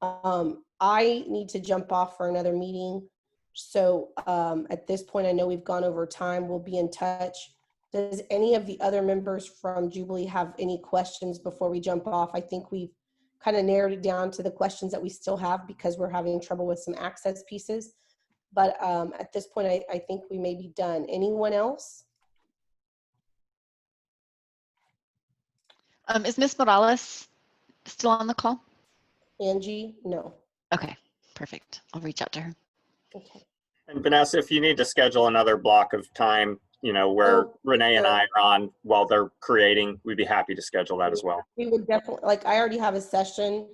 S5: I need to jump off for another meeting. So at this point, I know we've gone over time. We'll be in touch. Does any of the other members from Jubilee have any questions before we jump off? I think we've kind of narrowed it down to the questions that we still have because we're having trouble with some access pieces. But at this point, I think we may be done. Anyone else?
S1: Is Ms. Morales still on the call?
S5: Angie, no.
S1: Okay, perfect. I'll reach out to her.
S5: Okay.
S3: And Vanessa, if you need to schedule another block of time, where Renee and I are on while they're creating, we'd be happy to schedule that as well.
S5: We would definitely, I already have a session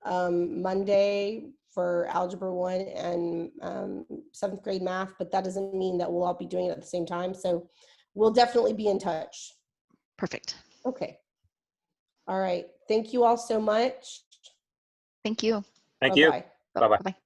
S5: Monday for Algebra 1 and 7th grade math, but that doesn't mean that we'll all be doing it at the same time. So we'll definitely be in touch.
S1: Perfect.
S5: Okay. All right. Thank you all so much.
S1: Thank you.
S3: Thank you.
S5: Bye-bye.
S3: Bye-bye.
S1: Bye-bye.